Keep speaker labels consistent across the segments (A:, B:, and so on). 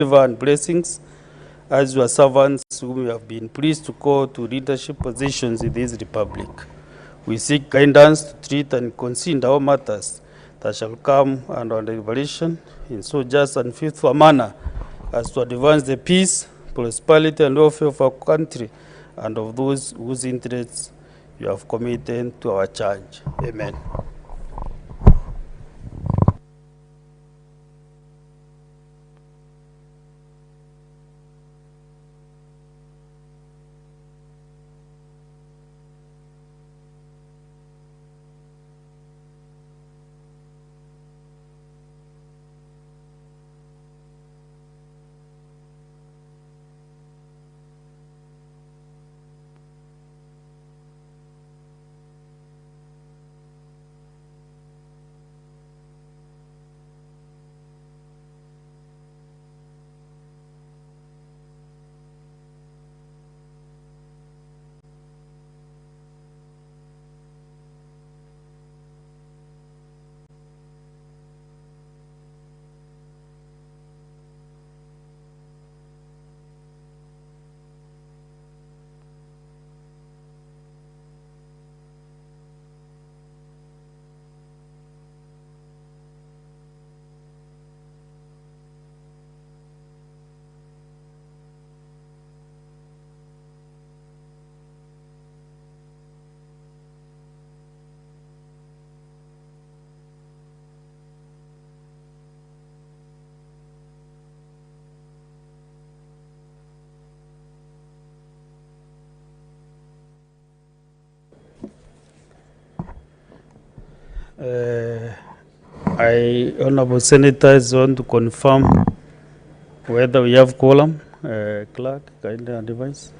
A: favor and blessings as your servants whom you have been pleased to call to leadership positions in this republic. We seek guidance to treat and consider all matters that shall come under revelation in so just and faithful a manner as to advance the peace, prosperity, and welfare of our country and of those whose interests you have committed to our charge. Amen. Honorable Senators want to confirm whether we have quorum. Clerk, kindly advise.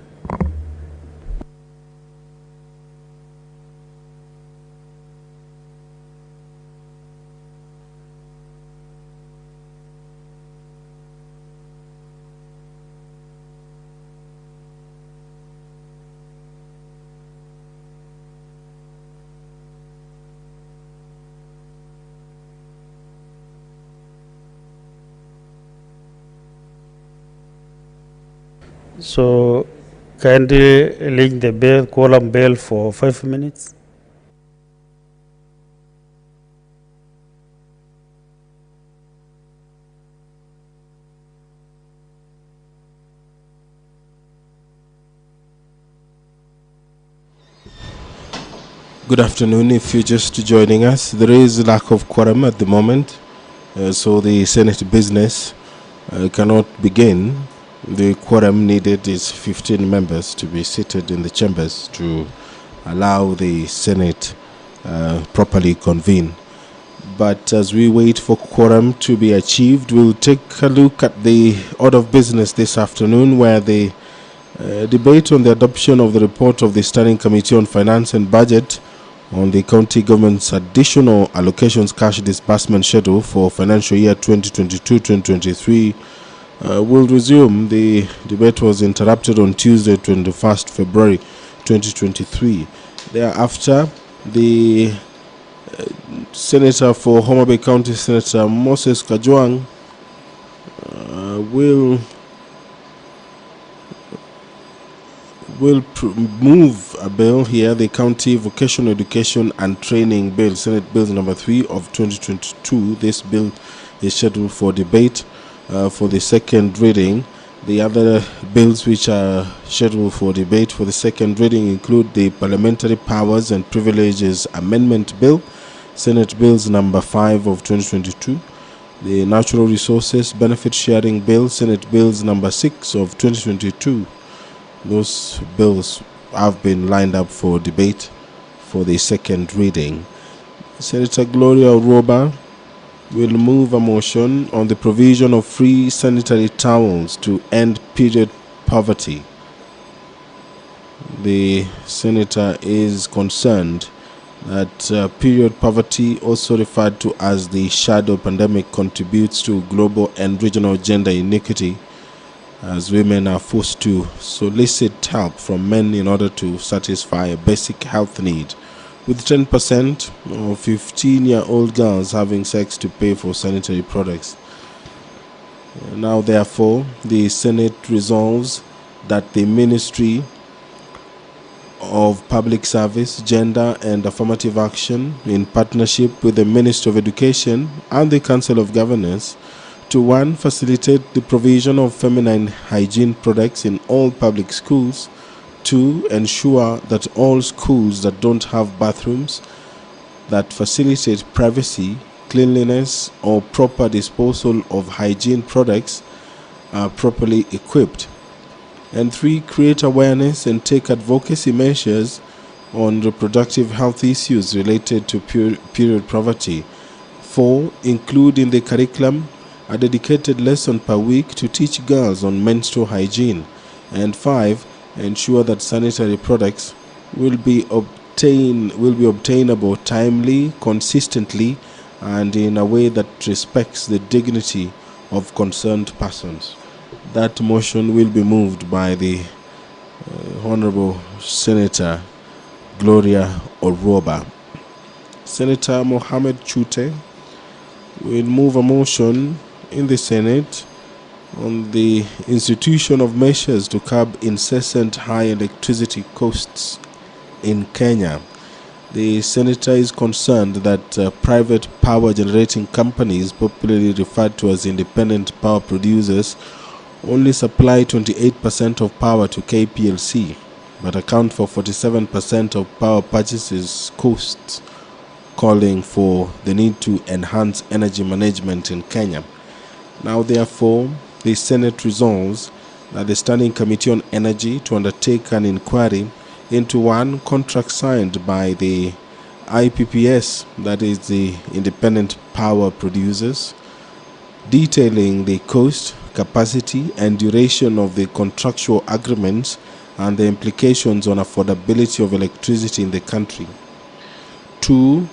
A: So, kindly ring the bell, quorum bell for 5 minutes.
B: Good afternoon. If you're just joining us, there is a lack of quorum at the moment, so the Senate business cannot begin. The quorum needed is 15 members to be seated in the chambers to allow the Senate properly convene. But as we wait for quorum to be achieved, we'll take a look at the order of business this afternoon, where the debate on the adoption of the report of the Standing Committee on Finance and Budget on the county government's additional allocations cash disbursement schedule for financial year 2022-2023 will resume. The debate was interrupted on Tuesday, 21st February 2023. Thereafter, the Senator for Homa Bay County, Senator Moses Kajwang, will move a bill here, the County Vocational Education and Training Bill, Senate Bill number 3 of 2022. This bill is scheduled for debate for the second reading. The other bills which are scheduled for debate for the second reading include the Parliamentary Powers and Privileges Amendment Bill, Senate Bills number 5 of 2022, the Natural Resources Benefit Sharing Bill, Senate Bills number 6 of 2022. Those bills have been lined up for debate for the second reading. Senator Gloria Uroba will move a motion on the provision of free sanitary towels to end period poverty. The senator is concerned that period poverty, also referred to as the shadow pandemic, contributes to global and regional gender inequity, as women are forced to solicit help from men in order to satisfy a basic health need, with 10% of 15-year-old girls having sex to pay for sanitary products. Now, therefore, the Senate resolves that the Ministry of Public Service, Gender and Affirmative Action, in partnership with the Ministry of Education and the Council of Governors, to 1. Facilitate the provision of feminine hygiene products in all public schools, 2. Ensure that all schools that don't have bathrooms that facilitate privacy, cleanliness, or proper disposal of hygiene products are properly equipped. And 3. Create awareness and take advocacy measures on reproductive health issues related to period poverty. 4. Include in the curriculum a dedicated lesson per week to teach girls on menstrual hygiene. And 5. Ensure that sanitary products will be obtainable timely, consistently, and in a way that respects the dignity of concerned persons. That motion will be moved by the Honorable Senator Gloria Oroba. Senator Mohammed Chute will move a motion in the Senate on the institution of measures to curb incessant high electricity costs in Kenya. The senator is concerned that private power generating companies, popularly referred to as independent power producers, only supply 28% of power to KPLC, but account for 47% of power purchases costs, calling for the need to enhance energy management in Kenya. Now, therefore, the Senate resolves that the Standing Committee on Energy to undertake an inquiry into 1. Contract signed by the IPPS, that is the independent power producers, detailing the cost, capacity, and duration of the contractual agreements and the implications on affordability of electricity in the country. 2.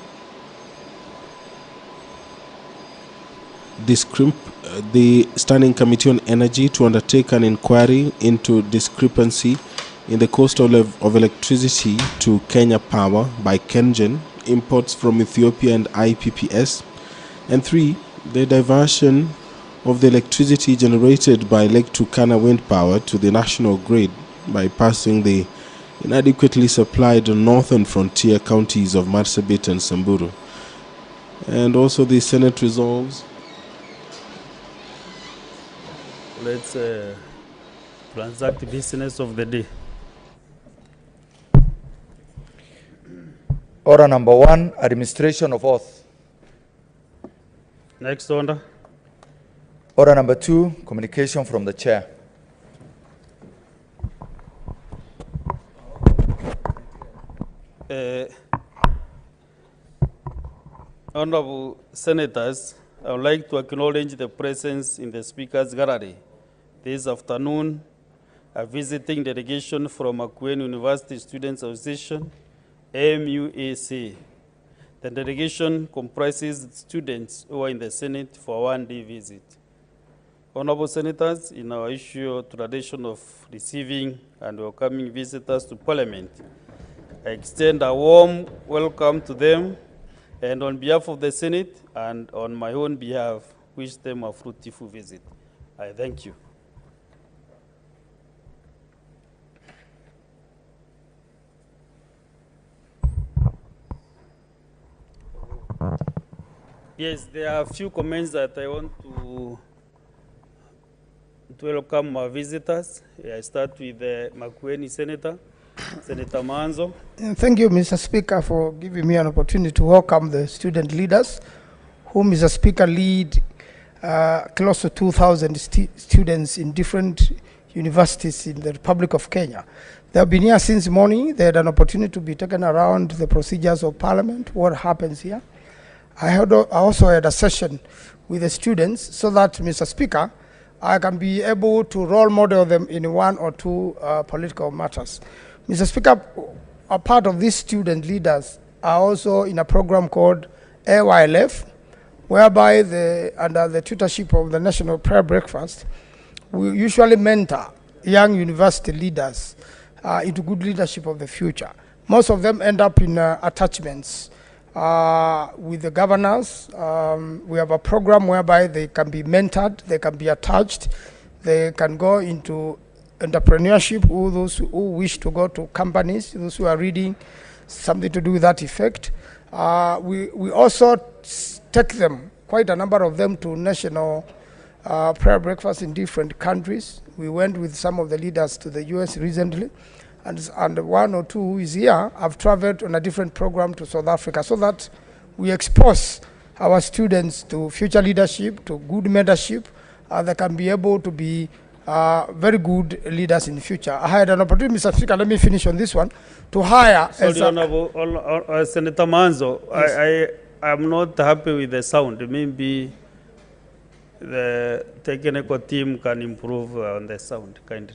B: The Standing Committee on Energy to undertake an inquiry into discrepancy in the cost of electricity to Kenya Power by KenGen, imports from Ethiopia and IPPS. And 3. The diversion of the electricity generated by Lake Turkana wind power to the national grid by passing the inadequately supplied northern frontier counties of Marsabit and Samburu. And also the Senate resolves.
A: Let's transact the business of the day.
C: Order number 1, administration of oath.
A: Next order.
C: Order number 2, communication from the chair.
A: Honorable Senators, I would like to acknowledge the presence in the Speaker's Gallery this afternoon, a visiting delegation from Makwiny University Students Association, MUAC. The delegation comprises students who are in the Senate for a one-day visit. Honorable Senators, in our usual tradition of receiving and welcoming visitors to Parliament, I extend a warm welcome to them, and on behalf of the Senate and on my own behalf, wish them a fruitful visit. I thank you. Yes, there are a few comments that I want to welcome our visitors. I start with the Makwiny Senator, Senator Manzo.
D: Thank you, Mr. Speaker, for giving me an opportunity to welcome the student leaders, who, Mr. Speaker, lead close to 2,000 students in different universities in the Republic of Kenya. They have been here since morning. They had an opportunity to be taken around the procedures of Parliament, what happens here. I also had a session with the students so that, Mr. Speaker, I can be able to role model them in 1 or 2 political matters. Mr. Speaker, a part of these student leaders are also in a program called AYLF, whereby under the tutorship of the National Prayer Breakfast, we usually mentor young university leaders into good leadership of the future. Most of them end up in attachments with the governors. We have a program whereby they can be mentored, they can be attached, they can go into entrepreneurship, those who wish to go to companies, those who are reading something to do with that effect. We also take them, quite a number of them, to national prayer breakfasts in different countries. We went with some of the leaders to the US recently, and one or two who is here have traveled on a different program to South Africa, so that we expose our students to future leadership, to good mentorship. They can be able to be very good leaders in the future. I had an opportunity, Mr. Speaker, let me finish on this one, to hire...
A: Sorry, Honorable, Senator Manzo, yes. I am not happy with the sound. Maybe the technical team can improve on the sound, kindly.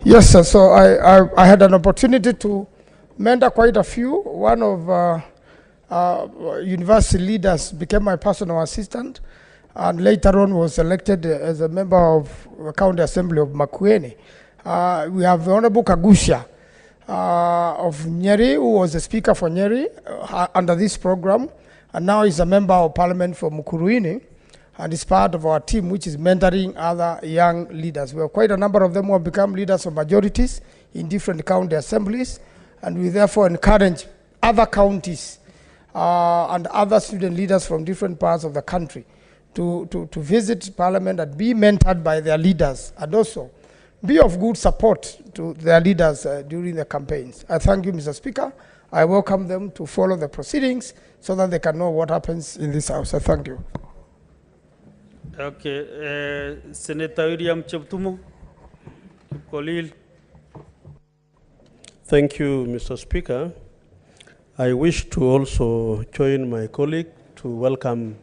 D: Yes, sir. So I had an opportunity to mentor quite a few. One of university leaders became my personal assistant, and later on was elected as a member of the County Assembly of Makwiny. We have the Honorable Kagusha of Nyeri, who was the speaker for Nyeri under this program, and now is a member of parliament for Mukuruini, and is part of our team, which is mentoring other young leaders. We have quite a number of them who have become leaders of majorities in different county assemblies, and we therefore encourage other counties and other student leaders from different parts of the country to visit Parliament and be mentored by their leaders, and also be of good support to their leaders during the campaigns. I thank you, Mr. Speaker. I welcome them to follow the proceedings so that they can know what happens in this House. I thank you.
A: Okay, Senator William Cheptumo, Kolil.
E: Thank you, Mr. Speaker. I wish to also join my colleague to welcome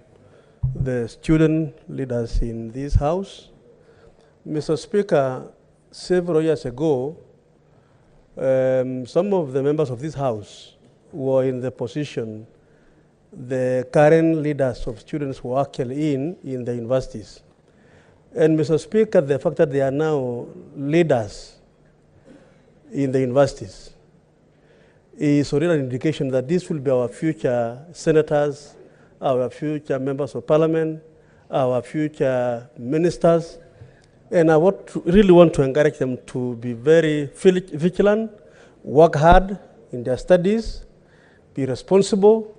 E: the student leaders in this House. Mr. Speaker, several years ago, some of the members of this House were in the position the current leaders of students were actually in the universities. And Mr. Speaker, the fact that they are now leaders in the universities is already an indication that this will be our future senators, our future members of parliament, our future ministers. And I really want to encourage them to be very vigilant, work hard in their studies, be responsible,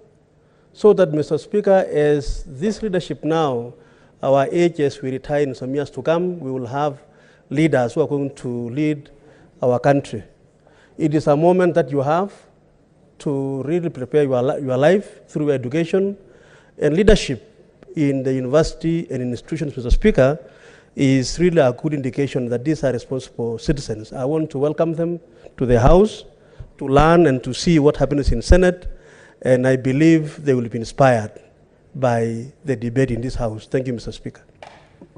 E: so that, Mr. Speaker, as this leadership now, our age as we retire in some years to come, we will have leaders who are going to lead our country. It is a moment that you have to really prepare your life through education, and leadership in the university and in institutions, Mr. Speaker, is really a good indication that these are responsible citizens. I want to welcome them to the House to learn and to see what happens in Senate, and I believe they will be inspired by the debate in this House. Thank you, Mr. Speaker.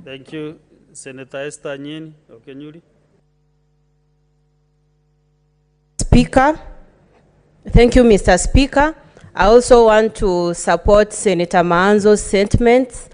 A: Thank you, Senator Esther Nyeni of Kenyuri.
F: Speaker. Thank you, Mr. Speaker. I also want to support Senator Manzo's sentiments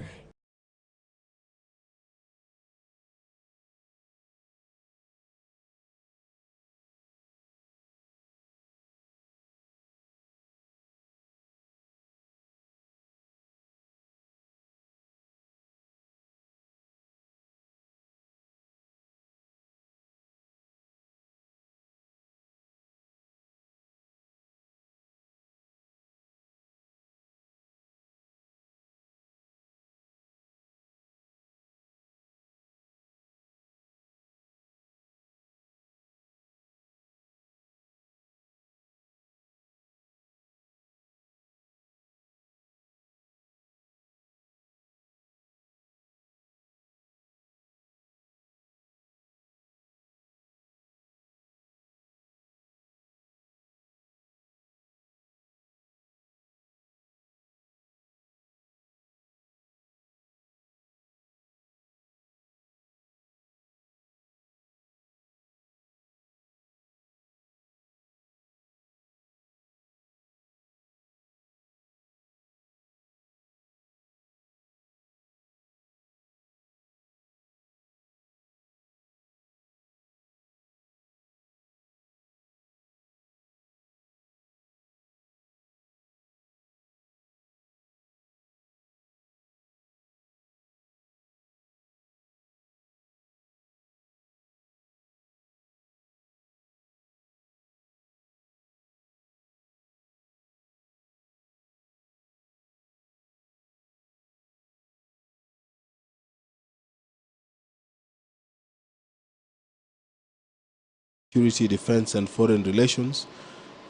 B: Security, Defense and Foreign Relations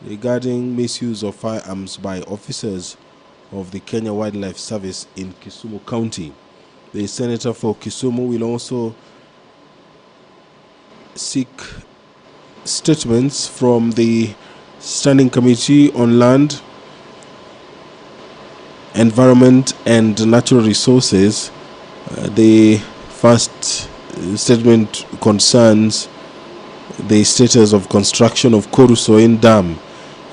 B: regarding misuse of firearms by officers of the Kenya Wildlife Service in Kisumu County. The Senator for Kisumu will also seek statements from the Standing Committee on Land, Environment and Natural Resources. The first statement concerns the status of construction of Korusoin Dam,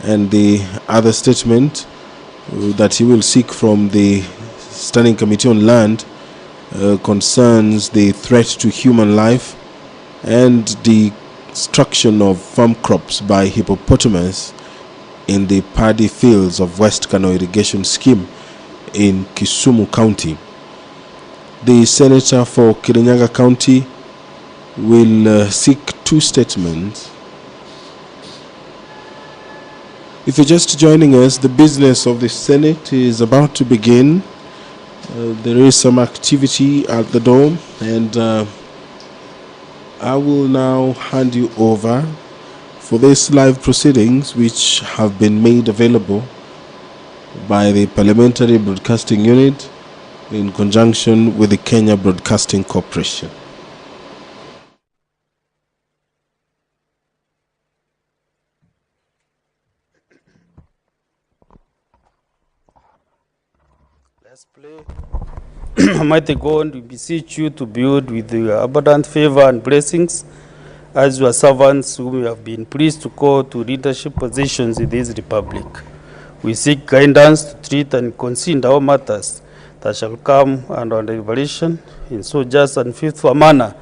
B: and the other statement that he will seek from the Standing Committee on Land concerns the threat to human life and the destruction of farm crops by hippopotamus in the paddy fields of West Kano Irrigation Scheme in Kisumu County. The Senator for Kirinyaga County will seek two statements. If you're just joining us, the business of the Senate is about to begin. There is some activity at the door, and I will now hand you over for these live proceedings, which have been made available by the Parliamentary Broadcasting Unit in conjunction with the Kenya Broadcasting Corporation.
A: Let's play. Almighty God, we beseech you to build with your abundant favor and blessings as your servants whom you have been pleased to call to leadership positions in this republic. We seek guidance to treat and consider all matters that shall come under revelation in so just and faithful a manner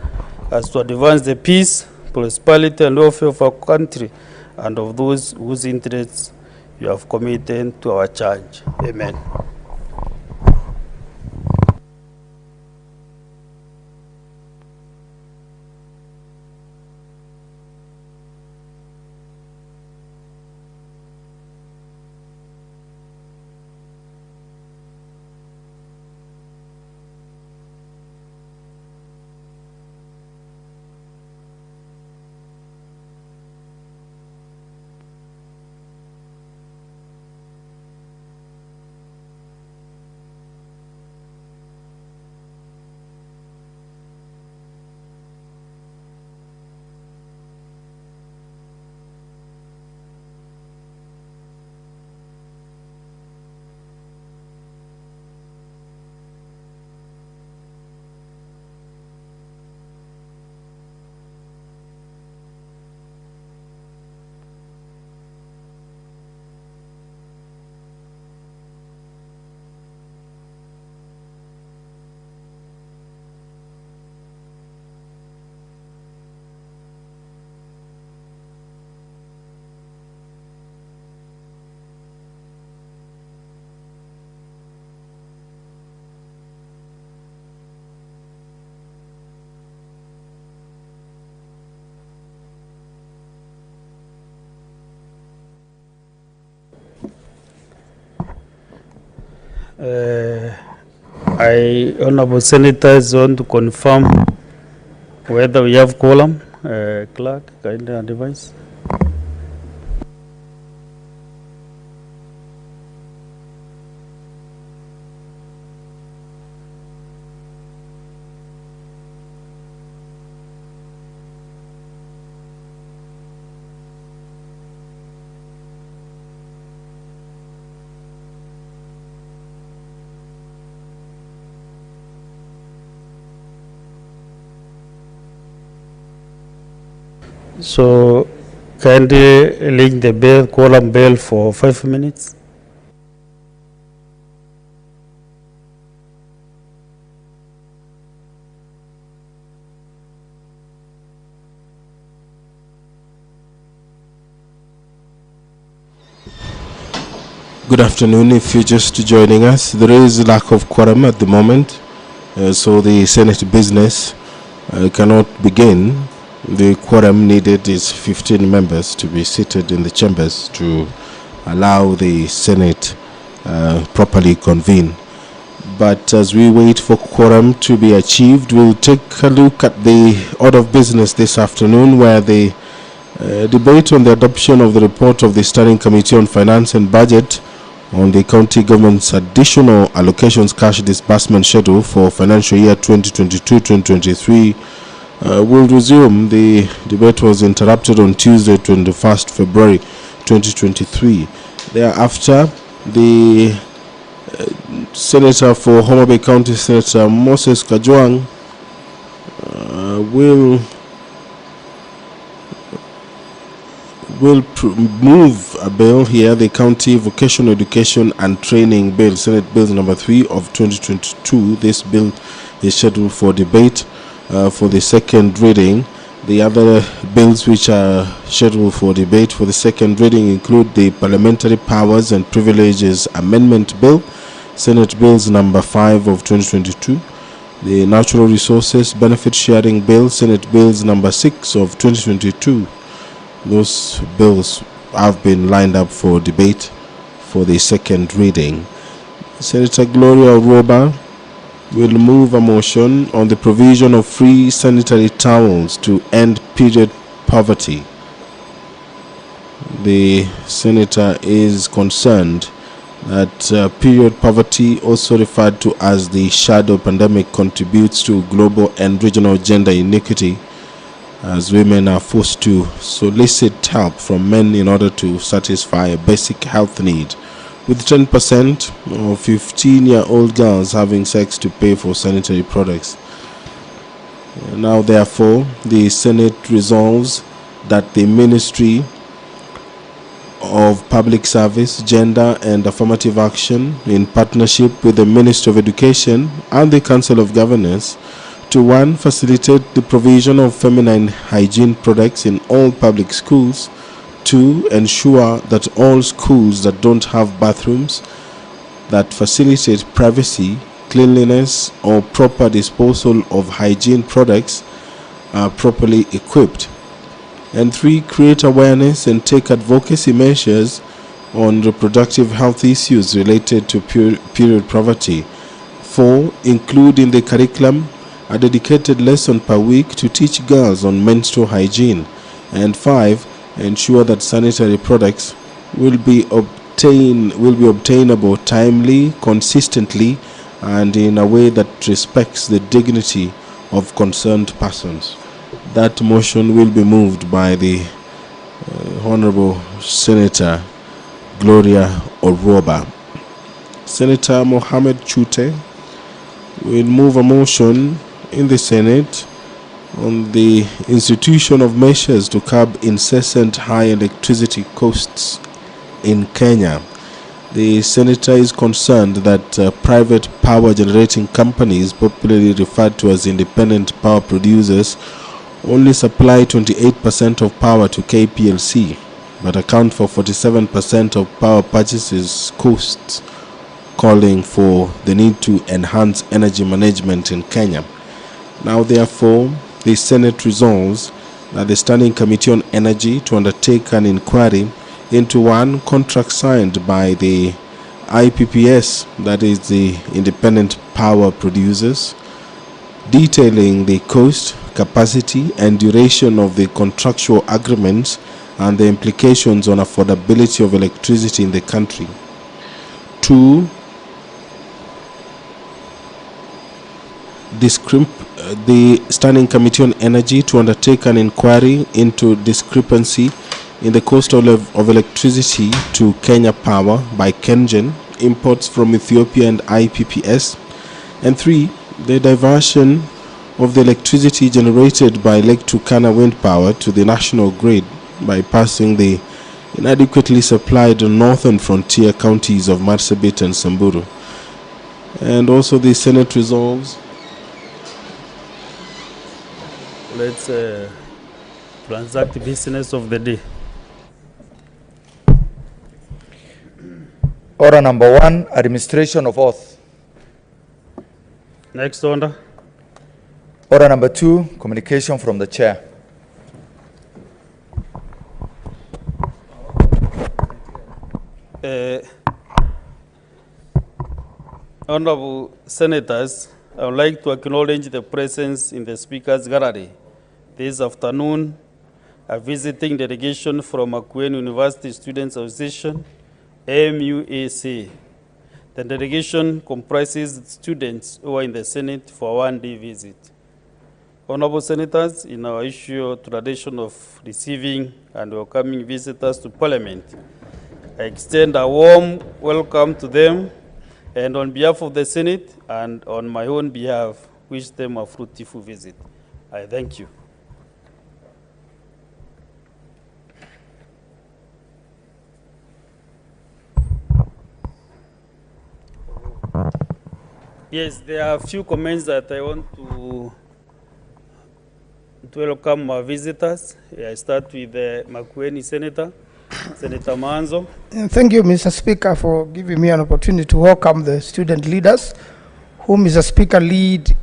A: as to advance the peace, prosperity, and welfare of our country and of those whose interests you have committed to our charge. Amen. Honorable Senators, want to confirm whether we have quorum. Clerk, kindly advise. So, kindly ring the bell, quorum bell for 5 minutes.
B: Good afternoon. If you're just joining us, there is lack of quorum at the moment, so the Senate business cannot begin. The quorum needed is 15 members to be seated in the chambers to allow the Senate properly convene. But as we wait for quorum to be achieved, we'll take a look at the order of business this afternoon, where the Debate on the adoption of the report of the Standing Committee on Finance and Budget on the county government's additional allocations cash disbursement schedule for financial year 2022-2023 will resume. The debate was interrupted on Tuesday, 21st February 2023. Thereafter, the Senator for Homa Bay County, Senator Moses Kajwang, will move a bill here, the County Vocational Education and Training Bill, Senate Bill number 3 of 2022. This bill is scheduled for debate for the second reading. The other bills which are scheduled for debate for the second reading include the Parliamentary Powers and Privileges Amendment Bill, Senate Bills number 5 of 2022, the Natural Resources Benefit Sharing Bill, Senate Bills number 6 of 2022. Those bills have been lined up for debate for the second reading. Senator Gloria Roba will move a motion on the provision of free sanitary towels to end period poverty. The senator is concerned that period poverty, also referred to as the shadow pandemic, contributes to global and regional gender inequity, as women are forced to solicit help from men in order to satisfy a basic health need, with 10% of 15-year-old girls having sex to pay for sanitary products. Now, therefore, the Senate resolves that the Ministry of Public Service, Gender and Affirmative Action, in partnership with the Ministry of Education and the Council of Governors, to 1. Facilitate the provision of feminine hygiene products in all public schools. 2. Ensure that all schools that don't have bathrooms that facilitate privacy, cleanliness, or proper disposal of hygiene products are properly equipped. And 3. Create awareness and take advocacy measures on reproductive health issues related to period poverty. 4. Include in the curriculum a dedicated lesson per week to teach girls on menstrual hygiene. And 5. Ensure that sanitary products will be obtainable timely, consistently, and in a way that respects the dignity of concerned persons. That motion will be moved by the Honorable Senator Gloria Oroba. Senator Mohammed Chute will move a motion in the Senate on the institution of measures to curb incessant high electricity costs in Kenya. The senator is concerned that private power generating companies, popularly referred to as independent power producers, only supply 28% of power to KPLC, but account for 47% of power purchases costs, calling for the need to enhance energy management in Kenya. Now, therefore, the Senate resolves that the Standing Committee on Energy to undertake an inquiry into 1. Contract signed by the IPPS, that is the independent power producers, detailing the cost, capacity, and duration of the contractual agreements and the implications on affordability of electricity in the country. 2. The Standing Committee on Energy to undertake an inquiry into discrepancy in the cost of electricity to Kenya Power by KenGen, imports from Ethiopia and IPPS. And 3. The diversion of the electricity generated by Lake Turkana wind power to the national grid by passing the inadequately supplied northern frontier counties of Marsabit and Samburu. And also the Senate resolves.
A: Let's transact the business of the day.
C: Order number 1, administration of oath.
A: Next order.
C: Order number 2, communication from the chair.
A: Honorable Senators, I would like to acknowledge the presence in the Speaker's gallery this afternoon a visiting delegation from Makwiny University Students Association, MUAC. The delegation comprises students who are in the Senate for a one-day visit. Honorable Senators, in our usual tradition of receiving and welcoming visitors to Parliament, I extend a warm welcome to them, and on behalf of the Senate and on my own behalf, wish them a fruitful visit. I thank you. Yes, there are a few comments that I want to welcome our visitors. I start with the Makwiny Senator, Senator Manzo.
D: Thank you, Mr. Speaker, for giving me an opportunity to welcome the student leaders, whom Mr. Speaker lead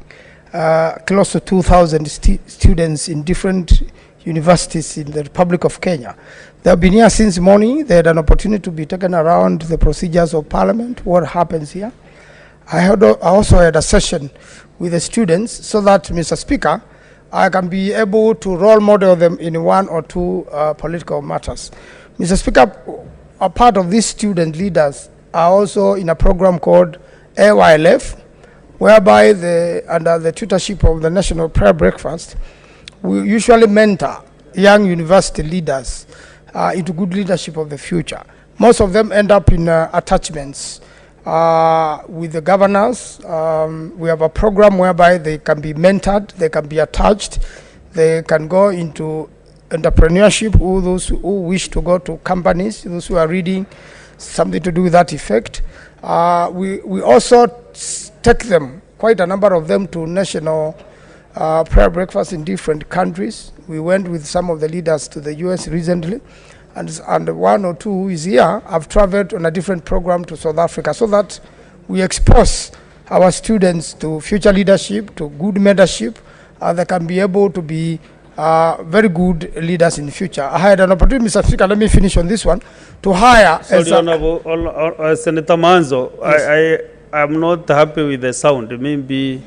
D: close to 2,000 students in different universities in the Republic of Kenya. They have been here since morning. They had an opportunity to be taken around the procedures of Parliament, what happens here. I also had a session with the students so that, Mr. Speaker, I can be able to role model them in one or two political matters. Mr. Speaker, a part of these student leaders are also in a program called AYLF, whereby under the tutorship of the National Prayer Breakfast, we usually mentor young university leaders into good leadership of the future. Most of them end up in attachments with the governors. We have a program whereby they can be mentored, they can be attached, they can go into entrepreneurship, those who wish to go to companies, those who are reading something to do with that effect. We also take them, quite a number of them, to national prayer breakfast in different countries. We went with some of the leaders to the US recently, and one or two who is here have traveled on a different program to South Africa, so that we expose our students to future leadership, to good mentorship, they can be able to be very good leaders in the future. I had an opportunity, Mr. Speaker, let me finish on this one, to hire...
A: Sorry, Honorable Senator Manzo, yes. I am not happy with the sound. Maybe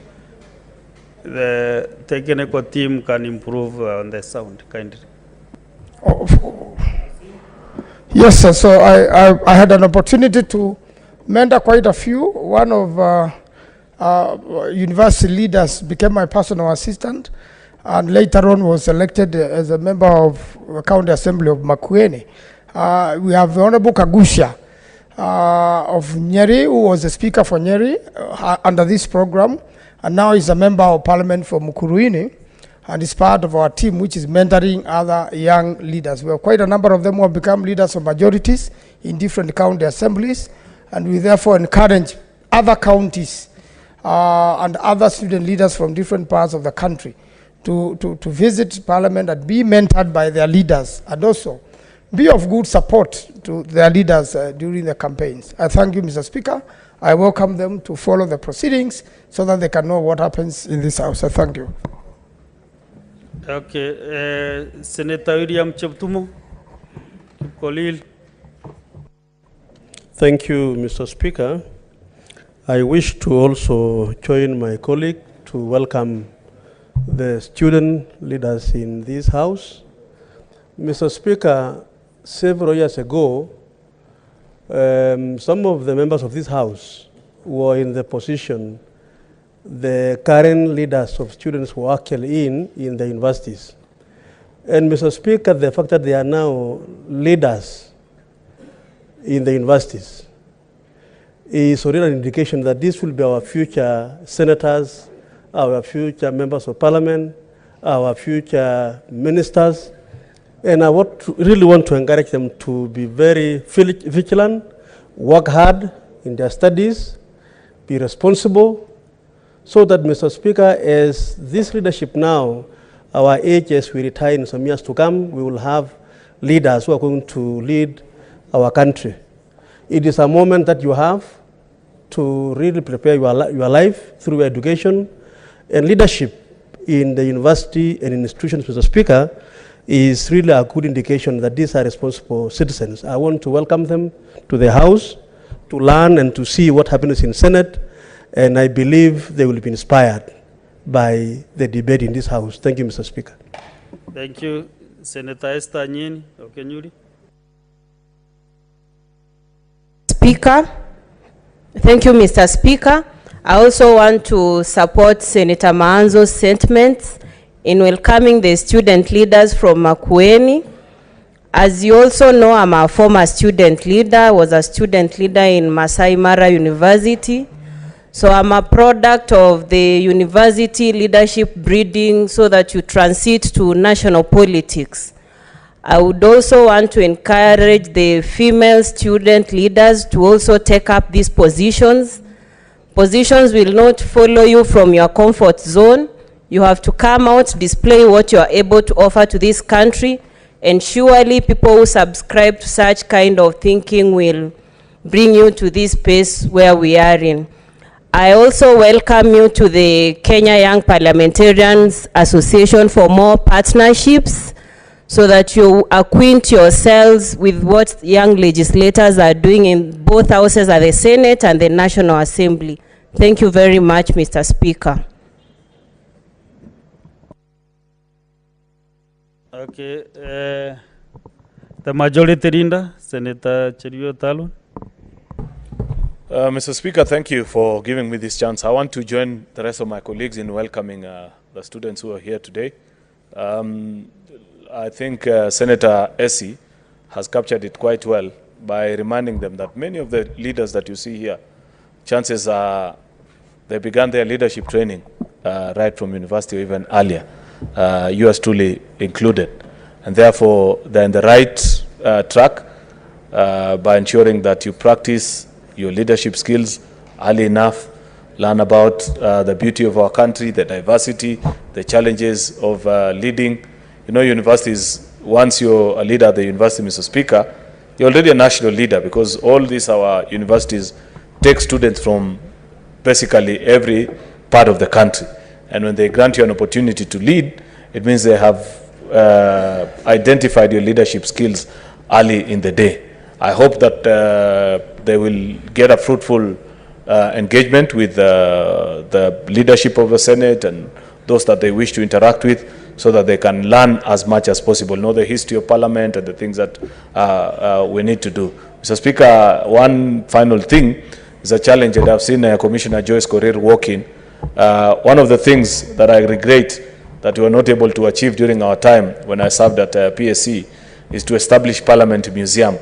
A: the technical team can improve on the sound, kindly.
D: Yes, sir. So I had an opportunity to mentor quite a few. One of university leaders became my personal assistant, and later on was elected as a member of the County Assembly of Makwiny. We have the Honorable Kagusha of Nyeri, who was the speaker for Nyeri under this program, and now is a member of Parliament for Mukurweini, and is part of our team, which is mentoring other young leaders. We have quite a number of them who have become leaders of majorities in different county assemblies, and we therefore encourage other counties and other student leaders from different parts of the country to visit Parliament and be mentored by their leaders, and also be of good support to their leaders during the campaigns. I thank you, Mr. Speaker. I welcome them to follow the proceedings so that they can know what happens in this house. I thank you.
A: Okay, Senator William Cheptumo, Kolil.
E: Thank you, Mr. Speaker. I wish to also join my colleague to welcome the student leaders in this house. Mr. Speaker, several years ago, some of the members of this house were in the position the current leaders of students were actually in the universities. And Mr. Speaker, the fact that they are now leaders in the universities is already an indication that this will be our future senators, our future members of parliament, our future ministers. And I really want to encourage them to be very vigilant, work hard in their studies, be responsible, so that, Mr. Speaker, as this leadership now, our age as we retire in some years to come, we will have leaders who are going to lead our country. It is a moment that you have to really prepare your life through education, and leadership in the university and institutions, Mr. Speaker, is really a good indication that these are responsible citizens. I want to welcome them to the House to learn and to see what happens in Senate, and I believe they will be inspired by the debate in this House. Thank you, Mr. Speaker.
A: Thank you. Senator Esther Nyeni of Kenyuri.
F: Speaker. Thank you, Mr. Speaker. I also want to support Senator Maanzo's sentiments in welcoming the student leaders from Makwiny. As you also know, I'm a former student leader, was a student leader in Masai Mara University. So I'm a product of the university leadership breeding so that you transit to national politics. I would also want to encourage the female student leaders to also take up these positions. Positions will not follow you from your comfort zone. You have to come out, display what you are able to offer to this country, and surely people who subscribe to such kind of thinking will bring you to this space where we are in. I also welcome you to the Kenya Young Parliamentarians Association for more partnerships so that you acquaint yourselves with what young legislators are doing in both houses of the Senate and the National Assembly. Thank you very much, Mr. Speaker.
A: Okay, the majority leader, Senator Cherio Talon.
G: Mr. Speaker, thank you for giving me this chance. I want to join the rest of my colleagues in welcoming the students who are here today. I think Senator Essie has captured it quite well by reminding them that many of the leaders that you see here, chances are they began their leadership training right from university or even earlier, yours truly included. And therefore, they're in the right track by ensuring that you practice your leadership skills early enough, learn about the beauty of our country, the diversity, the challenges of leading. You know, universities, once you're a leader at the university, Mr. Speaker, you're already a national leader because all these our universities take students from basically every part of the country. And when they grant you an opportunity to lead, it means they have identified your leadership skills early in the day. I hope that they will get a fruitful engagement with the leadership of the Senate and those that they wish to interact with so that they can learn as much as possible, know the history of Parliament and the things that we need to do. Mr. Speaker, one final thing is a challenge that I've seen Commissioner Joyce Korir walk in. One of the things that I regret that we were not able to achieve during our time when I served at PSC is to establish Parliament Museum.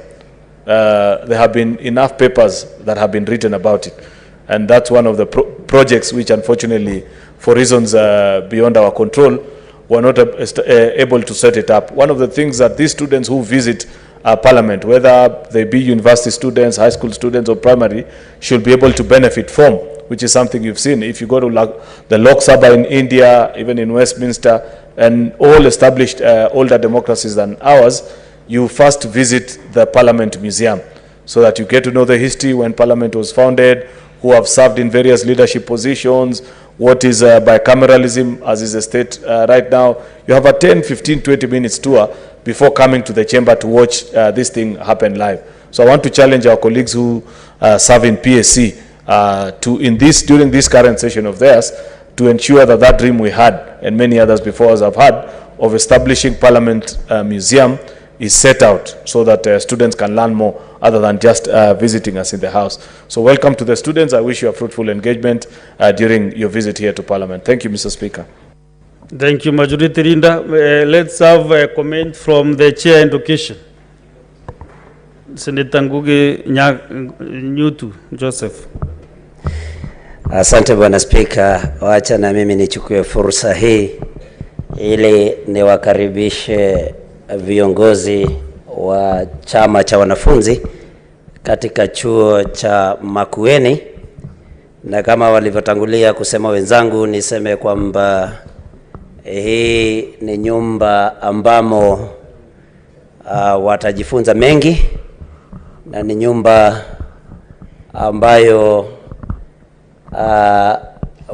G: There have been enough papers that have been written about it. And that's one of the projects which unfortunately, for reasons beyond our control, were not able to set it up. One of the things that these students who visit Parliament, whether they be university students, high school students or primary, should be able to benefit from, which is something you've seen. If you go to the Lok Sabha in India, even in Westminster, and all established older democracies than ours, you first visit the Parliament Museum so that you get to know the history when Parliament was founded, who have served in various leadership positions, what is bicameralism as is the state right now. You have a 10, 15, 20 minutes tour before coming to the chamber to watch this thing happen live. So I want to challenge our colleagues who serve in PSC during this current session of theirs to ensure that that dream we had and many others before us have had of establishing Parliament Museum is set out so that students can learn more other than just visiting us in the house. So welcome to the students. I wish you a fruitful engagement during your visit here to Parliament. Thank you, Mr. Speaker.
A: Thank you, Majority Leader. Let's have a comment from the Chair Education. Senator Ngugi Nyutu Joseph.
H: Asante Bwana Spika, wacha na mimi nichukue fursa hii ili niwakaribishe viongozi wa chama cha wanafunzi katika chuo cha Makwiny, na kama walivyotangulia kusema wenzangu, niseme kwamba hii ni nyumba ambamo watajifunza mengi, na ni nyumba ambayo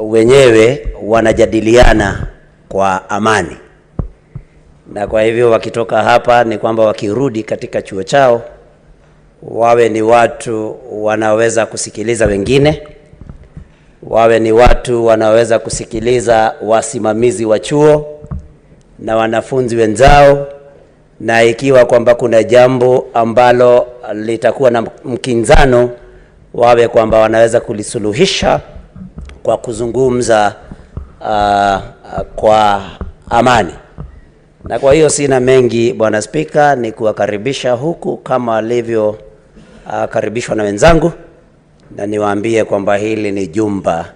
H: wenyewe wanajadiliana kwa amani. Na kwa hivyo wakitoka hapa ni kwamba wakirudi katika chuo chao wawe ni watu wanaweza kusikiliza wengine, wawe ni watu wanaweza kusikiliza wasimamizi wa chuo na wanafunzi wenzao na ikiwa kwamba kuna jambo ambalo litakuwa na mkinzano, wawe kwamba wanaweza kulisuluhisha kwa kuzungumza kwa amani. Na kwa hiyo sina mengi, Bwana Spika, ni kuwakaribisha huku kama alivyo karibishwa na wenzangu, na niwaambie kwamba hili ni jumba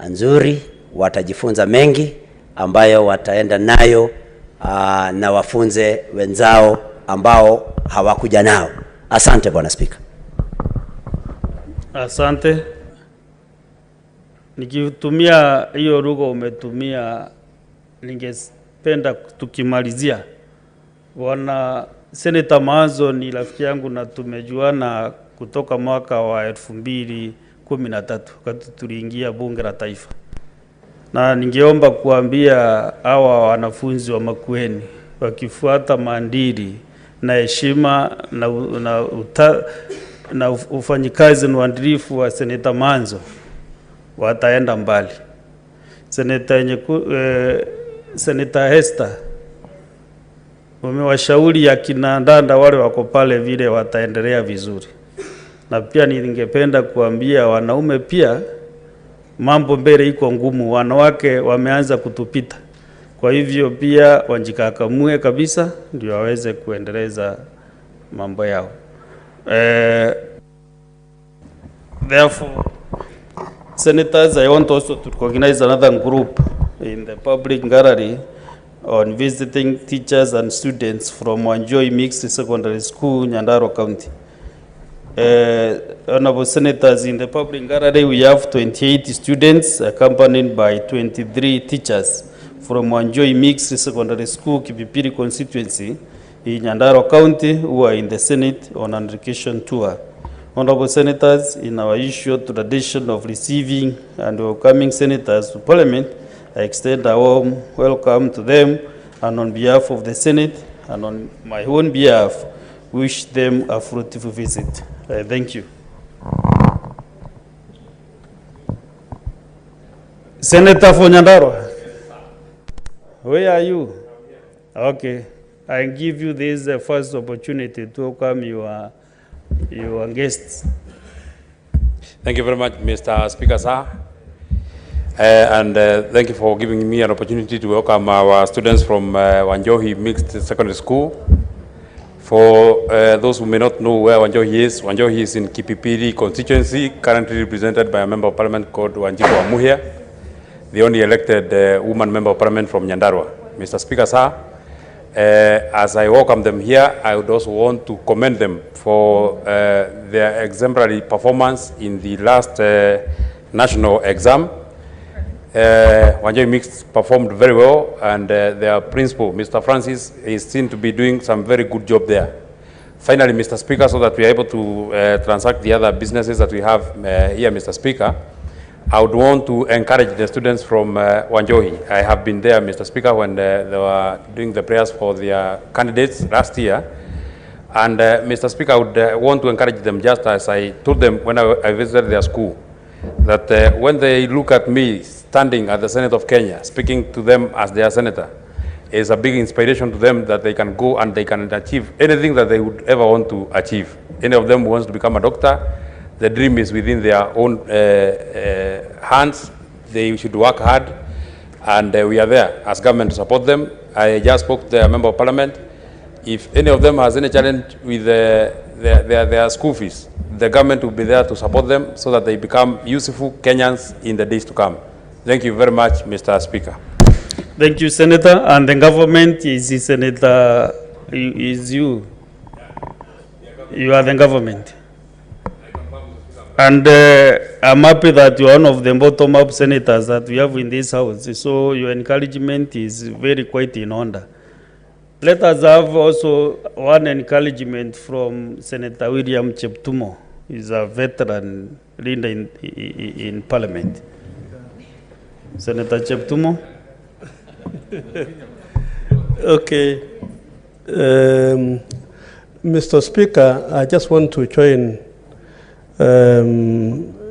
H: nzuri, watajifunza mengi ambayo wataenda nayo na wafunze wenzao ambao hawakuja nao. Asante Bwana Spika.
A: Asante. Nikitumia hiyo lugha umetumia, ningependa tukimalizia. Bwana Senator Maanzo ni rafiki yangu na tumejuana kutoka mwaka wa 2013 wakati tuliingia bunge la taifa. Na ningeomba kuambia hawa wanafunzi wa Makueni wakifuata maadili na heshima na ufanyikazi na uadilifu wa Senator Maanzo wataenda mbali. Senator Hester wamewashauri akina ndanda wale wako pale vile wataendelea vizuri. Na pia ningependa kuambia wanaume pia, mambo mbele iko ngumu, wanawake wameanza kutupita. Kwa hivyo pia wanjikakamue kabisa ndio waweze kuendeleza mambo yao. Therefore, Senators, I want also to recognize another group in the public gallery on visiting teachers and students from Wanjoi Mixed Secondary School, Nyandarua County. Honorable Senators, in the public gallery we have 28 students accompanied by 23 teachers from Wanjoi Mixed Secondary School, Kipipiri constituency in Nyandarua County, who are in the Senate on an education tour. Honorable Senators, in our usual tradition of receiving and welcoming senators to Parliament, I extend a warm welcome to them, and on behalf of the Senate and on my own behalf, wish them a fruitful visit. Thank you. Senator for Nyandarua, where are you? Okay, I give you this first opportunity to welcome your guests.
I: Thank you very much, Mr. Speaker, sir. Thank you for giving me an opportunity to welcome our students from Wanjohi Mixed Secondary School. For those who may not know where Wanjohi is in Kipipiri constituency, currently represented by a member of parliament called Wanjiku Amuhia, the only elected woman member of parliament from Nyandarua. Mr. Speaker, sir, as I welcome them here, I would also want to commend them for their exemplary performance in the last national exam. Wanjohi Mixed performed very well, and their principal, Mr. Francis, is seen to be doing some very good job there. Finally, Mr. Speaker, so that we are able to transact the other businesses that we have here, Mr. Speaker, I would want to encourage the students from Wanjohi. I have been there, Mr. Speaker, when they were doing the prayers for their candidates last year. And Mr. Speaker, I would want to encourage them, just as I told them when I visited their school, that when they look at me standing at the Senate of Kenya, speaking to them as their senator, is a big inspiration to them that they can go and they can achieve anything that they would ever want to achieve. Any of them wants to become a doctor, the dream is within their own hands. They should work hard, and we are there as government to support them. I just spoke to the member of parliament. If any of them has any challenge with their school fees, the government will be there to support them so that they become useful Kenyans in the days to come. Thank you very much, Mr. Speaker.
A: Thank you, Senator. And the government is the Senator, is you. You are the government. And I'm happy that you are one of the bottom-up senators that we have in this house. So your encouragement is very quite in order. Let us have also one encouragement from Senator William Cheptumo. He's a veteran leader in Parliament. Senator Cheptumo.
E: Okay. Mr. Speaker, I just want to join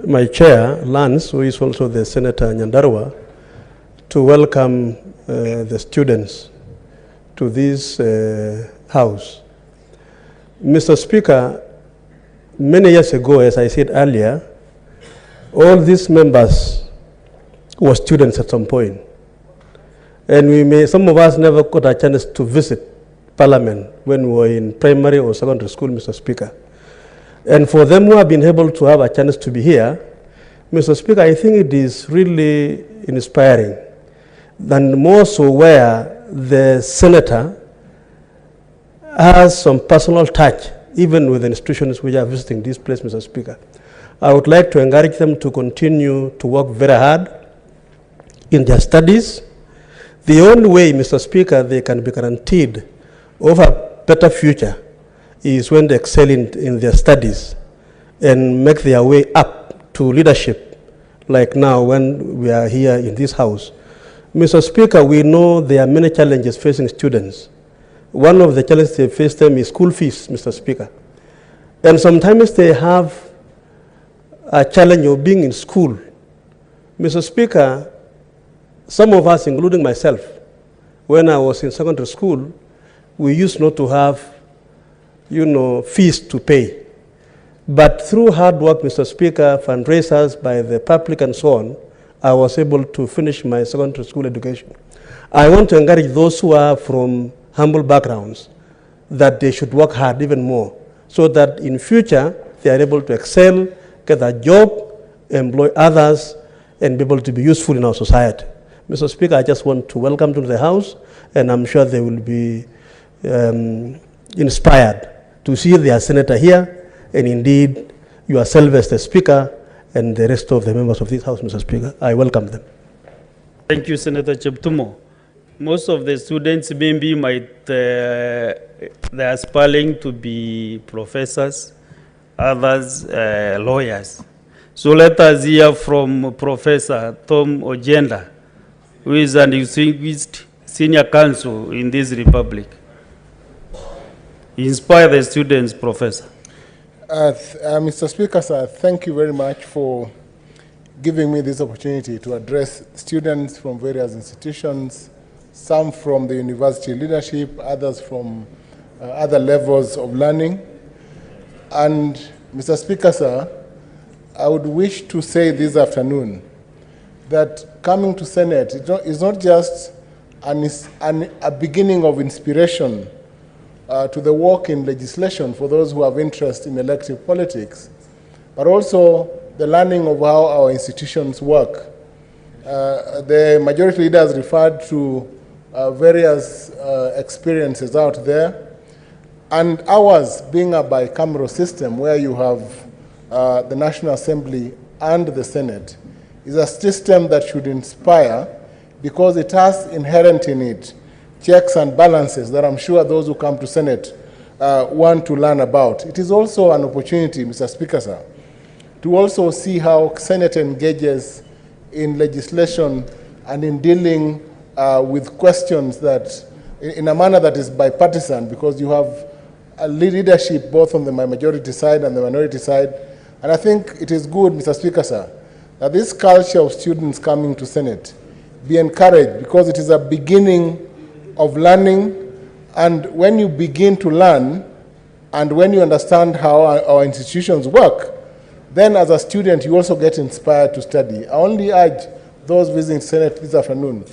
E: my chair, Lance, who is also the Senator Nyandarua, to welcome the students to this House. Mr. Speaker, many years ago, as I said earlier, all these members were students at some point. And some of us never got a chance to visit Parliament when we were in primary or secondary school, Mr. Speaker. And for them who have been able to have a chance to be here, Mr. Speaker, I think it is really inspiring, and more so where the senator has some personal touch, even with the institutions which are visiting this place, Mr. Speaker. I would like to encourage them to continue to work very hard in their studies. The only way, Mr. Speaker, they can be guaranteed of a better future is when they excel in their studies and make their way up to leadership, like now when we are here in this house. Mr. Speaker, we know there are many challenges facing students. One of the challenges they face them is school fees, Mr. Speaker. And sometimes they have a challenge of being in school. Mr. Speaker, some of us, including myself, when I was in secondary school, we used not to have, fees to pay. But through hard work, Mr. Speaker, fundraisers by the public and so on, I was able to finish my secondary school education. I want to encourage those who are from humble backgrounds that they should work hard even more so that in future they are able to excel, get a job, employ others, and be able to be useful in our society. Mr. Speaker, I just want to welcome them to the House, and I'm sure they will be inspired to see their senator here, and indeed yourself as the Speaker and the rest of the members of this House, Mr. Speaker. I welcome them.
A: Thank you, Senator Cheptumo. Most of the students maybe they are aspiring to be professors, others lawyers. So let us hear from Professor Tom Ojenda, who is an distinguished senior counsel in this republic. Inspire the students, Professor.
J: Mr. Speaker, sir, thank you very much for giving me this opportunity to address students from various institutions, some from the university leadership, others from other levels of learning. And Mr. Speaker, sir, I would wish to say this afternoon that coming to Senate is not just a beginning of inspiration to the work in legislation for those who have interest in elective politics, but also the learning of how our institutions work. The majority leaders referred to various experiences out there, and ours being a bicameral system where you have the National Assembly and the Senate is a system that should inspire because it has inherent in it checks and balances that I'm sure those who come to Senate want to learn about. It is also an opportunity, Mr. Speaker, sir, to also see how Senate engages in legislation and in dealing with questions that, in a manner that is bipartisan, because you have a leadership both on the majority side and the minority side. And I think it is good, Mr. Speaker, sir, that this culture of students coming to Senate be encouraged because it is a beginning of learning. And when you begin to learn and when you understand how our institutions work, then as a student, you also get inspired to study. I only urge those visiting Senate this afternoon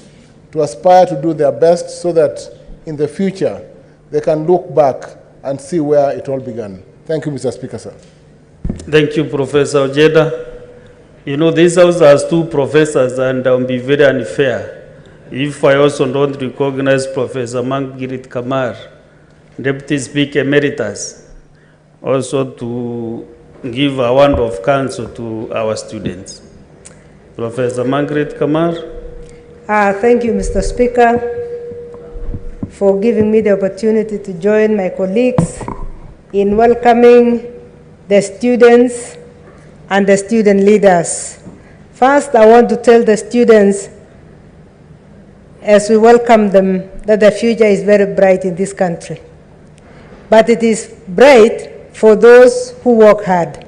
J: to aspire to do their best so that in the future, they can look back and see where it all began. Thank you, Mr. Speaker, sir.
A: Thank you, Professor Ojeda. You know, this House has two professors, and I'll be very unfair if I also don't recognize Professor Margaret Kamar, Deputy Speaker Emeritus, also to give a word of counsel to our students. Professor Margaret Kamar.
K: Thank you, Mr. Speaker, for giving me the opportunity to join my colleagues in welcoming the students and the student leaders. First, I want to tell the students, as we welcome them, that the future is very bright in this country. But it is bright for those who work hard.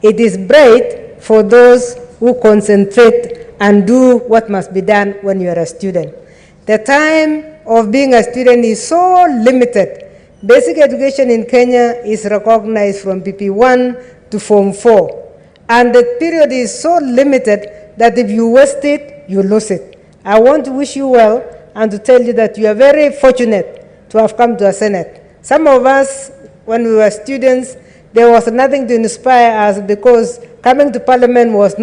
K: It is bright for those who concentrate and do what must be done when you are a student. The time of being a student is so limited basic education in Kenya is recognized from PP1 to Form 4. And the period is so limited that if you waste it, you lose it. I want to wish you well and to tell you that you are very fortunate to have come to a Senate. Some of us, when we were students, there was nothing to inspire us because coming to Parliament was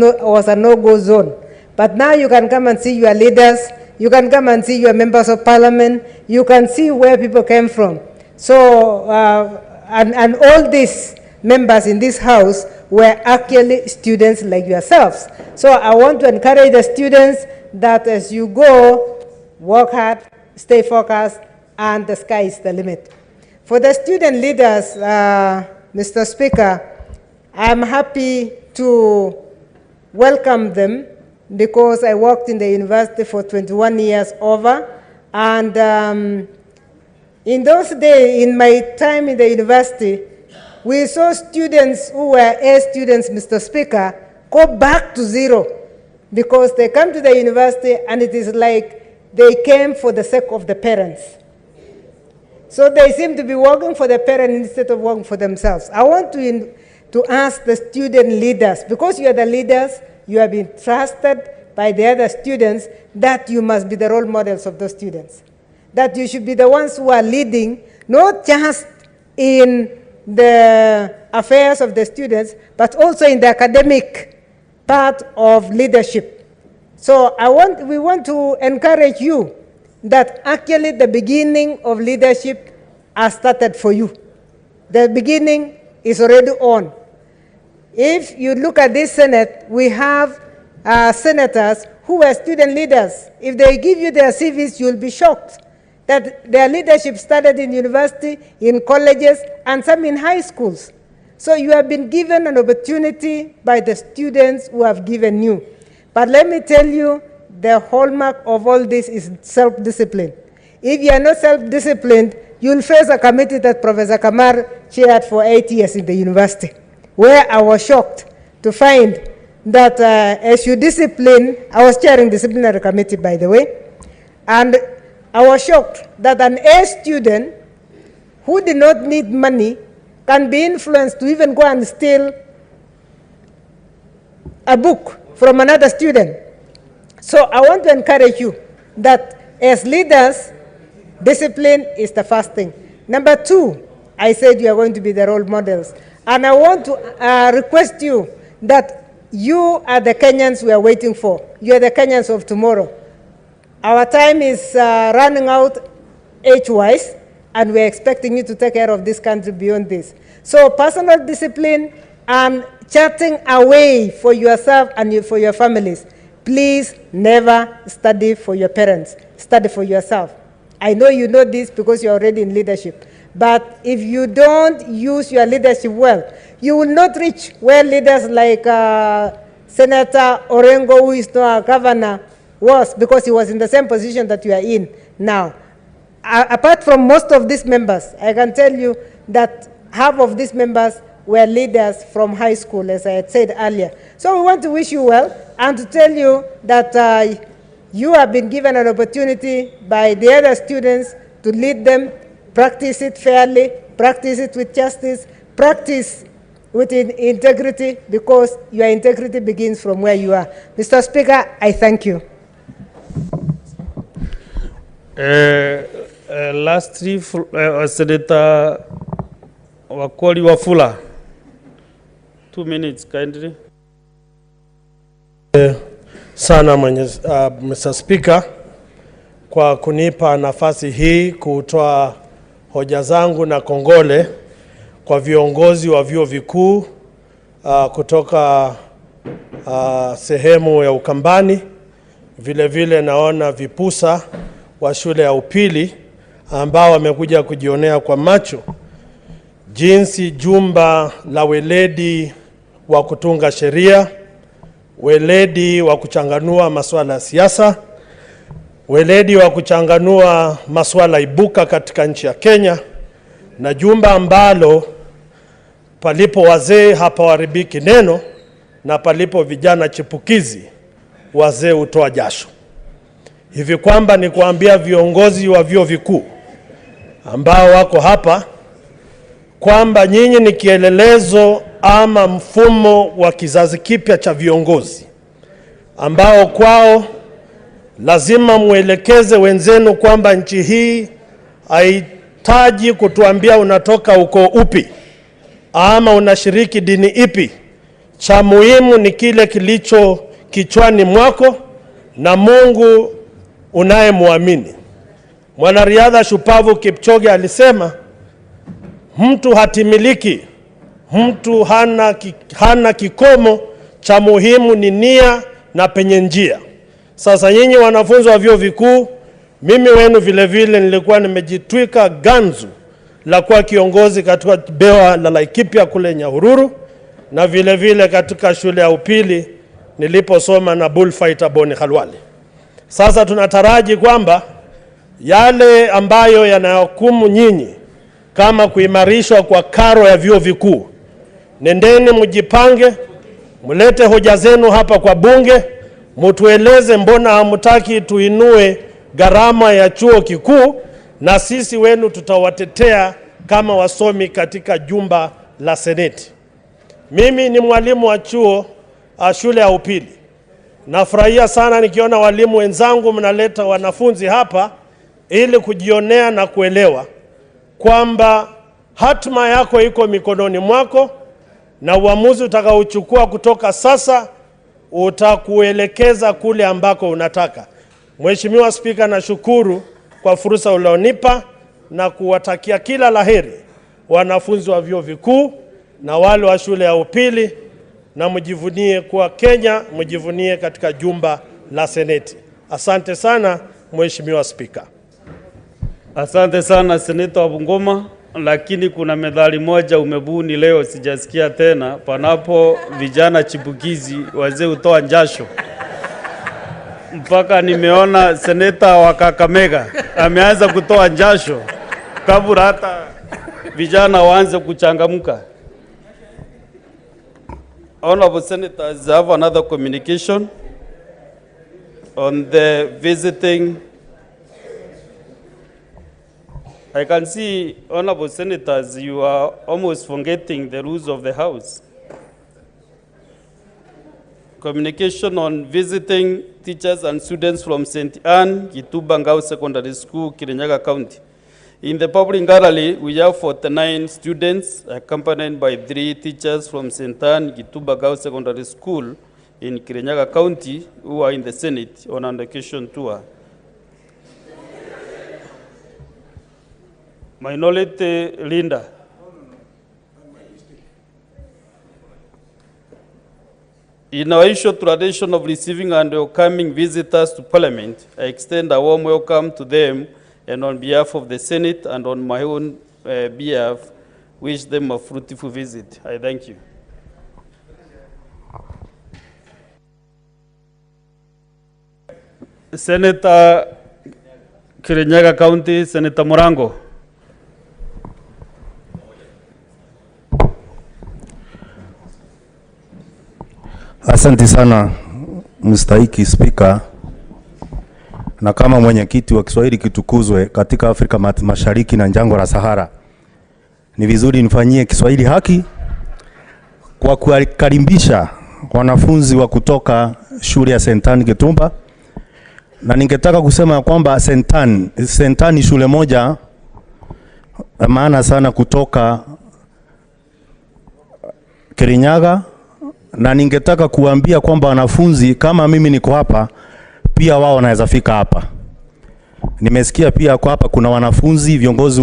K: a no-go zone. But now you can come and see your leaders, you can come and see your members of Parliament, you can see where people came from. So, and all these members in this house were actually students like yourselves. So I want to encourage the students that as you go, work hard, stay focused, and the sky is the limit. For the student leaders, Mr. Speaker, I'm happy to welcome them because I worked in the university for 21 years over. And in those days, in my time in the university, we saw students who were A students, Mr. Speaker, go back to zero because they come to the university and it is like they came for the sake of the parents. So they seem to be working for the parents instead of working for themselves. I want to ask the student leaders, because you are the leaders, you have been trusted by the other students, that you must be the role models of those students. That you should be the ones who are leading, not just in the affairs of the students, but also in the academic part of leadership. So we want to encourage you that actually the beginning of leadership has started for you. The beginning is already on. If you look at this Senate, we have senators who were student leaders. If they give you their CVs, you'll be shocked that their leadership started in university, in colleges, and some in high schools. So you have been given an opportunity by the students who have given you. But let me tell you, the hallmark of all this is self-discipline. If you are not self-disciplined, you'll face a committee that Professor Kamar chaired for 8 years in the university, where I was shocked to find that as you discipline, I was chairing disciplinary committee, by the way, and I was shocked that an A student who did not need money can be influenced to even go and steal a book from another student. So I want to encourage you that as leaders, discipline is the first thing. Number two, I said you are going to be the role models. And I want to request you that you are the Kenyans we are waiting for. You are the Kenyans of tomorrow. Our time is running out age-wise, and we're expecting you to take care of this country beyond this. So personal discipline and charting a way for yourself and for your families. Please never study for your parents. Study for yourself. I know you know this because you're already in leadership. But if you don't use your leadership well, you will not reach where leaders like Senator Orengo, who is now a governor, was, because he was in the same position that you are in now. Apart from most of these members, I can tell you that half of these members were leaders from high school, as I had said earlier. So we want to wish you well and to tell you that you have been given an opportunity by the other students to lead them, practice it fairly, practice it with justice, practice with integrity, because your integrity begins from where you are. Mr. Speaker, I thank you.
A: Lastly, Senator Wakoli Wafula. 2 minutes, kindly.
E: Sana Mr. Speaker, kwa kunipa nafasi hii kutoa hoja zangu na kongole kwa viongozi wa vyuo vikuu kutoka sehemu ya Ukambani. Vile vile naona vipusa wa shule ya upili ambao wamekuja kujionea kwa macho jinsi jumba la weledi wa kutunga sheria, weledi wa kuchanganua masuala ya siasa, weledi wa kuchanganua masuala ibuka katika nchi ya Kenya, na jumba ambalo palipo wazee hapaharibiki neno, na palipo vijana chipukizi wazee hutoa jasho. Hivi kwamba ni kuambia viongozi wa vyuo vikuu ambao wako hapa
L: kwamba nyinyi ni kielelezo ama mfumo wa kizazi kipya cha viongozi ambao kwao lazima muelekeze wenzenu kwamba nchi hii haihitaji kutuambia unatoka uko upi ama unashiriki dini ipi. Cha muhimu ni kile kilicho kichwani mwako na Mungu unayemwamini. Mwanariadha shupavu Kipchoge alisema, mtu hatimiliki, mtu hana kikomo, cha muhimu ni nia na penye njia. Sasa nyinyi wanafunzi wa vyuo vikuu, mimi wenu vile vile nilikuwa nimejitwika ganzu la kuwa kiongozi katika bewa la Laikipia kule Nyahururu, na vile vile katika shule ya upili niliposoma na bullfighter Boni Khalwale. Sasa tunataraji kwamba yale ambayo yanayokumu nyinyi kama kuimarishwa kwa karo ya vyuo vikuu, nendeni mjipange, mulete hoja zenu hapa kwa bunge, mutueleze mbona hamutaki tuinue gharama ya chuo kikuu, na sisi wenu tutawatetea kama wasomi katika jumba la seneti. Mimi ni mwalimu wa chuo shule ya upili. Nafurahia sana nikiona walimu wenzangu mnaleta wanafunzi hapa ili kujionea na kuelewa kwamba hatima yako iko mikononi mwako, na uamuzi utakaochukua kutoka sasa utakuelekeza kule ambako unataka. Mheshimiwa Spika, nashukuru kwa fursa ulionipa na kuwatakia kila laheri wanafunzi wa vyuo vikuu na wale wa shule ya upili, na mjivunie kwa Kenya, mjivunie katika jumba la seneti. Asante sana Mheshimiwa Spika.
A: Asante sana Seneta wa Bungoma, lakini kuna methali moja umebuni leo sijasikia tena, panapo vijana chipukizi wazee utoa njasho. Mpaka nimeona seneta wa Kakamega ameanza kutoa njasho kabla hata vijana waanze kuchangamuka. Honorable Senators, I have another communication on the visiting. I can see, Honorable Senators, you are almost forgetting the rules of the House. Communication on visiting teachers and students from St. Anne, Gitubangao Secondary School, Kirinyaga County. In the public gallery, we have 49 students accompanied by 3 teachers from St. Anne, Gitubangao Secondary School in Kirinyaga County who are in the Senate on an education tour. Minority Linda. In our ancient tradition of receiving and welcoming visitors to Parliament, I extend a warm welcome to them, and on behalf of the Senate and on my own behalf, wish them a fruitful visit. I thank you. Senator Kirinyaga County, Senator Morango.
M: Asante sana mstahiki Speaker, na kama mwenyekiti wa Kiswahili kitukuzwe katika Afrika Mashariki na jangwa la Sahara, ni vizuri nifanyie Kiswahili haki kwa kukaribisha wanafunzi wa kutoka shule ya St. Anne Gitumba, na ningetaka kusema kwamba St. Anne ni shule moja maana sana kutoka Kirinyaga, na ningetaka kuambia kwamba wanafunzi kama mimi niko hapa pia wao wanaweza fika hapa. Nimesikia pia kwa hapa kuna wanafunzi viongozi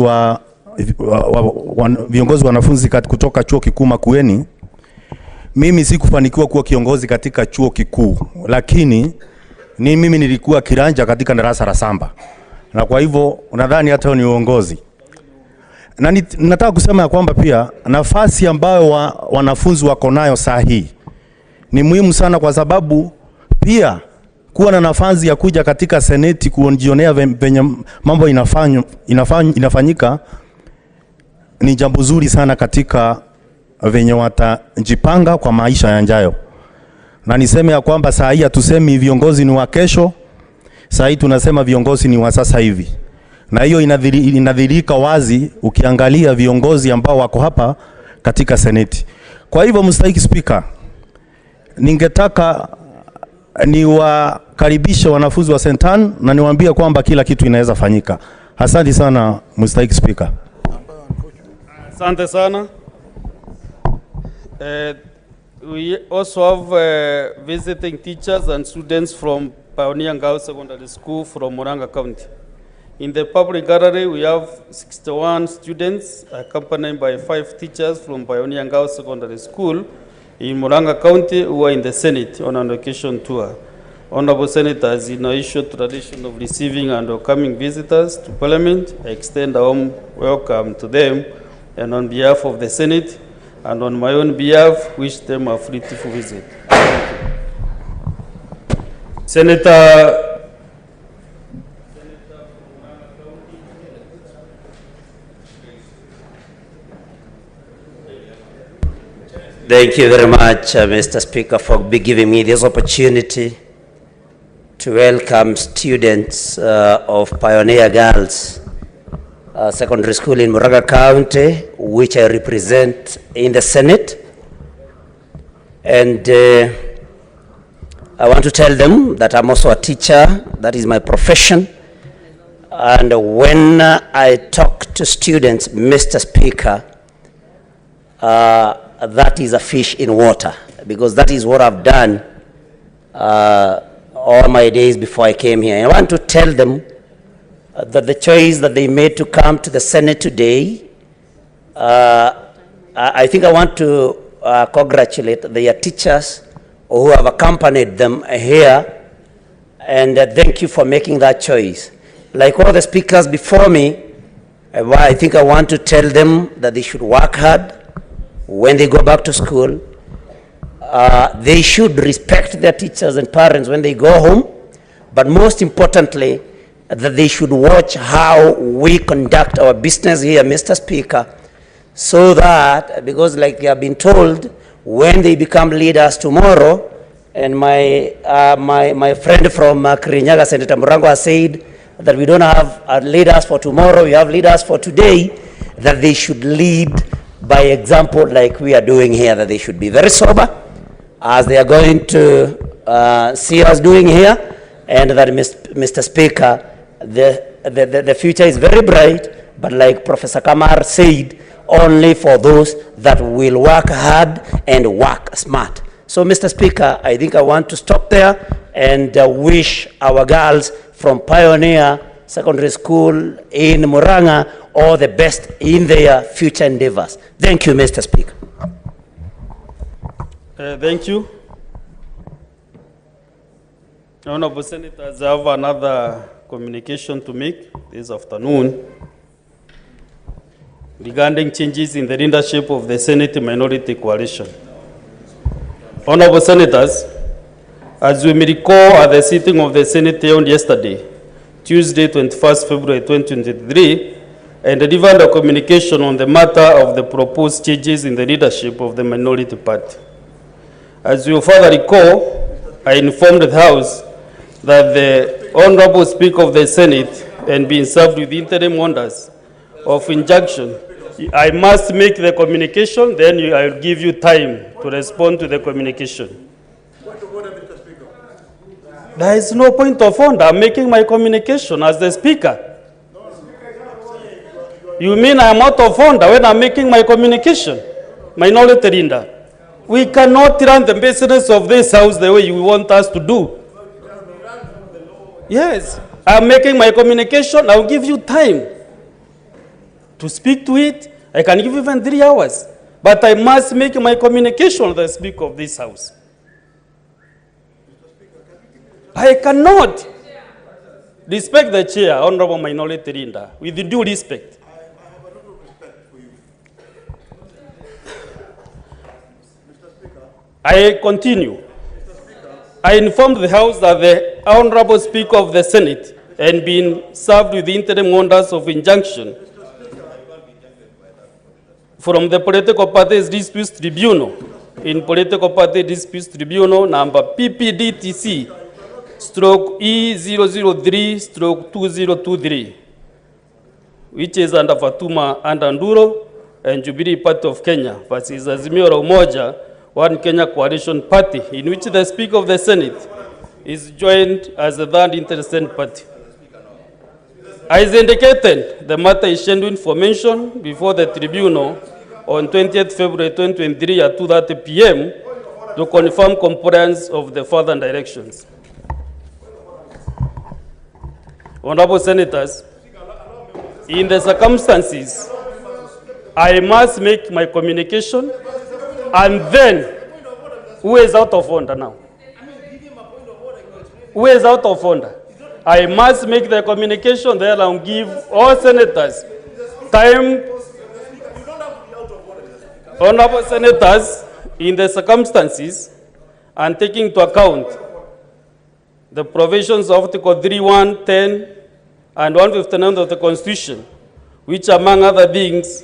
M: wanafunzi kutoka chuo kikuu Makueni. Mimi sikufanikiwa kuwa kiongozi katika chuo kikuu, lakini mimi nilikuwa kiranja katika darasa la samba, na kwa hivyo nadhani hata ni uongozi. Na nataka kusema kwamba pia nafasi ambayo wanafunzi wako nayo sahihi ni muhimu sana, kwa sababu pia kuwa na nafasi ya kuja katika seneti kujionea venye mambo inafanyika ni jambo zuri sana katika venye watajipanga kwa maisha yajayo. Na niseme ya kwamba saa hii hatusemi viongozi ni wa kesho, saa hii tunasema viongozi ni wa sasa hivi. na hiyo inadhirika wazi ukiangalia viongozi ambao wako hapa katika Seneti. Kwa hivyo mstahiki Speaker, ningetaka niwakaribishe wanafunzi wa Sentan na niwaambie kwamba kila kitu inaweza fanyika. Asante sana mstahiki Speaker.
A: Asante sana. We also have visiting teachers and students from Pioneer Girls Secondary School from Murang'a County. In the public gallery, we have 61 students accompanied by 5 teachers from Pioneer Girls Secondary School in Murang'a County who are in the Senate on an occasion tour. Honorable Senators, in our issued tradition of receiving and welcoming visitors to Parliament, I extend a warm welcome to them, and on behalf of the Senate and on my own behalf, wish them a fruitful visit. Senator
H: Thank you very much, Mr. Speaker, for giving me this opportunity to welcome students of Pioneer Girls Secondary School in Murang'a County, which I represent in the Senate. And I want to tell them that I'm also a teacher. That is my profession. And when I talk to students, Mr. Speaker, that is a fish in water, because that is what I've done all my days before I came here. I want to tell them that the choice that they made to come to the Senate today, I think I want to congratulate their teachers who have accompanied them here, and thank you for making that choice. Like all the speakers before me, I think I want to tell them that they should work hard when they go back to school. They should respect their teachers and parents when they go home, but most importantly, that they should watch how we conduct our business here, Mr. Speaker, so that, because like they have been told, when they become leaders tomorrow, and my friend from Kirinyaga, Senator Murango, has said that we don't have leaders for tomorrow, we have leaders for today, that they should lead by example like we are doing here, that they should be very sober, as they are going to see us doing here, and that, Mr. Speaker, the future is very bright, but like Professor Kamar said, only for those that will work hard and work smart. So, Mr. Speaker, I think I want to stop there and wish our girls from Pioneer Secondary School in Murang'a all the best in their future endeavors. Thank you, Mr. Speaker.
A: Thank you. Honorable Senators, I have another communication to make this afternoon regarding changes in the leadership of the Senate Minority Coalition. Honorable Senators, as you may recall, at the sitting of the Senate held yesterday, Tuesday, 21st February 2023, and delivered a communication on the matter of the proposed changes in the leadership of the minority party. As you further recall, I informed the House that the Honorable Speaker of the Senate, and being served with interim orders of injunction, I must make the communication, then I will give you time to respond to the communication. There is no point of order. I'm making my communication as the Speaker. You mean I'm out of order when I'm making my communication? Minority leader. We cannot run the business of this House the way you want us to do. Yes, I'm making my communication. I'll give you time to speak to it. I can give you even 3 hours. But I must make my communication as the Speaker of this House. I cannot respect the chair, Honorable Minority Leader, with due respect. I continue. I informed the House that the Honorable Speaker of the Senate and being served with the interim orders of injunction from the Political Parties Disputes Tribunal in Political Party Disputes Tribunal number PPDTC /E003/2023 which is under Fatuma and Anduro and Jubilee Party of Kenya versus Azimio la Umoja, One Kenya Coalition Party, in which the Speaker of the Senate is joined as the third interested party. As indicated, the matter is scheduled for mention before the tribunal on 20th February 2023 at 2:30 p.m. to confirm compliance of the further directions. Honorable Senators, in the circumstances, I must make my communication, and then, who is out of order now? Who is out of order? I must make the communication, then I'll give all senators time. Honorable Senators, in the circumstances, and taking into account the provisions of Article 3(1), 10, and 159 of the Constitution, which, among other things,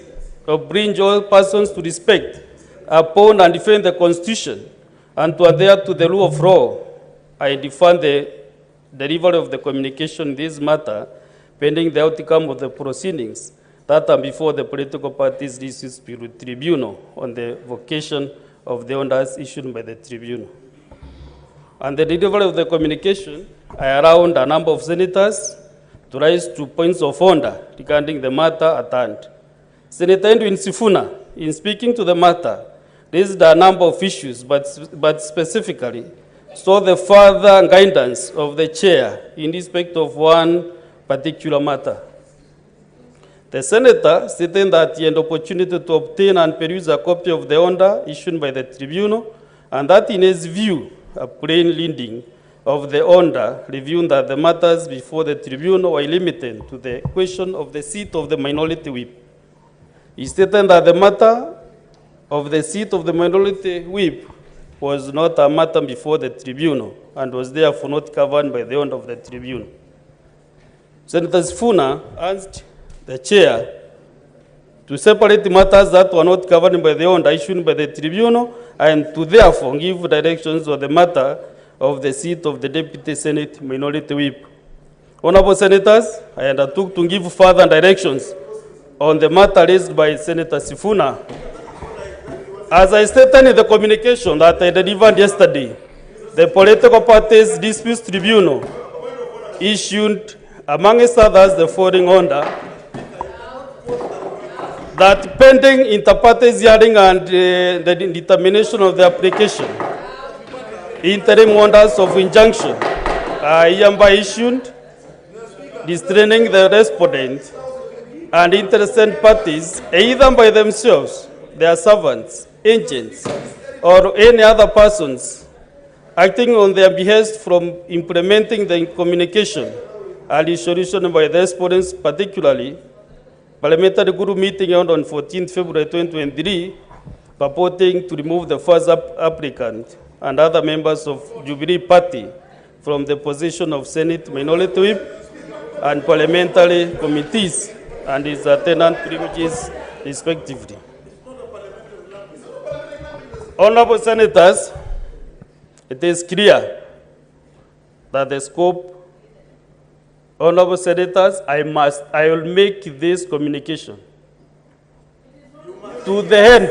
A: bring all persons to respect, uphold, and defend the Constitution, and to adhere to the rule of law, I defend the delivery of the communication in this matter, pending the outcome of the proceedings that are before the political parties dispute tribunal on the vocation of the orders issued by the tribunal. And the delivery of the communication, I allowed a number of senators to rise to points of order regarding the matter at hand. Senator Edwin Sifuna, in speaking to the matter, raised a number of issues, but specifically saw the further guidance of the chair in respect of one particular matter. The senator stated that he had opportunity to obtain and peruse a copy of the order issued by the tribunal, and that in his view, a plain reading of the order reviewing that the matters before the tribunal were limited to the question of the seat of the minority whip. He stated that the matter of the seat of the minority whip was not a matter before the tribunal and was therefore not covered by the order of the tribunal. Senator Sifuna asked the chair to separate matters that were not covered by the order issued by the tribunal and to therefore give directions on the matter of the seat of the Deputy Senate Minority Whip. Honorable Senators, I undertook to give further directions on the matter raised by Senator Sifuna. As I stated in the communication that I delivered yesterday, the Political Parties Disputes Tribunal issued, amongst others, the following order: that pending inter-parties hearing and the determination of the application, interim orders of injunction are hereby issued, restraining the respondent and interested parties, either by themselves, their servants, agents, or any other persons acting on their behest from implementing the communication and resolution by the respondents, particularly parliamentary group meeting held on 14th February 2023, purporting to remove the first applicant and other members of Jubilee Party from the position of Senate Minority Whip and parliamentary committees and its attendant privileges, respectively. Honorable Senators, it is clear that the scope. Honorable Senators, I will make this communication to the end.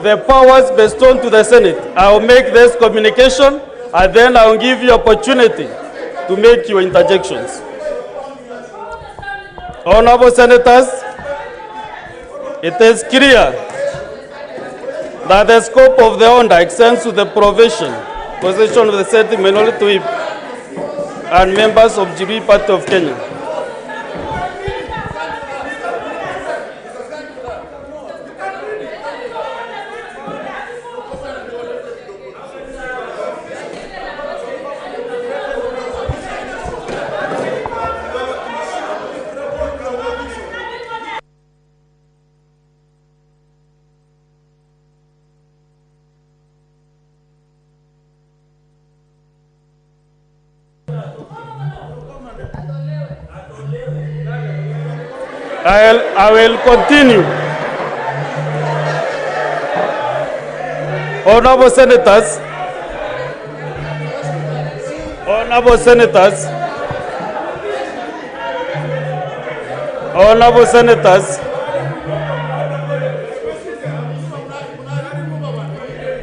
A: The powers bestowed to the Senate, I will make this communication, and then I will give you opportunity to make your interjections. Honorable Senators, it is clear that the scope of the order extends to the position of the Senate Minority Whip and members of Jubilee Party of Kenya. I will continue. Honorable Senators, Honorable Senators,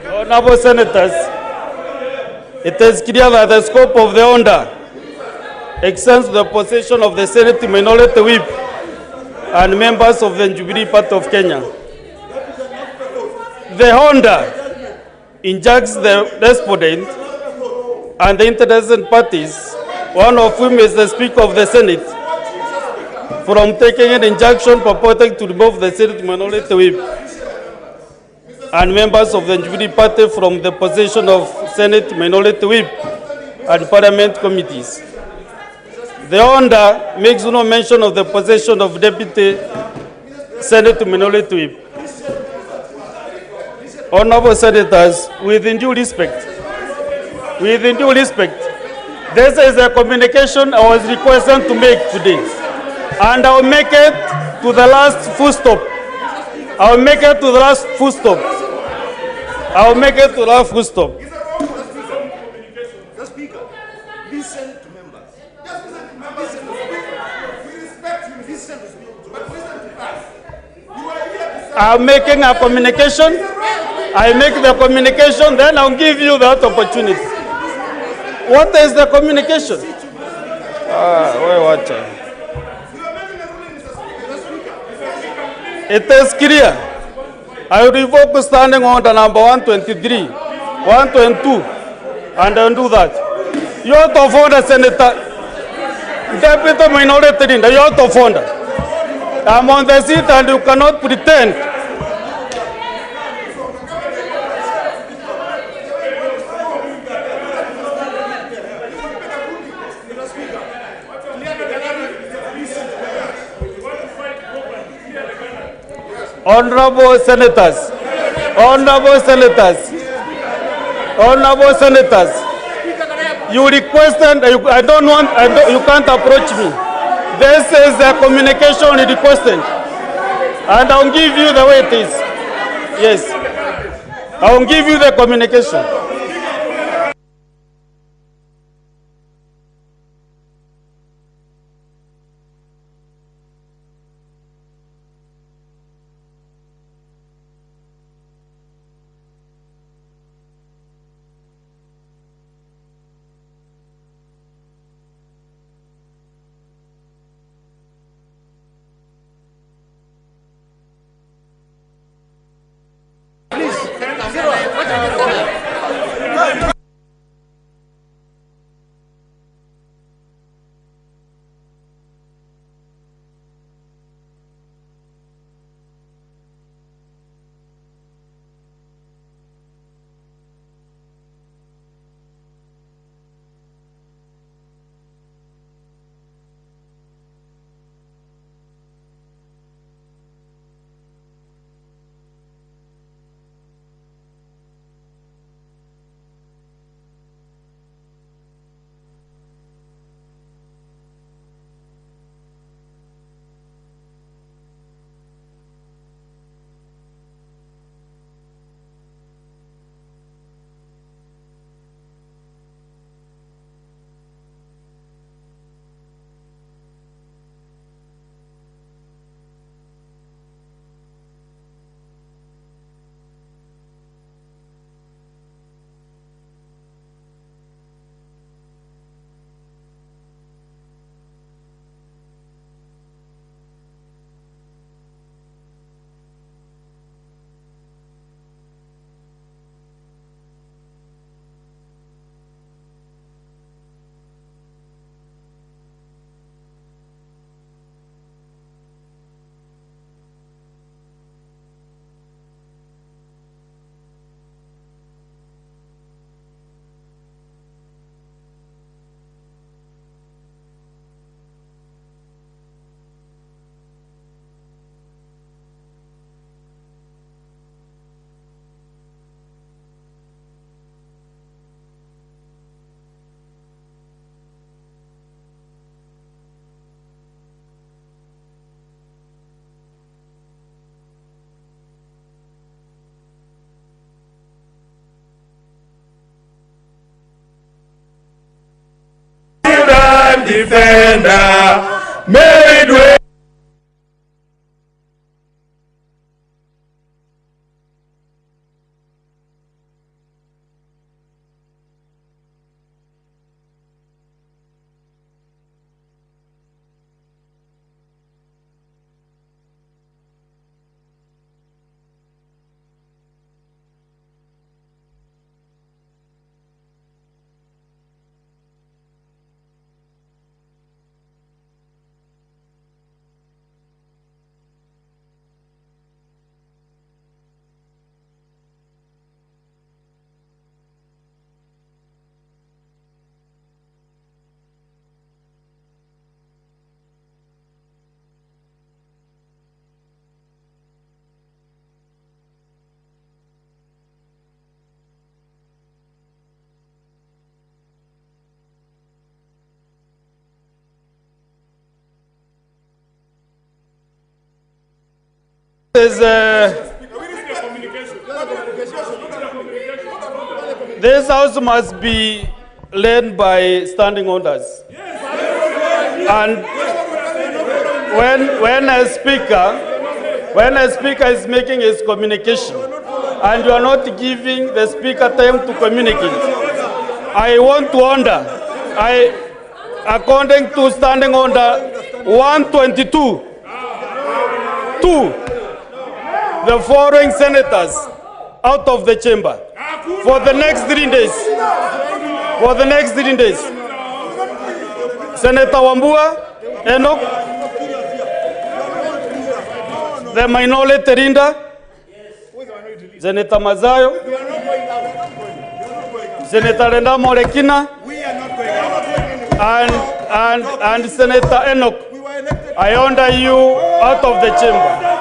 A: Honorable Senators, it is clear that the scope of the order extends to the possession of the Senate Minority Whip and members of the Jubilee Party of Kenya. The order injuncts the respondent and the interested parties, one of whom is the Speaker of the Senate, from taking an injunction purporting to remove the Senate Minority Whip and members of the Jubilee Party from the possession of Senate Minority Whip and Parliament committees. The order makes no mention of the possession of Deputy Senate Minority Whip. Honorable Senators, with due respect, this is a communication I was requested to make today, and I will make it to the last full stop. I will make it to the last full stop. I will make it to the last full stop. I'm making a communication. I make the communication, then I'll give you that opportunity. What is the communication? It is clear. I revoke standing order number 123, 122, and undo that. You are to founder, Senator. Deputy Minority Leader, you are to founder. I'm on the seat and you cannot pretend. Honorable Senators, you requested, you can't approach me. This is the communication you requested, and I'll give you the way it is. Yes, I'll give you the communication.
N: Defender, made way.
A: This house must be led by standing orders. And when a speaker is making his communication and you are not giving the speaker time to communicate, I want to order, according to standing order 122, the following senators out of the chamber for the next 3 days. For the next 3 days. Senator Wambua, Enoch, the minority leader, Senator Mazayo, Senator Renda Morekina, and Senator Enoch. I order you out of the chamber.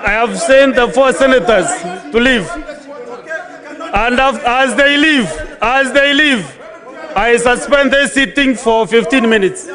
A: I have sent the 4 senators to leave. And as they leave, I suspend the sitting for 15 minutes.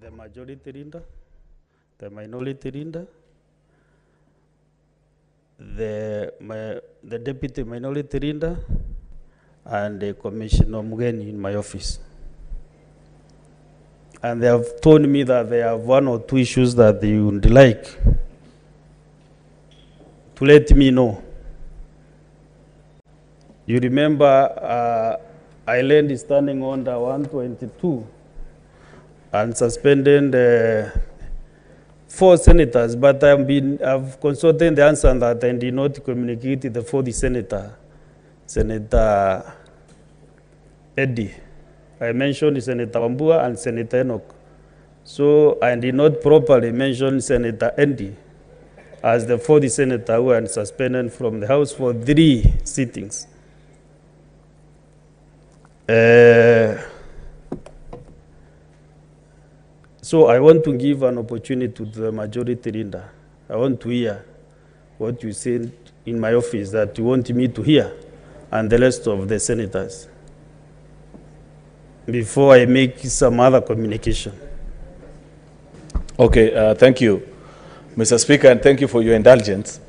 A: the majority leader, the minority leader, the deputy minority leader, and the Commissioner Mugeni in my office. And they have told me that they have 1 or 2 issues that they would like to let me know. You remember Island is standing under 122 and suspended 4 senators, but I've consulted the answer that I did not communicate to the 4th senator, Senator Eddie. I mentioned Senator Wambua and Senator Enoch. So I did not properly mention Senator Eddie as the 4th senator who was suspended from the House for 3 sittings. So I want to give an opportunity to the majority leader. I want to hear what you said in my office that you want me to hear, and the rest of the senators, before I make some other communication.
G: Okay, thank you, Mr. Speaker, and thank you for your indulgence.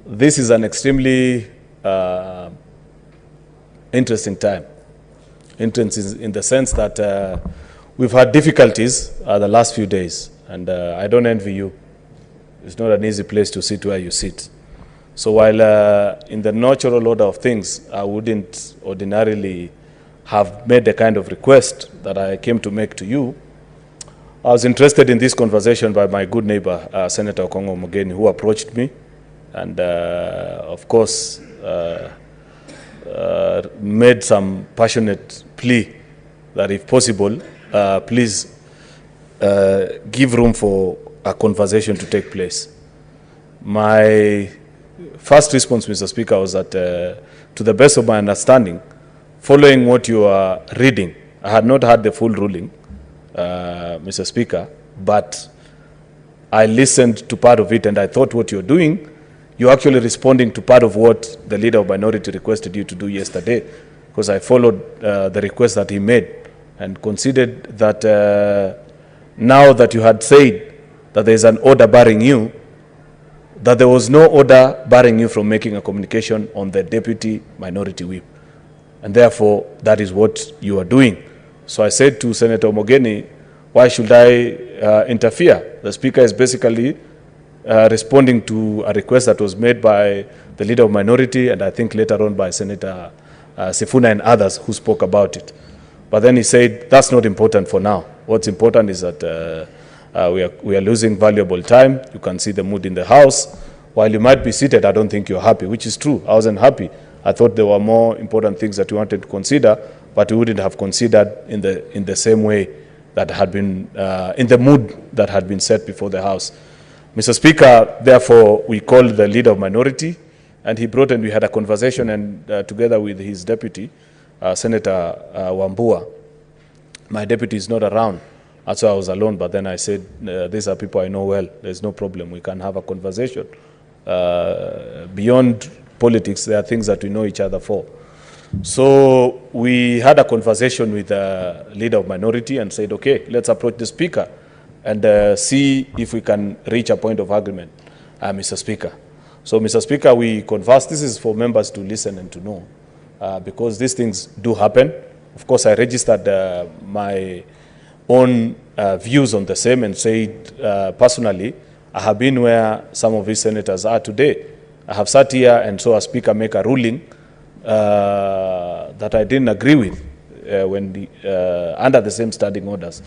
G: This is an extremely interesting time. Interesting in the sense that we've had difficulties the last few days, and I don't envy you. It's not an easy place to sit where you sit. So while in the natural order of things, I wouldn't ordinarily have made the kind of request that I came to make to you, I was interested in this conversation by my good neighbor, Senator Okongo Omogeni, who approached me and, of course, made some passionate plea that if possible, please give room for a conversation to take place. My first response, Mr. Speaker, was that to the best of my understanding, following what you are reading, I had not heard the full ruling, Mr. Speaker, but I listened to part of it and I thought what you're doing, you're actually responding to part of what the leader of minority requested you to do yesterday, because I followed the request that he made and considered that now that you had said that there is an order barring you, that there was no order barring you from making a communication on the deputy minority whip. And therefore, that is what you are doing. So I said to Senator Omogeni, why should I interfere? The Speaker is basically responding to a request that was made by the leader of minority and I think later on by Senator Sifuna and others who spoke about it. But then he said, that's not important for now. What's important is that we are losing valuable time. You can see the mood in the House. While you might be seated, I don't think you're happy, which is true. I wasn't happy. I thought there were more important things that you wanted to consider, but you wouldn't have considered in the same way that had been, in the mood that had been set before the House. Mr. Speaker, therefore, we called the leader of minority, and he brought and we had a conversation and together with his deputy, Senator Wambua. My deputy is not around, so I was alone, but then I said, these are people I know well, there's no problem, we can have a conversation. Beyond politics, there are things that we know each other for. So we had a conversation with the leader of minority and said, okay, let's approach the Speaker and see if we can reach a point of agreement, Mr. Speaker. So, Mr. Speaker, we conversed. This is for members to listen and to know, because these things do happen. Of course, I registered my own views on the same and said, personally, I have been where some of these senators are today. I have sat here and saw a Speaker make a ruling that I didn't agree with when under the same standing orders.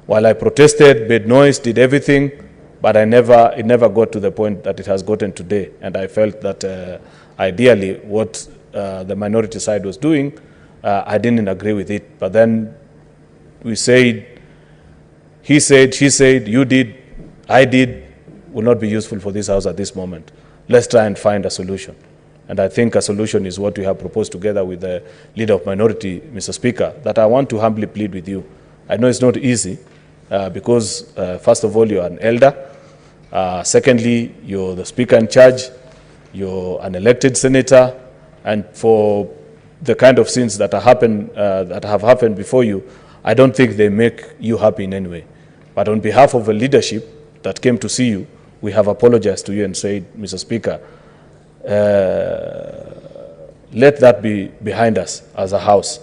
G: While I protested, made noise, did everything, but it never got to the point that it has gotten today. And I felt that ideally what the minority side was doing, I didn't agree with it. But then we said, he said, she said, you did, I did, will not be useful for this House at this moment. Let's try and find a solution. And I think a solution is what we have proposed together with the leader of minority, Mr. Speaker, that I want to humbly plead with you. I know it's not easy because, first of all, you're an elder. Secondly, you're the Speaker in charge. You're an elected senator. And for the kind of sins that have happened before you, I don't think they make you happy in any way. But on behalf of the leadership that came to see you, we have apologized to you and said, Mr. Speaker, let that be behind us as a house.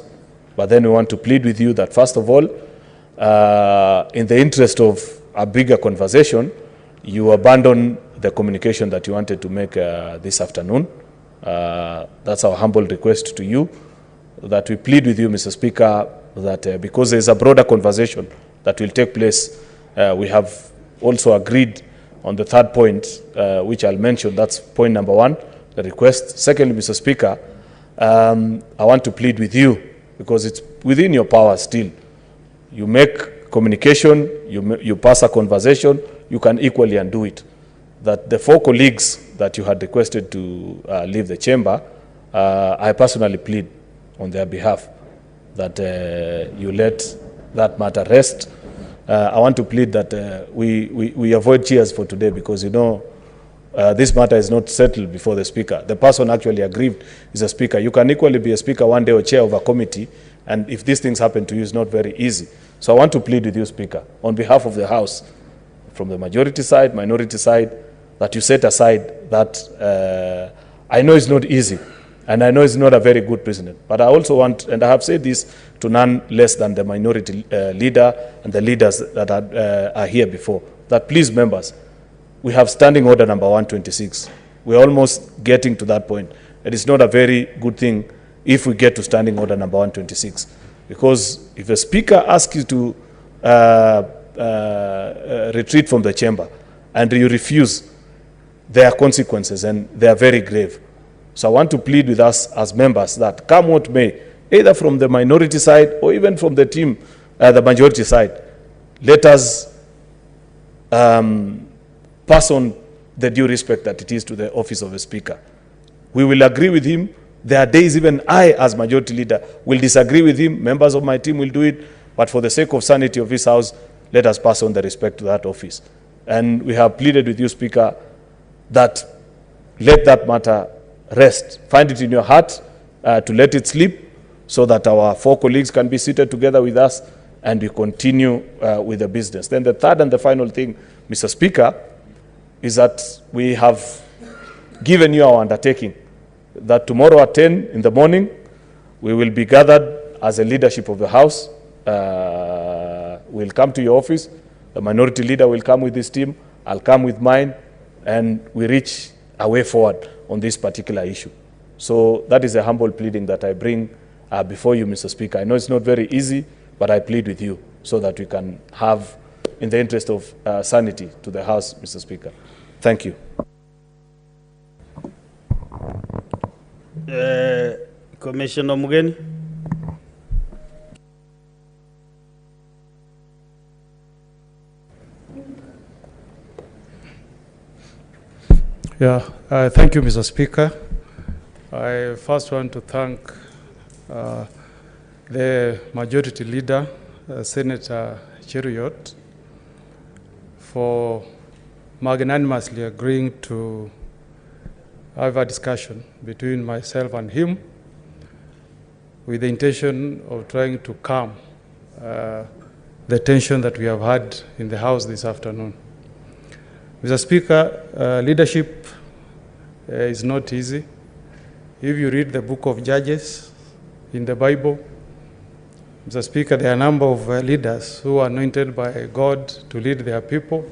G: But then we want to plead with you that, first of all, in the interest of a bigger conversation, you abandon the communication that you wanted to make this afternoon. That's our humble request to you, that we plead with you, Mr. Speaker, that because there is a broader conversation that will take place, we have also agreed on the third point, which I'll mention. That's point number 1, the request. Secondly, Mr. Speaker, I want to plead with you, because it's within your power still. You make communication, you pass a conversation, you can equally undo it. That the 4 colleagues that you had requested to leave the chamber, I personally plead on their behalf that you let that matter rest. I want to plead that we avoid cheers for today, because, you know, this matter is not settled before the Speaker. The person actually aggrieved is a Speaker. You can equally be a Speaker one day or chair of a committee, and if these things happen to you, it's not very easy. So I want to plead with you, Speaker, on behalf of the House, from the majority side, minority side, that you set aside that. I know it's not easy, and I know it's not a very good precedent, but I also want, and I have said this to none less than the minority leader and the leaders that are here before, that please, members, we have standing order number 126. We're almost getting to that point. It is not a very good thing if we get to standing order number 126, because if a Speaker asks you to retreat from the chamber and you refuse, there are consequences, and they are very grave. So I want to plead with us as members that, come what may, either from the minority side or even from the team, the majority side, let us pass on the due respect that it is to the office of a Speaker. We will agree with him. There are days even I, as majority leader, will disagree with him. Members of my team will do it. But for the sake of sanity of this House, let us pass on the respect to that office. And we have pleaded with you, Speaker, that let that matter rest. Find it in your heart to let it sleep, so that our 4 colleagues can be seated together with us and we continue with the business. Then the third and the final thing, Mr. Speaker, is that we have given you our undertaking that tomorrow at 10 in the morning, we will be gathered as a leadership of the House. We'll come to your office. The minority leader will come with his team. I'll come with mine, and we reach a way forward on this particular issue. So that is a humble pleading that I bring before you, Mr. Speaker. I know it's not very easy, but I plead with you so that we can have, in the interest of sanity to the House, Mr. Speaker. Thank you.
A: Commissioner Mugeni.
N: Yeah, thank you, Mr. Speaker. I first want to thank the majority leader, Senator Cheruiyot, for magnanimously agreeing to have a discussion between myself and him with the intention of trying to calm the tension that we have had in the House this afternoon. Mr. Speaker, leadership is not easy. If you read the book of Judges in the Bible, Mr. Speaker, there are a number of leaders who are anointed by God to lead their people,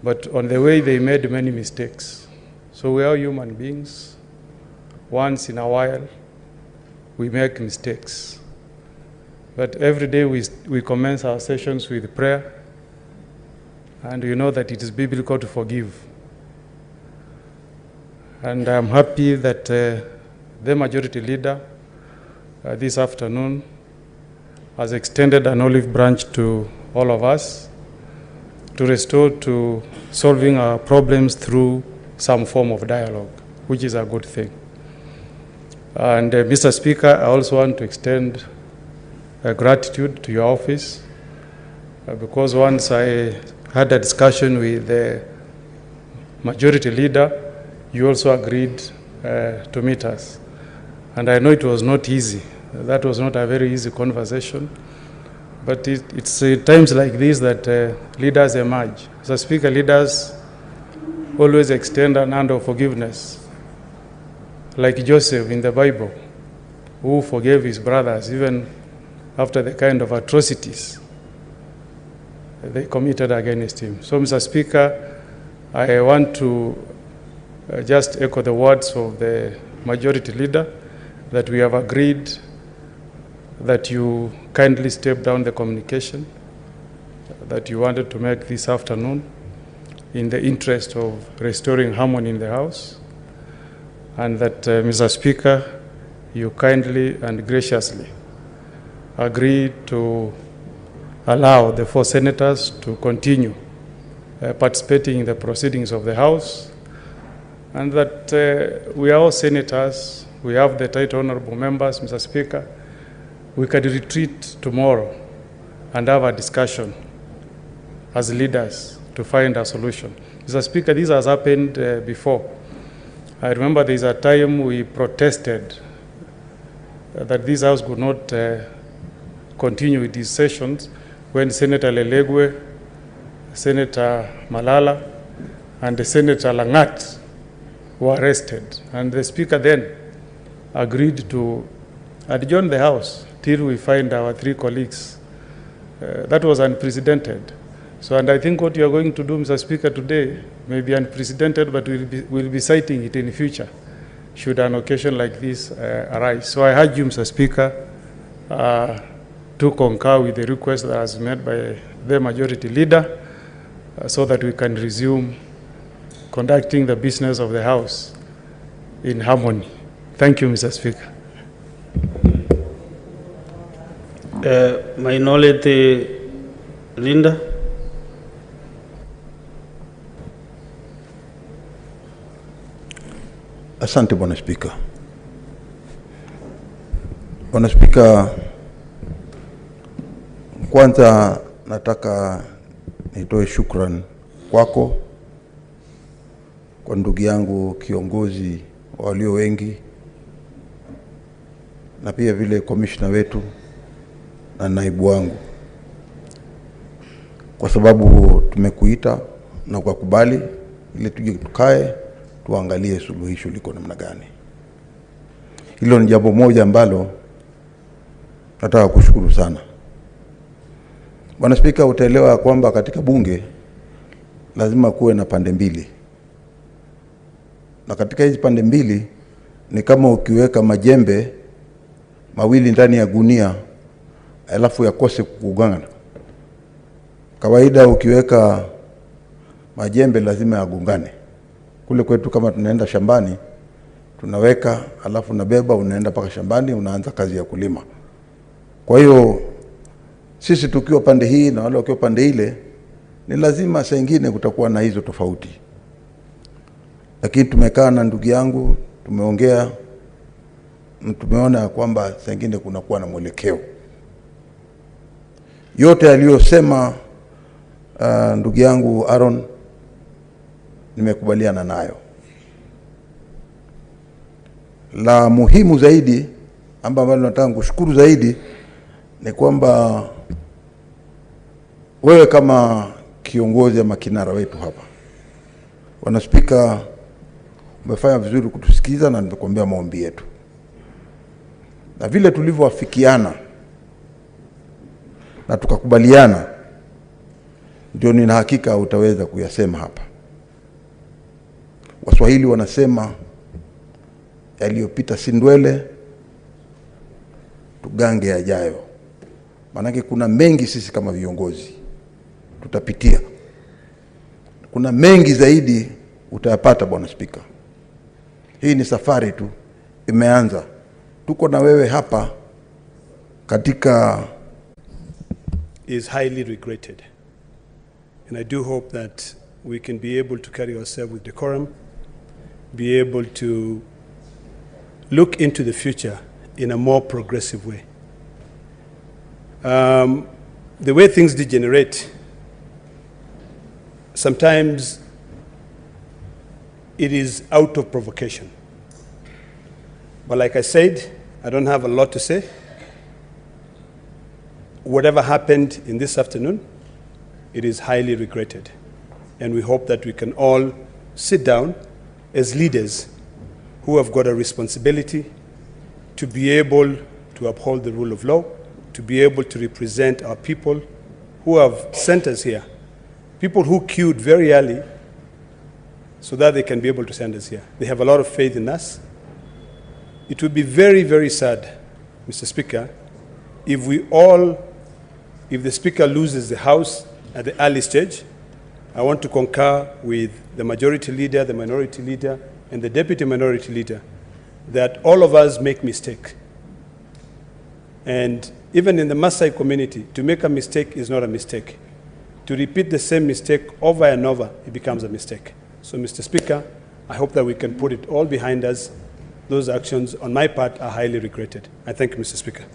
N: but on the way they made many mistakes. So we are human beings. Once in a while, we make mistakes. But every day we commence our sessions with prayer, and you know that it is biblical to forgive. And I'm happy that the majority leader this afternoon has extended an olive branch to all of us to restore to solving our problems through some form of dialogue, which is a good thing. And Mr. Speaker, I also want to extend gratitude to your office because once I had a discussion with the majority leader, you also agreed to meet us. And I know it was not easy. That was not a very easy conversation. But it's times like this that leaders emerge. As a speaker, leaders always extend an hand of forgiveness, like Joseph in the Bible, who forgave his brothers even after the kind of atrocities they committed against him. So, Mr. Speaker, I want to just echo the words of the majority leader that we have agreed that you kindly step down the communication that you wanted to make this afternoon in the interest of restoring harmony in the House, and that, Mr. Speaker, you kindly and graciously agreed to allow the 4 senators to continue participating in the proceedings of the House, and that we are all senators, we have the right honorable members, Mr. Speaker. We can retreat tomorrow and have a discussion as leaders to find a solution. Mr. Speaker, this has happened before. I remember there is a time we protested that this House could not continue with these sessions when Senator Lelegwe, Senator Malala, and Senator Langat were arrested. And the Speaker then agreed to adjourn the House till we find our 3 colleagues. That was unprecedented. So, and I think what you are going to do, Mr. Speaker, today may be unprecedented, but we'll be citing it in the future, should an occasion like this arise. So I urge you, Mr. Speaker, to concur with the request that was made by the majority leader so that we can resume conducting the business of the House in harmony. Thank you, Mr. Speaker.
A: Minority Linda.
O: Asante Bwana Spika. Bwana Spika, kwanza nataka nitoe shukrani kwako, kwa ndugu yangu kiongozi walio wengi, na pia vile commissioner wetu na naibu wangu, kwa sababu tumekuita na kwa kubali ili tuje tukae tuangalie suluhisho liko namna gani. Hilo ni jambo moja ambalo nataka kushukuru sana. Bwana Spika, utaelewa kwamba katika bunge lazima kuwe na pande mbili. Na katika hizi pande mbili ni kama ukiweka majembe mawili ndani ya gunia alafu yakose kugongana. Kawaida ukiweka majembe lazima yagongane. Kule kwetu kama tunaenda shambani, tunaweka alafu nabeba unaenda paka shambani unaanza kazi ya kulima. Kwa hiyo sisi tukiwa pande hii na wale wakiwa pande ile, ni lazima saa nyingine kutakuwa na hizo tofauti. Lakini tumekaa na ndugu yangu, tumeongea, tumeona kwamba saa nyingine kunakuwa na mwelekeo. Yote aliyosema ndugu yangu Aaron nimekubaliana nayo. La muhimu zaidi ambalo nataka kushukuru zaidi ni kwamba wewe kama kiongozi ama kinara wetu hapa, Bwana Spika, umefanya vizuri kutusikiza na nimekuambia maombi yetu. Na vile tulivyoafikiana na tukakubaliana, ndio nina hakika utaweza kuyasema hapa. Waswahili wanasema yaliyopita si ndwele, tugange yajayo. Maanake kuna mengi sisi kama viongozi tutapitia. Kuna mengi zaidi utayapata Bwana Spika. Hii ni safari tu imeanza. Tuko na wewe hapa katika
P: is highly regretted. And I do hope that we can be able to carry ourselves with decorum, be able to look into the future in a more progressive way. The way things degenerate, sometimes it is out of provocation. But like I said, I don't have a lot to say. whatever happened in this afternoon, it is highly regretted. And we hope that we can all sit down as leaders who have got a responsibility to be able to uphold the rule of law, to be able to represent our people who have sent us here, people who queued very early so that they can be able to send us here. They have a lot of faith in us. It would be very, very sad, Mr. Speaker, if the Speaker loses the House at the early stage. I want to concur with the Majority Leader, the Minority Leader, and the Deputy Minority Leader that all of us make mistakes. And even in the Maasai community, to make a mistake is not a mistake. To repeat the same mistake over and over, it becomes a mistake. So, Mr. Speaker, I hope that we can put it all behind us. Those actions, on my part, are highly regretted. I thank you, Mr. Speaker.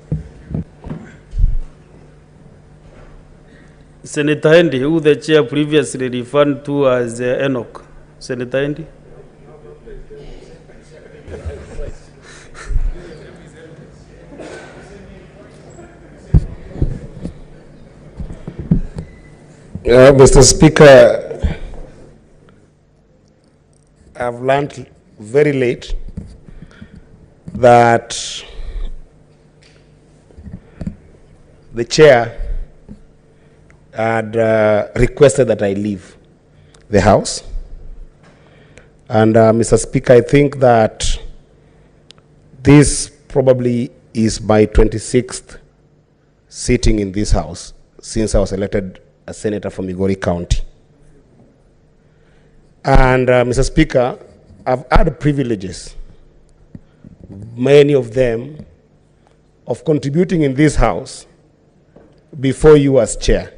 A: Senator Hendy, who the chair previously referred to as Enoch. Senator Hendy.
Q: Mr. Speaker, I've learned very late that the chair had requested that I leave the House. And Mr. Speaker, I think that this probably is my 26th sitting in this House since I was elected as Senator from Migori County. And Mr. Speaker, I've had privileges, many of them, of contributing in this House before you as chair.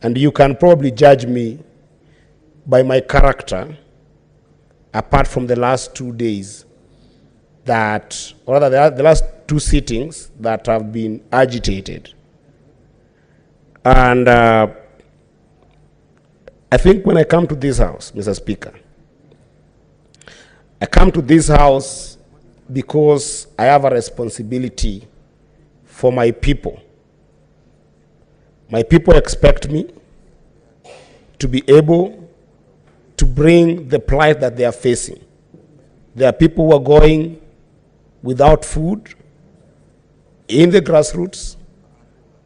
Q: And you can probably judge me by my character, apart from the last 2 days that, or rather the last 2 sittings that have been agitated. And I think when I come to this House, Mr. Speaker, I come to this House because I have a responsibility for my people. My people expect me to be able to bring the plight that they are facing. There are people who are going without food in the grassroots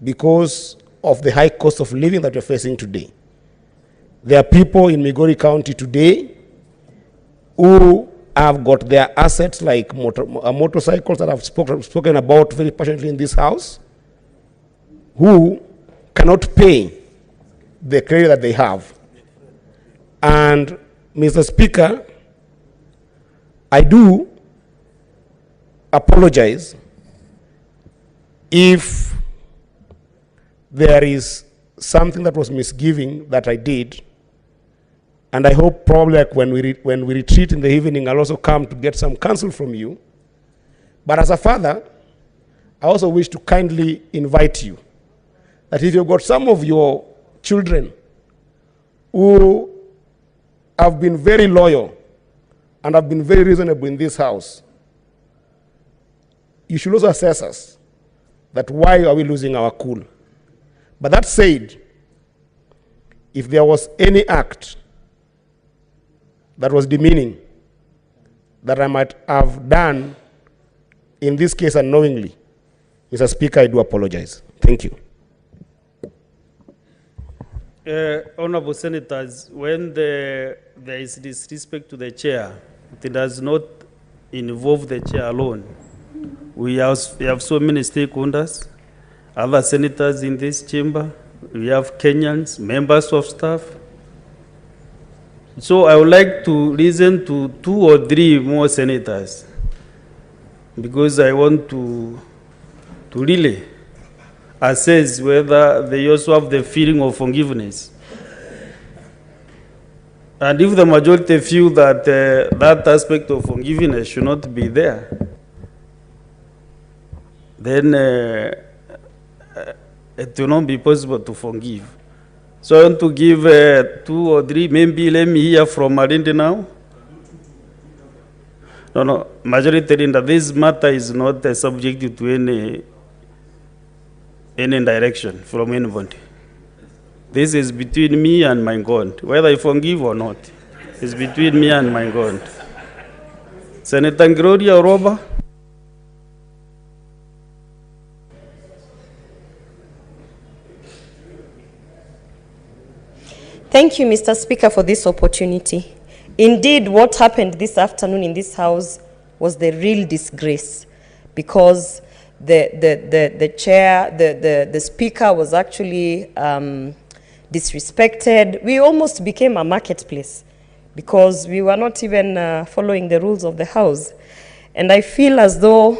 Q: because of the high cost of living that you're facing today. There are people in Migori County today who have got their assets like motorcycles that I've spoken about very passionately in this House, who cannot pay the credit that they have. And Mr. Speaker, I do apologize if there is something that was misgiving that I did, and I hope probably like when we retreat in the evening, I'll also come to get some counsel from you. But as a father, I also wish to kindly invite you that if you've got some of your children who have been very loyal and have been very reasonable in this House, you should also assess us that why are we losing our cool. But that said, if there was any act that was demeaning that I might have done in this case unknowingly, Mr. Speaker, I do apologize. Thank you.
A: Honorable Senators, when there is disrespect to the chair, it does not involve the chair alone. We have so many stakeholders, other senators in this chamber, we have Kenyans, members of staff. So I would like to listen to 2 or 3 more senators because I want to really assess whether they also have the feeling of forgiveness. And if the majority feel that that aspect of forgiveness should not be there, then it will not be possible to forgive. So I want to give 2 or 3, maybe let me hear from Marindi now. No, majority Linda, this matter is not subject to any any direction from anybody. This is between me and my God. Whether I forgive or not, it's between me and my God. Senator Gloria Oroba.
R: Thank you, Mr. Speaker, for this opportunity. Indeed, what happened this afternoon in this House was the real disgrace, because the chair, the speaker was actually disrespected. We almost became a marketplace because we were not even following the rules of the House. And I feel as though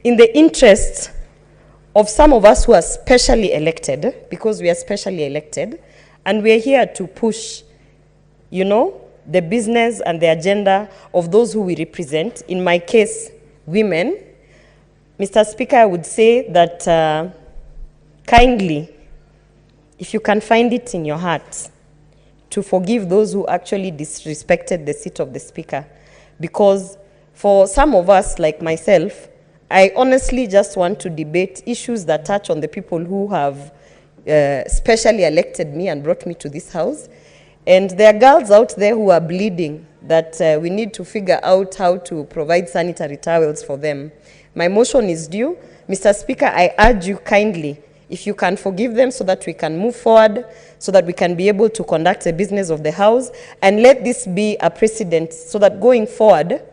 R: in the interest of some of us who are specially elected, because we are specially elected, and we are here to push, you know, the business and the agenda of those who we represent, in my case, women, Mr. Speaker, I would say that kindly, if you can find it in your heart, to forgive those who actually disrespected the seat of the Speaker. Because for some of us, like myself, I honestly just want to debate issues that touch on the people who have specially elected me and brought me to this House. And there are girls out there who are bleeding that we need to figure out how to provide sanitary towels for them. My motion is due. Mr. Speaker, I urge you kindly, if you can forgive them so that we can move forward, so that we can be able to conduct the business of the House, and let this be a precedent so that going forward,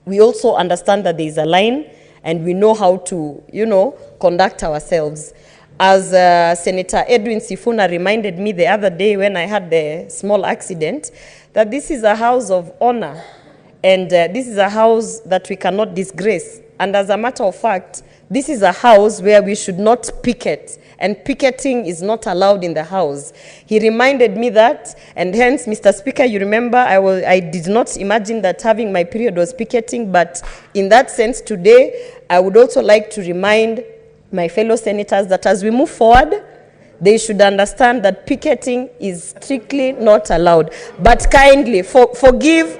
R: we also understand that there is a line and we know how to, you know, conduct ourselves. As Senator Edwin Sifuna reminded me the other day when I had the small accident, that this is a house of honor, and this is a house that we cannot disgrace. And as a matter of fact, this is a house where we should not picket, and picketing is not allowed in the House. He reminded me that, and hence, Mr. Speaker, you remember, I did not imagine that having my period was picketing, but in that sense today, I would also like to remind my fellow senators that as we move forward, they should understand that picketing is strictly not allowed. But kindly, forgive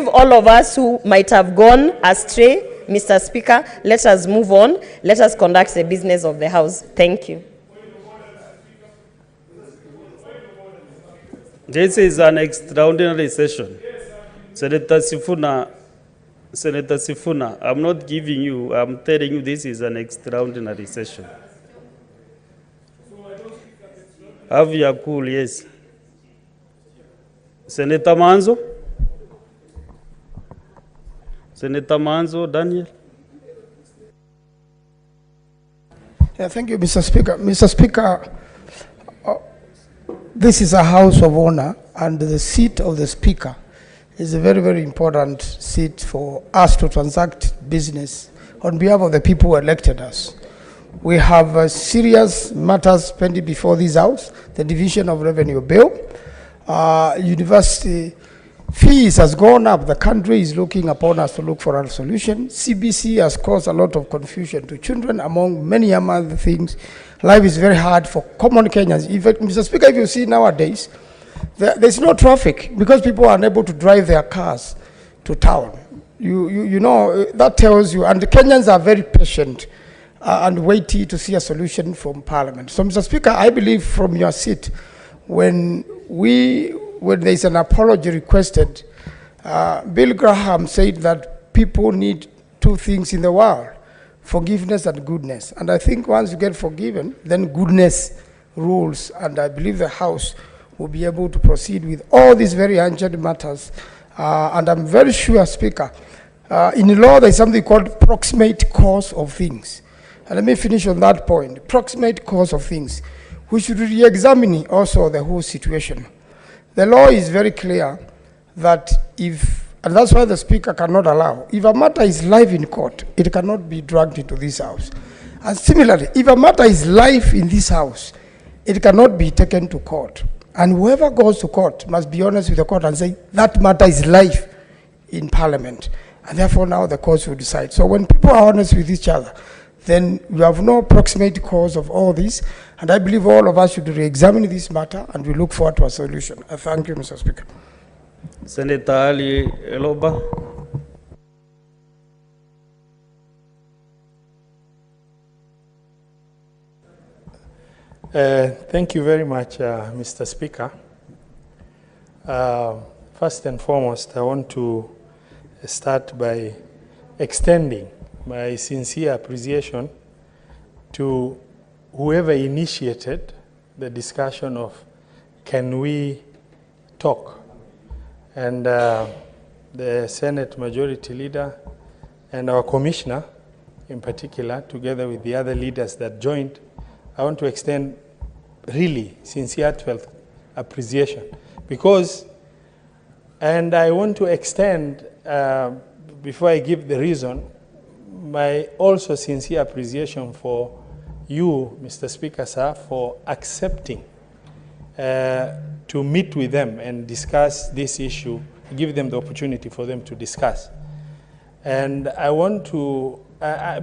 R: all of us who might have gone astray. Mr. Speaker, let us move on. Let us conduct the business of the House. Thank you.
A: This is an extraordinary session. Senator Sifuna, I'm not giving you, I'm telling you this is an extraordinary session. Have your cool, yes. Senator Manzo? Senator Manzo, Daniel?
D: Yeah, thank you, Mr. Speaker. Mr. Speaker, this is a house of honor, and the seat of the Speaker is a very, very important seat for us to transact business on behalf of the people who elected us. We have serious matters pending before this House, the Division of Revenue Bill. University fees has gone up. The country is looking upon us to look for a solution. CBC has caused a lot of confusion to children, among many other things. Life is very hard for common Kenyans. In fact, Mr. Speaker, if you see nowadays, there's no traffic because people are unable to drive their cars to town. You know, that tells you, and the Kenyans are very patient and weighty to see a solution from Parliament. So, Mr. Speaker, I believe from your seat, when there's an apology requested, Bill Graham said that people need two things in the world, forgiveness and goodness. And I think once you get forgiven, then goodness rules, and I believe the House will be able to proceed with all these very urgent matters. And I'm very sure, Speaker, in law there is something called proximate cause of things. And let me finish on that point. Proximate cause of things. We should re-examine also the whole situation. The law is very clear that and that's why the Speaker cannot allow, if a matter is live in court, it cannot be dragged into this House. And similarly, if a matter is live in this House, it cannot be taken to court. And whoever goes to court must be honest with the court and say, that matter is live in Parliament. And therefore now the courts will decide. So when people are honest with each other, then you have no proximate cause of all this. And I believe all of us should re-examine this matter, and we look forward to a solution. I thank you, Mr. Speaker.
A: Senator Ali Eloba.
S: Thank you very much, Mr. Speaker. First and foremost, I want to start by extending my sincere appreciation to whoever initiated the discussion of can we talk, and the Senate Majority Leader and our Commissioner in particular, together with the other leaders that joined. I want to extend really sincere, heartfelt appreciation because, and I want to extend, before I give the reason, my also sincere appreciation for you, Mr. Speaker, sir, for accepting to meet with them and discuss this issue, give them the opportunity for them to discuss. And I want to,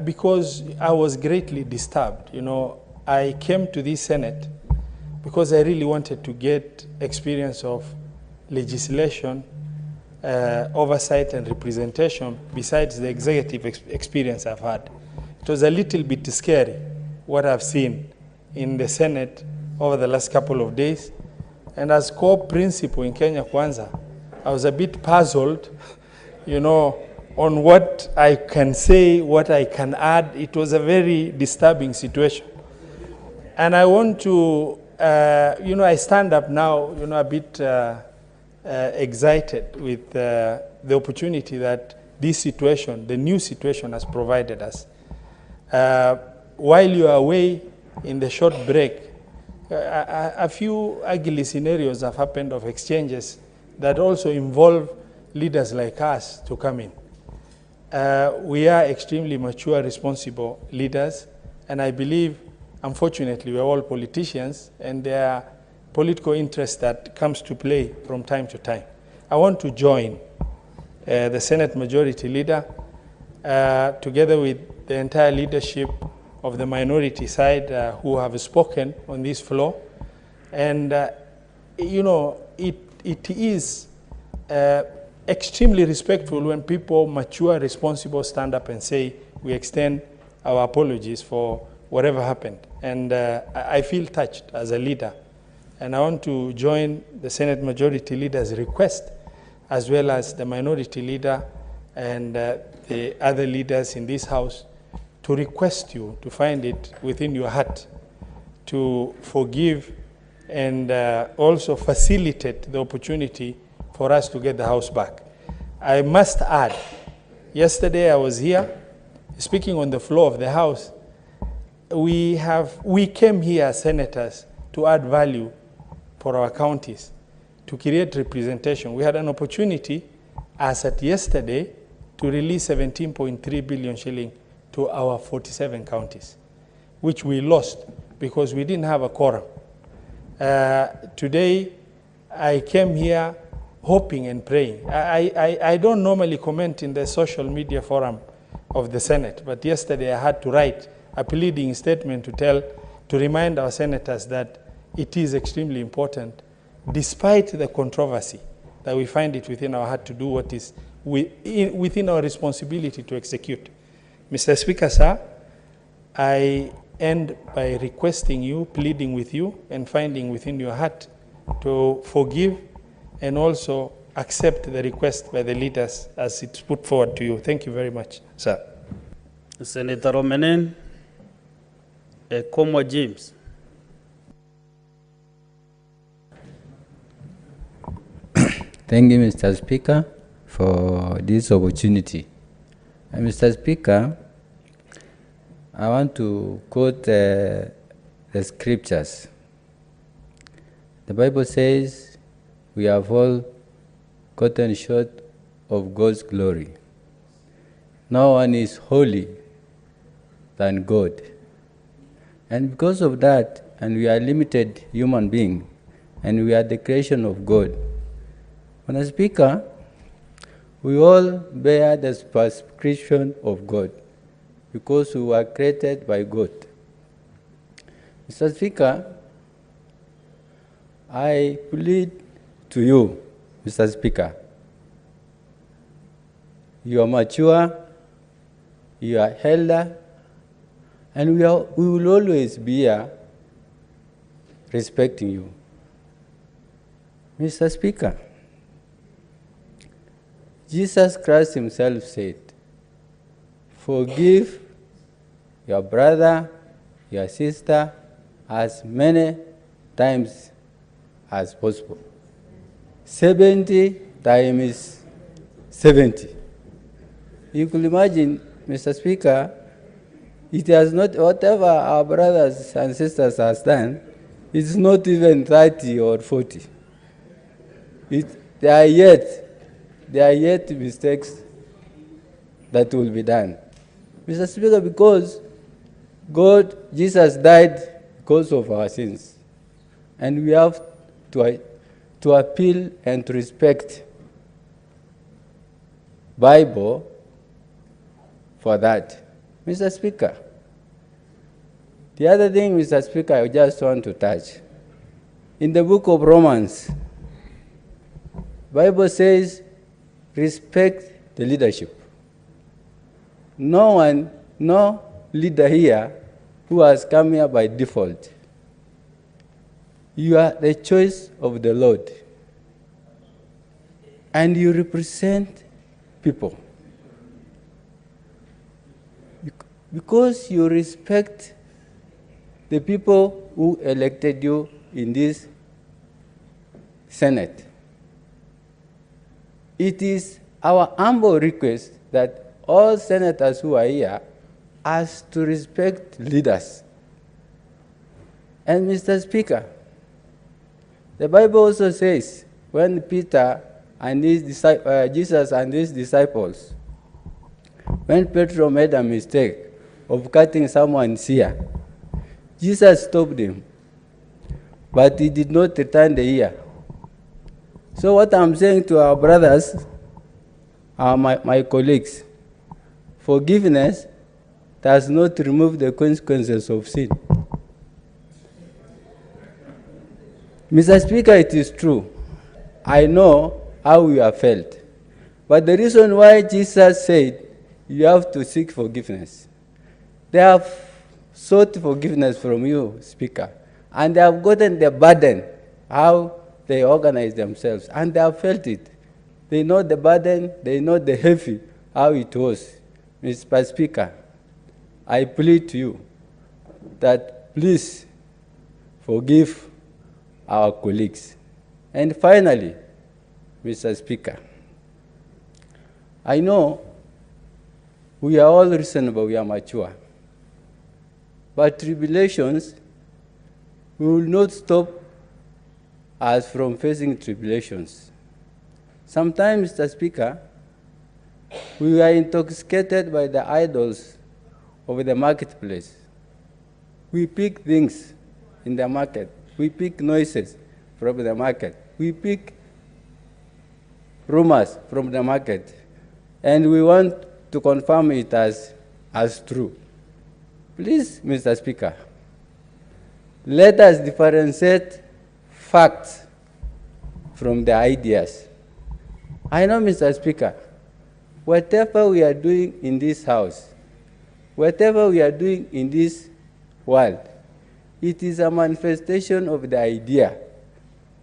S: because I was greatly disturbed, you know, I came to this Senate because I really wanted to get experience of legislation, oversight and representation besides the executive experience I've had. It was a little bit scary what I've seen in the Senate over the last couple of days. And as core principle in Kenya Kwanza, I was a bit puzzled, you know, on what I can say, what I can add. It was a very disturbing situation. And I want to, you know, I stand up now, you know, a bit excited with the opportunity that this situation, the new situation, has provided us. While you are away in the short break, a few ugly scenarios have happened of exchanges that also involve leaders like us to come in. We are extremely mature, responsible leaders, and I believe, unfortunately, we're all politicians, and there are political interests that comes to play from time to time. I want to join the Senate Majority Leader, together with the entire leadership of the minority side who have spoken on this floor. And, you know, it is extremely respectful when people, mature, responsible, stand up and say, we extend our apologies for whatever happened. And I feel touched as a leader. And I want to join the Senate Majority Leader's request, as well as the Minority Leader and the other leaders in this House, to request you to find it within your heart to forgive and also facilitate the opportunity for us to get the House back. I must add, yesterday I was here speaking on the floor of the House. We came here as senators to add value for our counties, to create representation. We had an opportunity, as at yesterday, to release 17.3 billion shilling to our 47 counties, which we lost because we didn't have a quorum. Today, I came here hoping and praying. I don't normally comment in the social media forum of the Senate, but yesterday I had to write a pleading statement to remind our senators that it is extremely important, despite the controversy, that we find it within our heart to do what is within our responsibility to execute. Mr. Speaker, sir, I end by requesting you, pleading with you, and finding within your heart to forgive and also accept the request by the leaders as it's put forward to you. Thank you very much, sir.
A: Senator Romenen, Komwa James.
T: Thank you, Mr. Speaker, for this opportunity. Mr. Speaker, I want to quote the scriptures. The Bible says, we have all gotten short of God's glory. No one is holy than God. And because of that, and we are limited human beings, and we are the creation of God. Mr. Speaker, we all bear the prescription of God because we were created by God. Mr. Speaker, I plead to you, Mr. Speaker, you are mature, you are elder, and we will always be here respecting you. Mr. Speaker, Jesus Christ himself said, forgive your brother, your sister, as many times as possible. 70 times 70. You could imagine, Mr. Speaker, it has not, whatever our brothers and sisters has done, it's not even 30 or 40. There are yet mistakes that will be done. Mr. Speaker, because Jesus died because of our sins. And we have to appeal and to respect Bible for that. Mr. Speaker, the other thing, Mr. Speaker, I just want to touch. In the book of Romans, Bible says, respect the leadership. No leader here who has come here by default. You are the choice of the Lord. And you represent people. Because you respect the people who elected you in this Senate. It is our humble request that all senators who are here has to respect leaders. And Mr. Speaker, the Bible also says when Peter and Jesus and his disciples, when Peter made a mistake of cutting someone's ear, Jesus stopped him, but he did not return the ear. So what I'm saying to our brothers, my colleagues, forgiveness does not remove the consequences of sin. Mr. Speaker, it is true. I know how you have felt. But the reason why Jesus said you have to seek forgiveness, they have sought forgiveness from you, Speaker, and they have gotten the burden, how they organize themselves, and they have felt it. They know the burden, they know the heavy, how it was. Mr. Speaker, I plead to you that please forgive our colleagues. And finally, Mr. Speaker, I know we are all reasonable, we are mature, but tribulations will not stop us from facing tribulations. Sometimes, Mr. Speaker, we are intoxicated by the idols of the marketplace. We pick things in the market. We pick noises from the market. We pick rumors from the market. And we want to confirm it as true. Please, Mr. Speaker, let us differentiate facts from the ideas. I know, Mr. Speaker, whatever we are doing in this house, whatever we are doing in this world, it is a manifestation of the idea.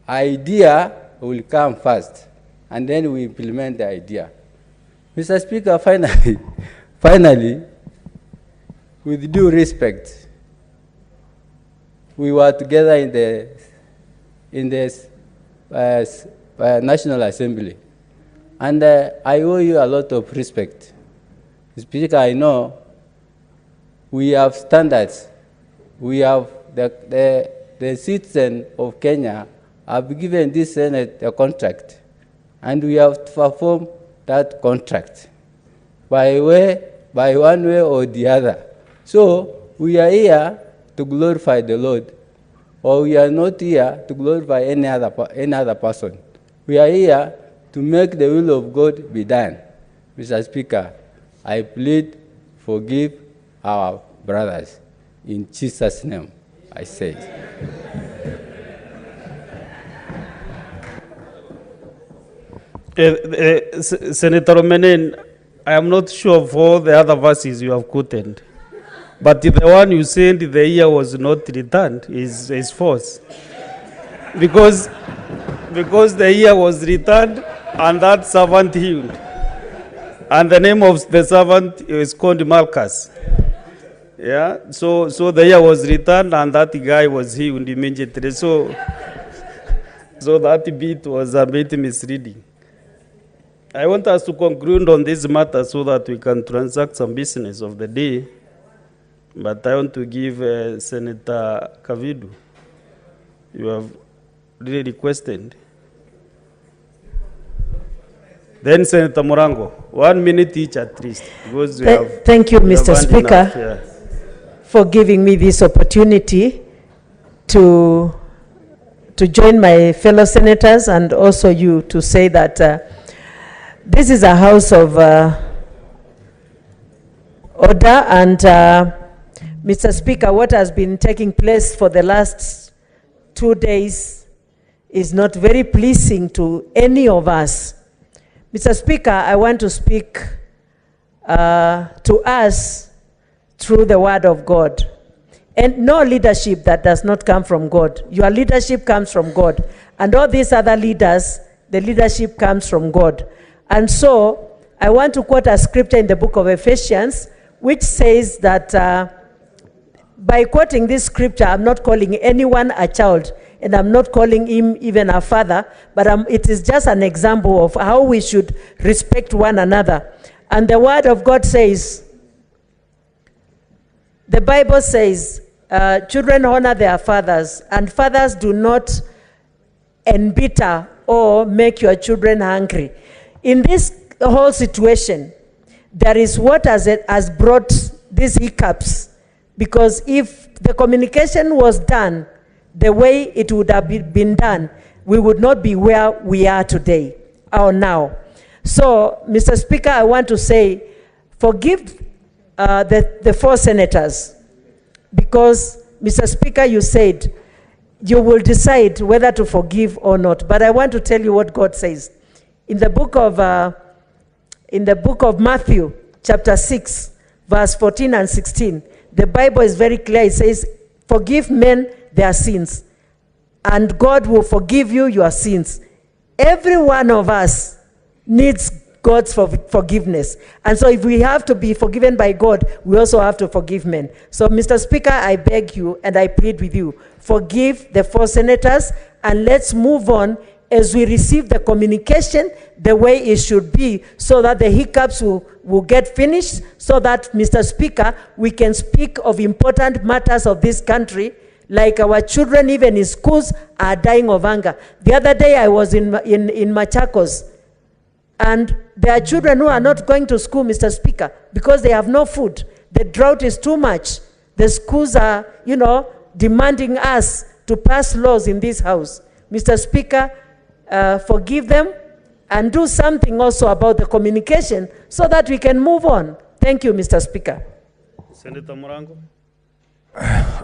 T: Idea will come first, and then we implement the idea. Mr. Speaker, finally, with due respect, we were together in the National Assembly. And I owe you a lot of respect. Speaker, I know we have standards. We have the citizens of Kenya have given this Senate a contract, and we have to perform that contract by one way or the other. So we are here to glorify the Lord, or we are not here to glorify any other person. We are here to make the will of God be done. Mr. Speaker, I plead, forgive our brothers. In Jesus' name, I say.
A: Senator Menen, I am not sure of all the other verses you have quoted. But the one you said the year was not returned is false. Because the year was returned and that servant healed. And the name of the servant is called Malchus. Yeah, so the year was returned and that guy was healed immediately. So that bit was a bit misleading. I want us to conclude on this matter so that we can transact some business of the day. But I want to give Senator Kavidu. You have really requested. Then Senator Morango, 1 minute each at least. Because
U: thank you, Mr. Speaker, for giving me this opportunity to join my fellow senators and also you to say that this is a house of order. And Mr. Speaker, what has been taking place for the last 2 days is not very pleasing to any of us. Mr. Speaker, I want to speak to us through the word of God. And no leadership that does not come from God. Your leadership comes from God. And all these other leaders, the leadership comes from God. And so, I want to quote a scripture in the book of Ephesians, which says that by quoting this scripture, I'm not calling anyone a child, and I'm not calling him even a father, but it is just an example of how we should respect one another. And the word of God says, the Bible says, children honor their fathers, and fathers do not embitter or make your children hungry. In this whole situation, there is what has brought these hiccups, because if the communication was done the way it would have been done, we would not be where we are today or now. So, Mr. Speaker, I want to say, forgive the 4 senators, because, Mr. Speaker, you said you will decide whether to forgive or not. But I want to tell you what God says. In the book of Matthew, chapter 6, verse 14 and 16, the Bible is very clear. It says, forgive men their sins, and God will forgive you your sins. Every one of us needs God's forgiveness. And so if we have to be forgiven by God, we also have to forgive men. So, Mr. Speaker, I beg you and I plead with you, forgive the 4 senators, and let's move on as we receive the communication the way it should be, so that the hiccups will get finished, so that, Mr. Speaker, we can speak of important matters of this country, like our children even in schools are dying of hunger. The other day I was in Machakos, and there are children who are not going to school, Mr. Speaker, because they have no food. The drought is too much. The schools are, demanding us to pass laws in this house. Mr. Speaker, forgive them and do something also about the communication so that we can move on. Thank you, Mr. Speaker.
A: Senator Morango.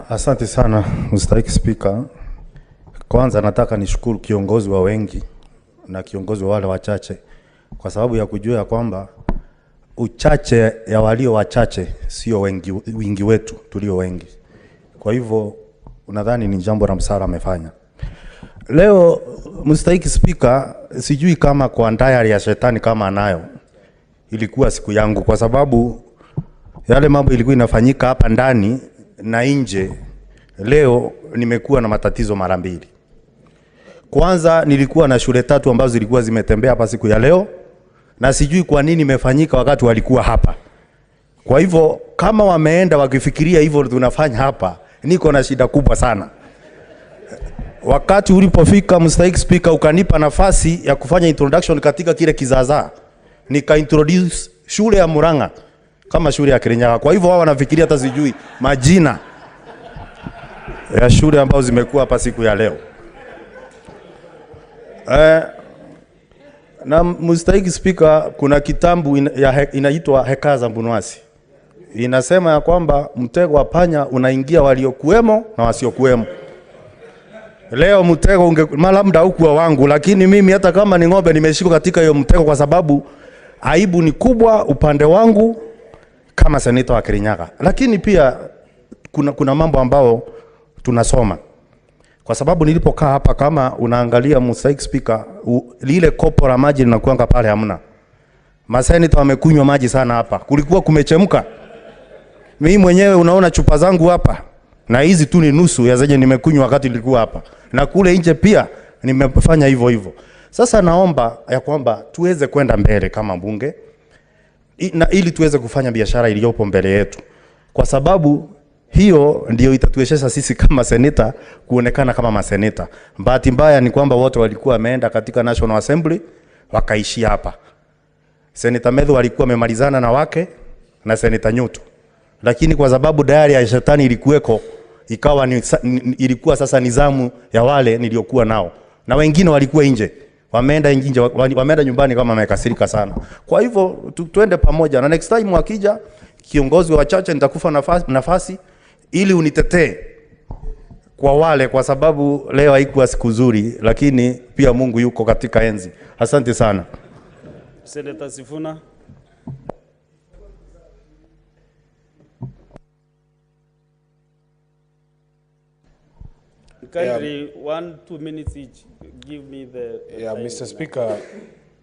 M: Asante sana, Mr. Speaker. Kwanza nataka nishukuru kiongozi wa wengi na kiongozi wa wale wachache, kwa sababu ya kujua kwamba uchache ya walio wachache sio wingi wetu tulio wengi. Kwa hivyo unadhani ni jambo la msara amefanya. Leo Mr. Speaker, sijui kama kwa diary ya shetani kama anayo, ilikuwa siku yangu, kwa sababu yale mambo ilikuwa inafanyika hapa ndani na nje. Leo nimekuwa na matatizo mara mbili. Kwanza nilikuwa na shule 3 ambazo zilikuwa zimetembea hapa siku ya leo, na sijui kwa nini imefanyika wakati walikuwa hapa. Kwa hivyo kama wameenda wakifikiria hivyo tunafanya hapa, niko na shida kubwa sana. Wakati ulipofika, Mr. Speaker, ukanipa nafasi ya kufanya introduction katika kile kizaza, nika introduce shule ya Murang'a kama shule ya Kirinyaga. Kwa hivyo wao wanafikiria hata sijui majina ya shule ambazo zimekuwa hapa siku ya leo. Na Mr. Speaker, kuna kitambu inaitwa Hekaya za Mbunwasi. Inasema ya kwamba mtego wa panya unaingia waliokuwemo na wasiokuwemo. Leo mtego labda hukuwa wangu, lakini mimi hata kama ni ng'ombe nimeshika katika hiyo mtego, kwa sababu aibu ni kubwa upande wangu kama seneta wa Kirinyaga. Lakini pia kuna mambo ambao tunasoma. Kwa sababu nilipokaa hapa, kama unaangalia Mr. Speaker, lile kopo la maji linakuanga pale hamna. Maseneta wamekunywa maji sana hapa. Kulikuwa kumechemka. Mimi mwenyewe unaona chupa zangu hapa. Na hizi tu ni nusu ya zenye nimekunywa wakati nilikuwa hapa. Na kule nje pia nimefanya hivyo hivyo. Sasa naomba ya kwamba tuweze kwenda mbele kama bunge na ili tuweze kufanya biashara iliyopo mbele yetu. Kwa sababu hiyo ndio itatuwezesha sisi kama seneta kuonekana kama maseneta. Bahati mbaya ni kwamba wote walikuwa wameenda katika National Assembly wakaishi hapa. Senator Medhu alikuwa amemalizana na wake na Senator Nyuto. Lakini kwa sababu diary ya shetani ilikuweko, ikawa ilikuwa sasa nizamu ya wale niliokuwa nao. Na wengine walikuwa nje. Wameenda nyumbani kama wamekasirika sana. Kwa hivyo tuende pamoja, na next time wakija kiongozi wa chache nitakufa nafasi ili unitetee kwa wale, kwa sababu leo haikuwa siku nzuri, lakini pia Mungu yuko katika enzi. Asante sana.
A: Senator Sifuna. Kindly 1-2 minutes each. Give me the
B: Mr. Speaker,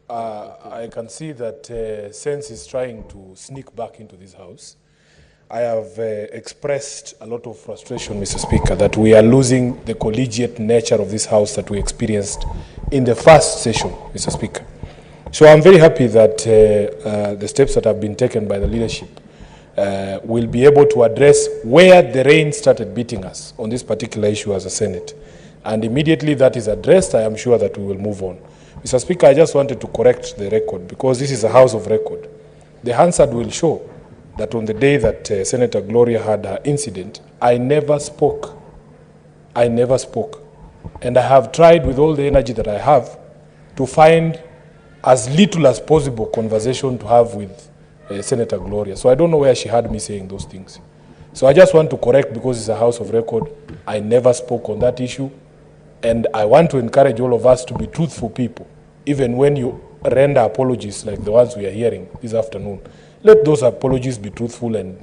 B: I can see that Sense is trying to sneak back into this house. I have expressed a lot of frustration, Mr. Speaker, that we are losing the collegiate nature of this house that we experienced in the first session, Mr. Speaker. So I'm very happy that the steps that have been taken by the leadership will be able to address where the rain started beating us on this particular issue as a Senate. And immediately that is addressed, I am sure that we will move on. Mr. Speaker, I just wanted to correct the record because this is a house of record. The Hansard will show that on the day that Senator Gloria had her incident, I never spoke. I never spoke. And I have tried with all the energy that I have to find as little as possible conversation to have with Senator Gloria. So I don't know where she had me saying those things. So I just want to correct, because it's a house of record, I never spoke on that issue. And I want to encourage all of us to be truthful people, even when you render apologies like the ones we are hearing this afternoon. Let those apologies be truthful and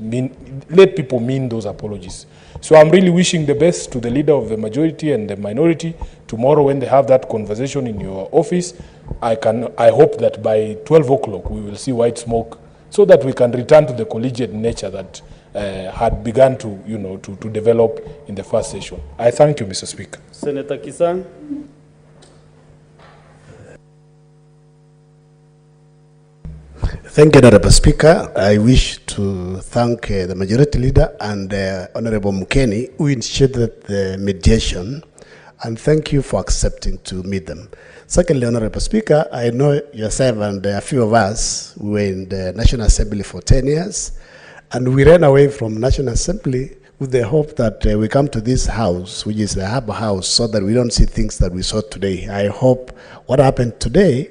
B: let people mean those apologies. So I'm really wishing the best to the leader of the majority and the minority. Tomorrow when they have that conversation in your office, I hope that by 12 o'clock we will see white smoke, so that we can return to the collegiate nature that had begun to, to develop in the first session. I thank you, Mr. Speaker.
A: Senator Kisang.
V: Thank you, Honorable Speaker. I wish to thank the Majority Leader and Honorable Mukeni, who initiated the mediation, and thank you for accepting to meet them. Secondly, Honorable Speaker, I know yourself and a few of us were in the National Assembly for 10 years, and we ran away from National Assembly with the hope that we come to this house, which is the harbor house, so that we don't see things that we saw today. I hope what happened today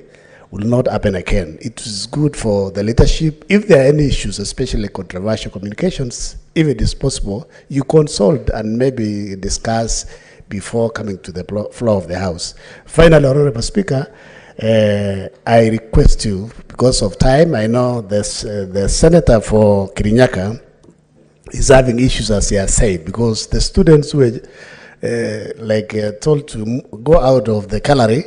V: will not happen again. It is good for the leadership. If there are any issues, especially controversial communications, if it is possible, you consult and maybe discuss before coming to the floor of the House. Finally, Honorable Speaker, I request you, because of time, I know the Senator for Kirinyaga is having issues, as he has said, because the students were told to go out of the gallery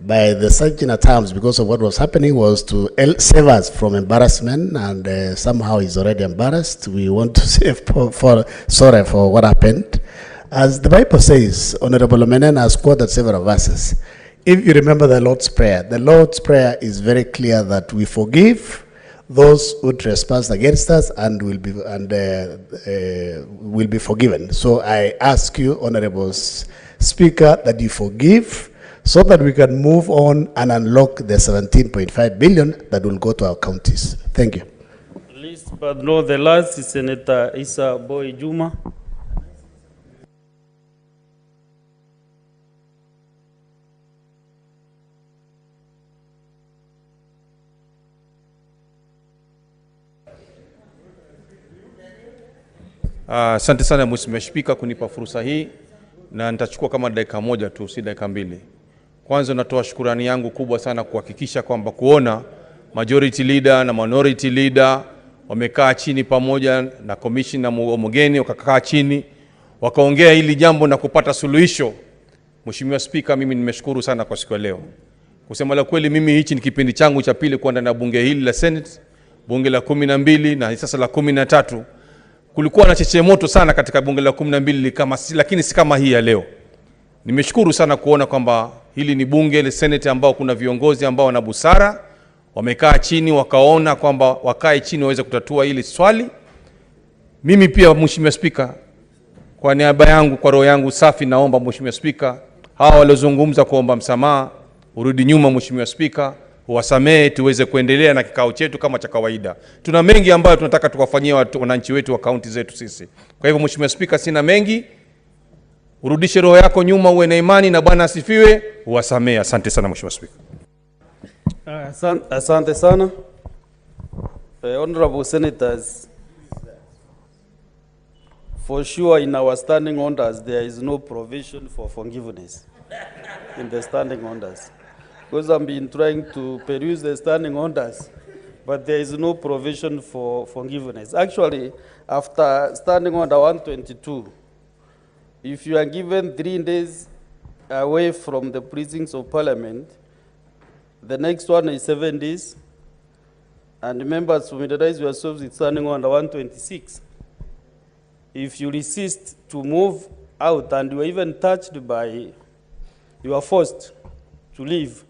V: by the sergeant at arms because of what was happening, was to save us from embarrassment, and somehow he's already embarrassed. We want to save sorry for what happened. As the Bible says, Honorable Menen has quoted several verses. If you remember the Lord's Prayer is very clear that we forgive those who trespass against us and will be forgiven. So I ask you, Honorable Speaker, that you forgive, so that we can move on and unlock the 17.5 billion that will go to our counties. Thank you.
A: Least but not the last is Senator Isa Boy Juma.
W: Asante sana Mheshimiwa Spika kunipa fursa hii, na nitachukua kama dakika moja tu, si dakika mbili. Kwanza natoa shukrani yangu kubwa sana kuhakikisha kwamba kuona majority leader na minority leader wamekaa chini pamoja na commissioner mgeni, wakakaa chini wakaongea hili jambo na kupata suluhisho. Mheshimiwa Spika, mimi nimeshukuru sana kwa siku ya leo. Kusema la kweli, mimi hichi ni kipindi changu cha pili kwa ndani ya bunge hili la Senate, bunge la 12 na sasa la 13. Kulikuwa na chechemoto sana katika bunge la 12 lakini si kama hii ya leo. Nimeshukuru sana kuona kwamba hili ni bunge la Senate ambao kuna viongozi ambao wana busara, wamekaa chini wakaona kwamba wakae chini waweze kutatua hili swali. Mimi pia Mheshimiwa Spika, kwa niaba yangu, kwa roho yangu safi, naomba Mheshimiwa Spika, hawa waliozungumza kuomba msamaha urudi nyuma Mheshimiwa Spika, uwasamehe tuweze kuendelea na kikao chetu kama cha kawaida. Tuna mengi ambayo tunataka tukafanyia wananchi wetu wa kaunti zetu sisi. Kwa hivyo Mheshimiwa Spika, sina mengi. Urudishe roho yako nyuma, uwe na imani na Bwana asifiwe, uwasamehe. Asante sana Mheshimiwa Spika.
A: Asante sana. Honorable Senators, for sure in our standing orders there is no provision for forgiveness in the standing orders. Because I've been trying to peruse the standing orders, but there is no provision for forgiveness. Actually, after standing order 122, if you are given 3 days away from the precincts of Parliament, the next one is 7 days, and members familiarize yourselves with standing order 126. If you resist to move out and you are even touched by, you are forced to leave,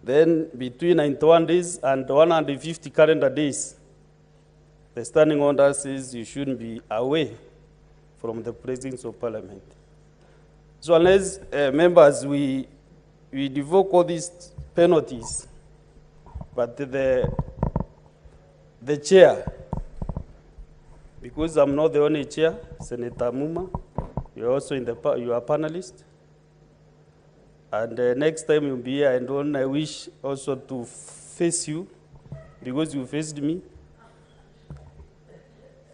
A: then between 91 days and 150 calendar days, the standing order says you shouldn't be away from the precincts of Parliament. So unless members, we revoke all these penalties, but the chair, because I'm not the only chair, Senator Muma, you're also in you are a panelist. And next time you'll be here, and I wish also to face you, because you faced me.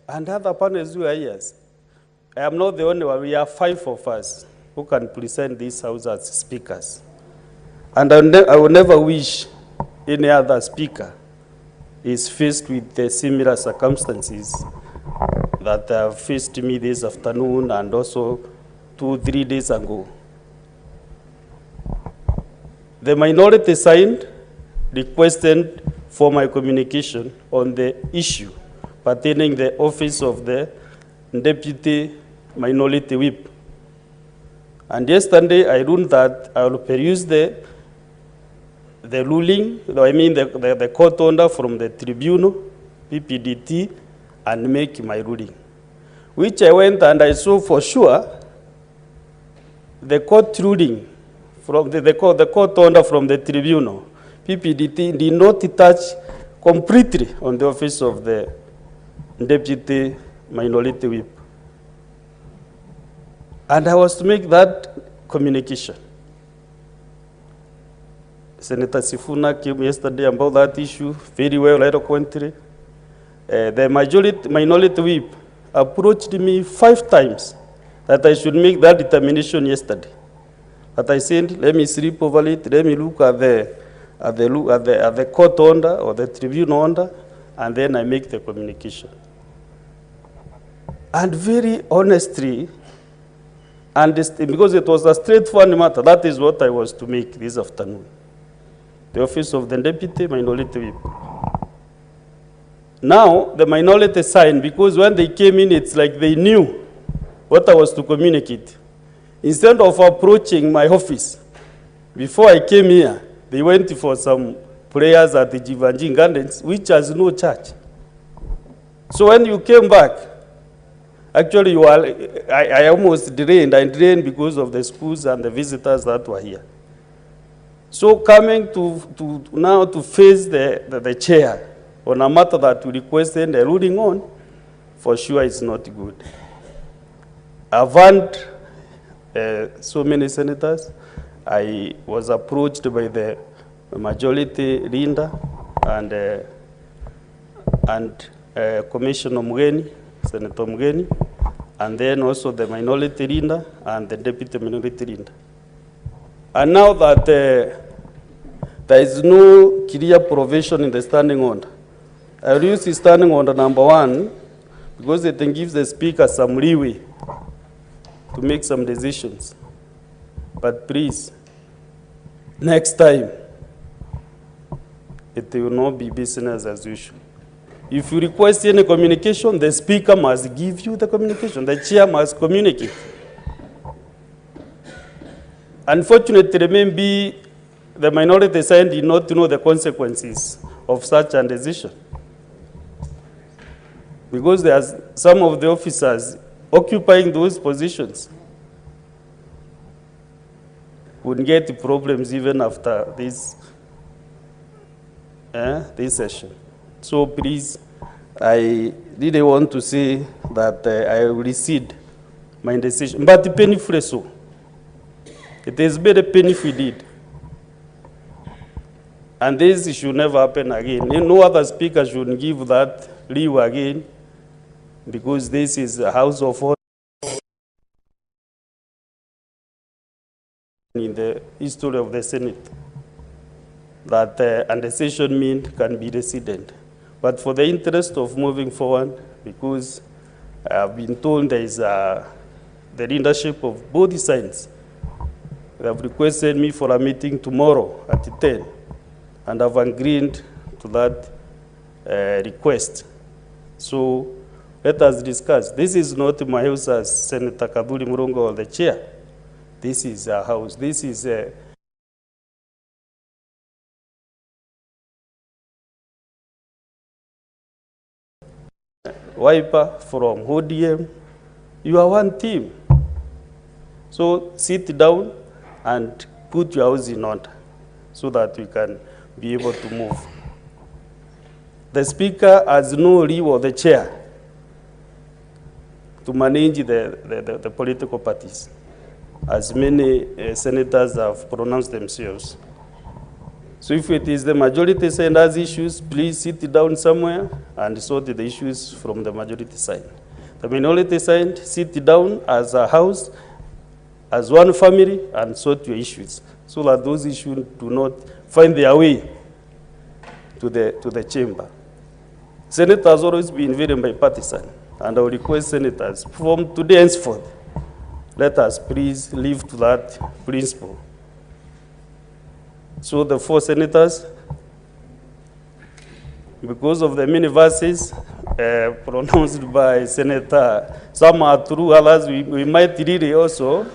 A: And other panelists who are here. I am not the only one, we are 5 of us who can present this house as speakers. And I will never wish any other speaker is faced with the similar circumstances that have faced me this afternoon and also 2-3 days ago. The minority signed requested for my communication on the issue pertaining the office of the Deputy Minority Whip. And yesterday I ruled that I will peruse the ruling, I mean the court order from the tribunal, PPDT, and make my ruling. Which I went and I saw for sure the court ruling from the court order from the tribunal, PPDT, did not touch completely on the office of the Deputy Minority Whip. And I was to make that communication. Senator Sifuna came yesterday about that issue very well, eloquently. The minority whip approached me 5 times that I should make that determination yesterday. But I said, let me sleep over it, let me look at the court order or the tribunal order, and then I make the communication. And very honestly, and because it was a straightforward matter, that is what I was to make this afternoon. The office of the Deputy Minority Whip. Now, the minority signed, because when they came in, it's like they knew what I was to communicate. Instead of approaching my office, before I came here, they went for some prayers at the Jivanjin Gardens, which has no church. So when you came back, actually I almost drained. I drained because of the schools and the visitors that were here. So coming to now to face the chair on a matter that we requested a ruling on, for sure it's not good. I've had so many senators. I was approached by the majority leader and Commissioner Mugeni, Senator Mugeni, and then also the minority leader and the deputy minority leader. And now that there is no clear provision in the standing order I will use standing on the number 1 because it gives the speaker some leeway to make some decisions. But please, next time, it will not be business as usual. If you request any communication, the speaker must give you the communication. The chair must communicate. Unfortunately, maybe the minority side did not know the consequences of such a decision. Because there are some of the officers occupying those positions would get problems even after this session. So please, I really want to say that I will recede my decision, but painfully so. It is very painful indeed. And this should never happen again. No other speaker should give that leeway again, because this is a house of order in the history of the Senate, that a decision mean can be rescinded. But for the interest of moving forward, because I have been told there is the leadership of both sides, they have requested me for a meeting tomorrow at 10, and I've agreed to that request. So let us discuss. This is not my house as Senator Kaduri Murongo or the chair. This is a house. This is a Wiper from ODM. You are one team. So sit down and put your house in order so that we can be able to move. The speaker has no leave of the chair to manage the political parties, as many senators have pronounced themselves. So if it is the majority side has issues, please sit down somewhere and sort the issues from the majority side. The minority side, sit down as a house, as one family, and sort your issues, so that those issues do not find their way to the chamber. Senate has always been very bipartisan, and I will request senators from today henceforth, let us please live to that principle. So the 4 senators, because of the many verses pronounced by Senator, some are true, others we might really also,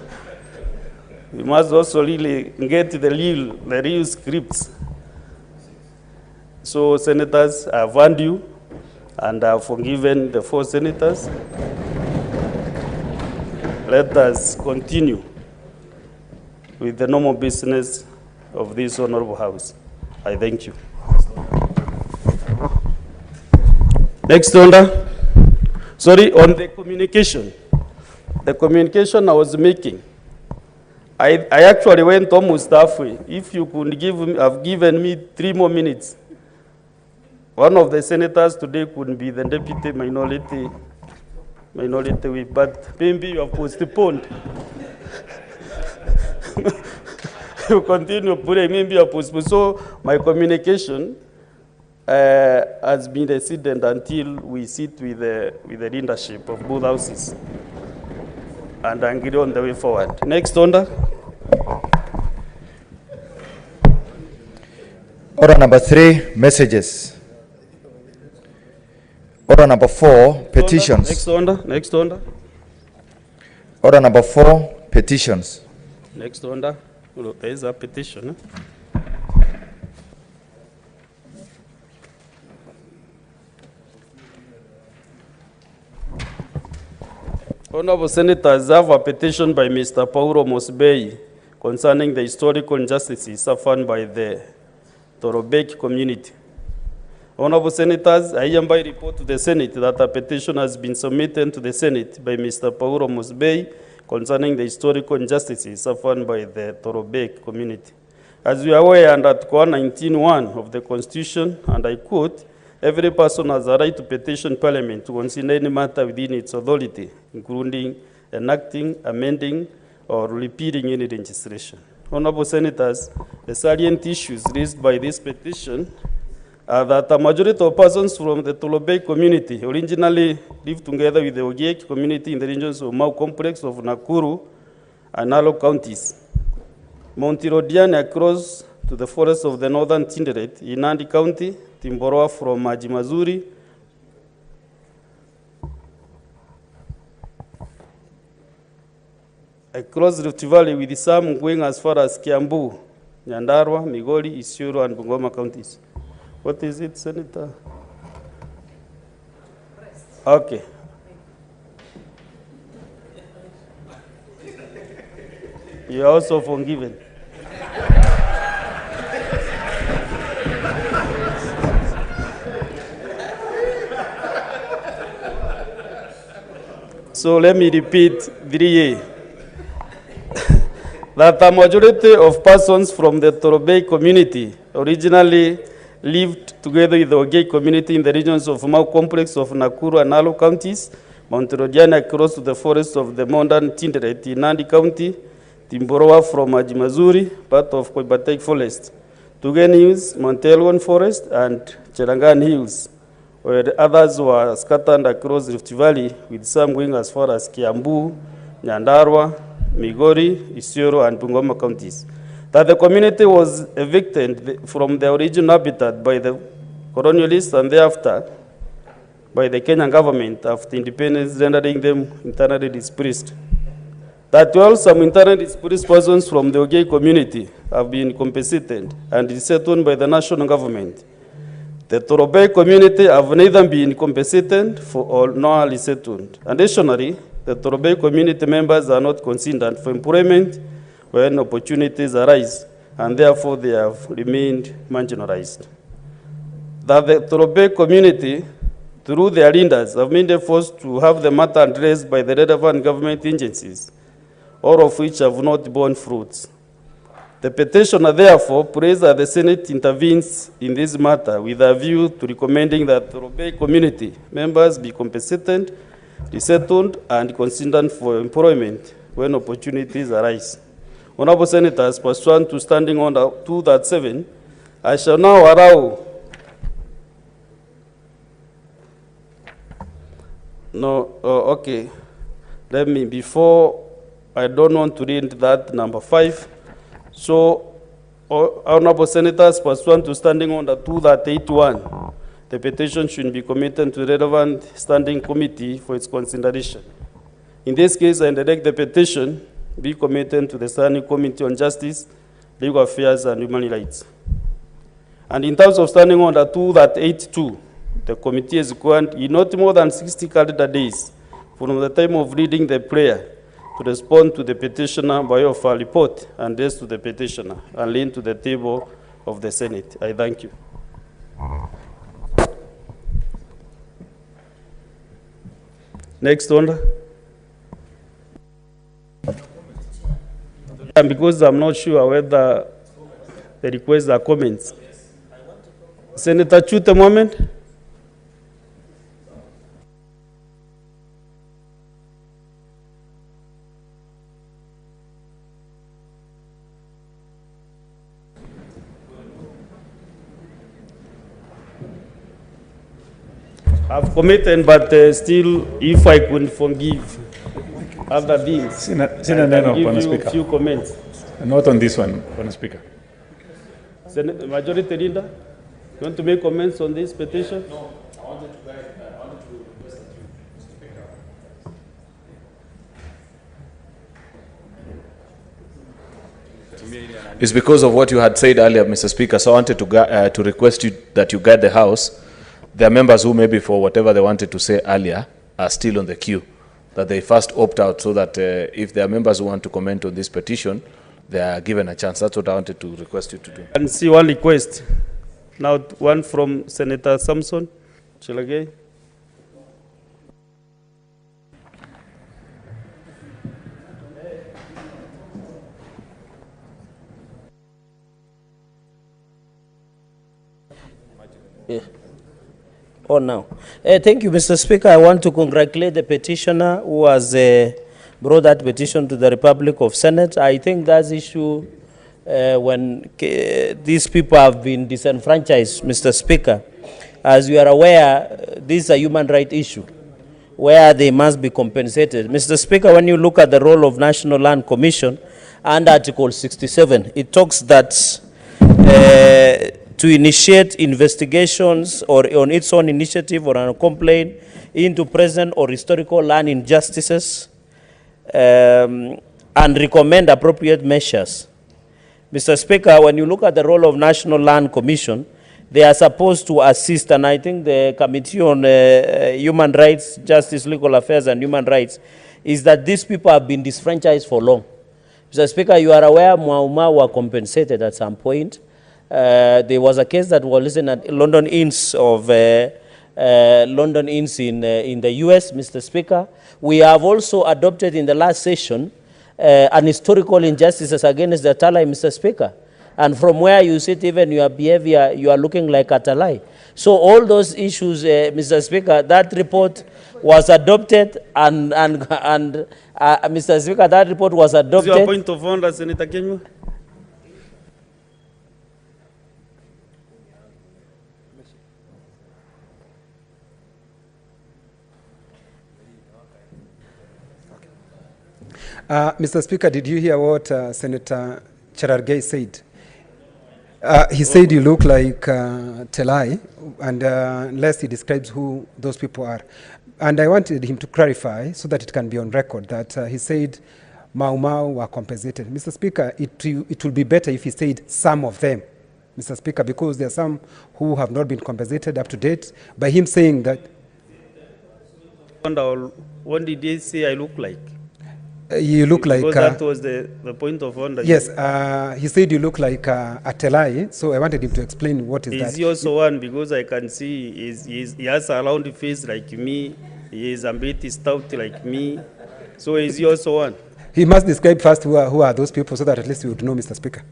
A: we must also really get the real scripts. So senators, I have warned you, and I have forgiven the 4 senators. Let us continue with the normal business of this honorable house. I thank you. Next order. Sorry, on the communication. The communication I was making, I actually went almost halfway. If you could have given me 3 more minutes. One of the senators today could be the deputy minority whip, but maybe you have postponed. You continue putting, maybe you have postponed. So my communication has been resident until we sit with the leadership of both houses and agree on the way forward. Next order.
C: Order number 3, messages. Order number 4, petitions.
A: Next order. Next order.
C: Order number 4, petitions.
A: Next order. There is a petition. Honorable Senators, I have a petition by Mr. Paulo Mutembei concerning the historical injustices suffered by the Toro Bay community. Honorable Senators, I hereby report to the Senate that a petition has been submitted to the Senate by Mr. Paulo Mutembei concerning the historical injustices suffered by the Toro Bay community. As you are aware, under Article 119(1) of the Constitution, and I quote, every person has a right to petition Parliament to consider any matter within its authority, including enacting, amending, or repealing any legislation. Honorable Senators, the salient issues raised by this petition that a majority of persons from the Toro Bay community originally lived together with the Ogiek community in the regions of Mau Complex of Nakuru and Nalo counties. Mount Rodiani across to the forests of the northern Tinderet in Nandi County, Timboroa from Majimazuri, across Rift Valley with some going as far as Kiambu, Nyandarua, Migori, Isiolo, and Bungoma counties. What is it, Senator? Okay. You are also forgiven. So let me repeat 3A. That a majority of persons from the Toro Bay community originally lived together with the Ogiek community in the regions of Mau Complex of Nakuru and Nalo counties, Mount Rodiani across to the forests of the modern Tinderet in Nandi County, Timboroa from Majimazuri, part of Koibatek Forest, Tugen Hills, Mount Elgon Forest, and Cherangan Hills, where the others were scattered across Rift Valley, with some going as far as Kiambu, Nyandarua, Migori, Isiolo, and Bungoma counties. That the community was evicted from their original habitat by the colonialists and thereafter by the Kenyan government after independence, rendering them internally displaced. That while some internally displaced persons from the Ogiek community have been compensated and resettled by the national government, the Toro Bay community have neither been compensated for nor resettled. Additionally, the Toro Bay community members are not considered for employment when opportunities arise, and therefore they have remained marginalized. That the Toro Bay community, through their leaders, have been forced to have the matter addressed by the relevant government agencies, all of which have not borne fruits. The petitioner therefore prays that the Senate intervenes in this matter with a view to recommending that Toro Bay community members be compensated, resettled, and considered for employment when opportunities arise. Honorable Senators, pursuant to Standing Order 237, I shall now allow okay. Let me, before, I don't want to read that number 5. So, Honorable Senators, pursuant to Standing Order 281, the petition should be committed to the relevant standing committee for its consideration. In this case, I direct the petition be committed to the Standing Committee on Justice, Legal Affairs, and Human Rights. And in terms of Standing Order 282, the committee is required in not more than 60 calendar days from the time of reading the prayer to respond to the petitioner by of a report and this to the petitioner and lean to the table of the Senate. I thank you. Next order. And because I'm not sure whether the requests are comments. Senator Chute, a moment. I've committed, but still, if I could forgive other things, I can give you a few comments.
G: Not on this one, Madam Speaker.
A: Majority Leader, you want to make comments on this petition? No, I wanted to request that you, Mr. Speaker.
G: It's because of what you had said earlier, Mr. Speaker, so I wanted to request you that you guide the House. There are members who maybe for whatever they wanted to say earlier are still on the queue, that they first opt out so that if there are members who want to comment on this petition, they are given a chance. That's what I wanted to request you to do.
A: And see one request. Now one from Senator Samson Chelagay.
F: Yeah. Oh, now. Thank you, Mr. Speaker. I want to congratulate the petitioner who has brought that petition to the Republic of Senate. I think that issue when these people have been disenfranchised, Mr. Speaker. As you are aware, this is a human rights issue where they must be compensated. Mr. Speaker, when you look at the role of National Land Commission and Article 67, it talks that to initiate investigations or on its own initiative or on a complaint into present or historical land injustices and recommend appropriate measures. Mr. Speaker, when you look at the role of National Land Commission, they are supposed to assist, and I think the Committee on Human Rights, Justice, Legal Affairs and Human Rights, is that these people have been disfranchised for long. Mr. Speaker, you are aware Mau were compensated at some point. There was a case that was listened at London Inns of London Inns in the US, Mr. Speaker. We have also adopted in the last session an historical injustices against the Talai, Mr. Speaker. And from where you sit, even your behavior, you are looking like a Talai. So all those issues, Mr. Speaker, that report was adopted and Mr. Speaker, that report was adopted.
A: Is your point of order, Senator Kenywa?
I: Mr. Speaker, did you hear what Senator Cherargei said? He said you look like Telai, and unless he describes who those people are. And I wanted him to clarify so that it can be on record that he said Mau were compensated. Mr. Speaker, it will be better if he said some of them, Mr. Speaker, because there are some who have not been compensated up to date. By him saying that...
A: What did he say I look like?
I: You look like...
A: Because that was the point of order.
I: Yes, he said you look like a Telai, so I wanted him to explain what is that.
A: Is he also one? Because I can see he has a round face like me, he is a bit stout like me, so is he also one?
I: He must describe first who are those people so that at least we would know, Mr. Speaker.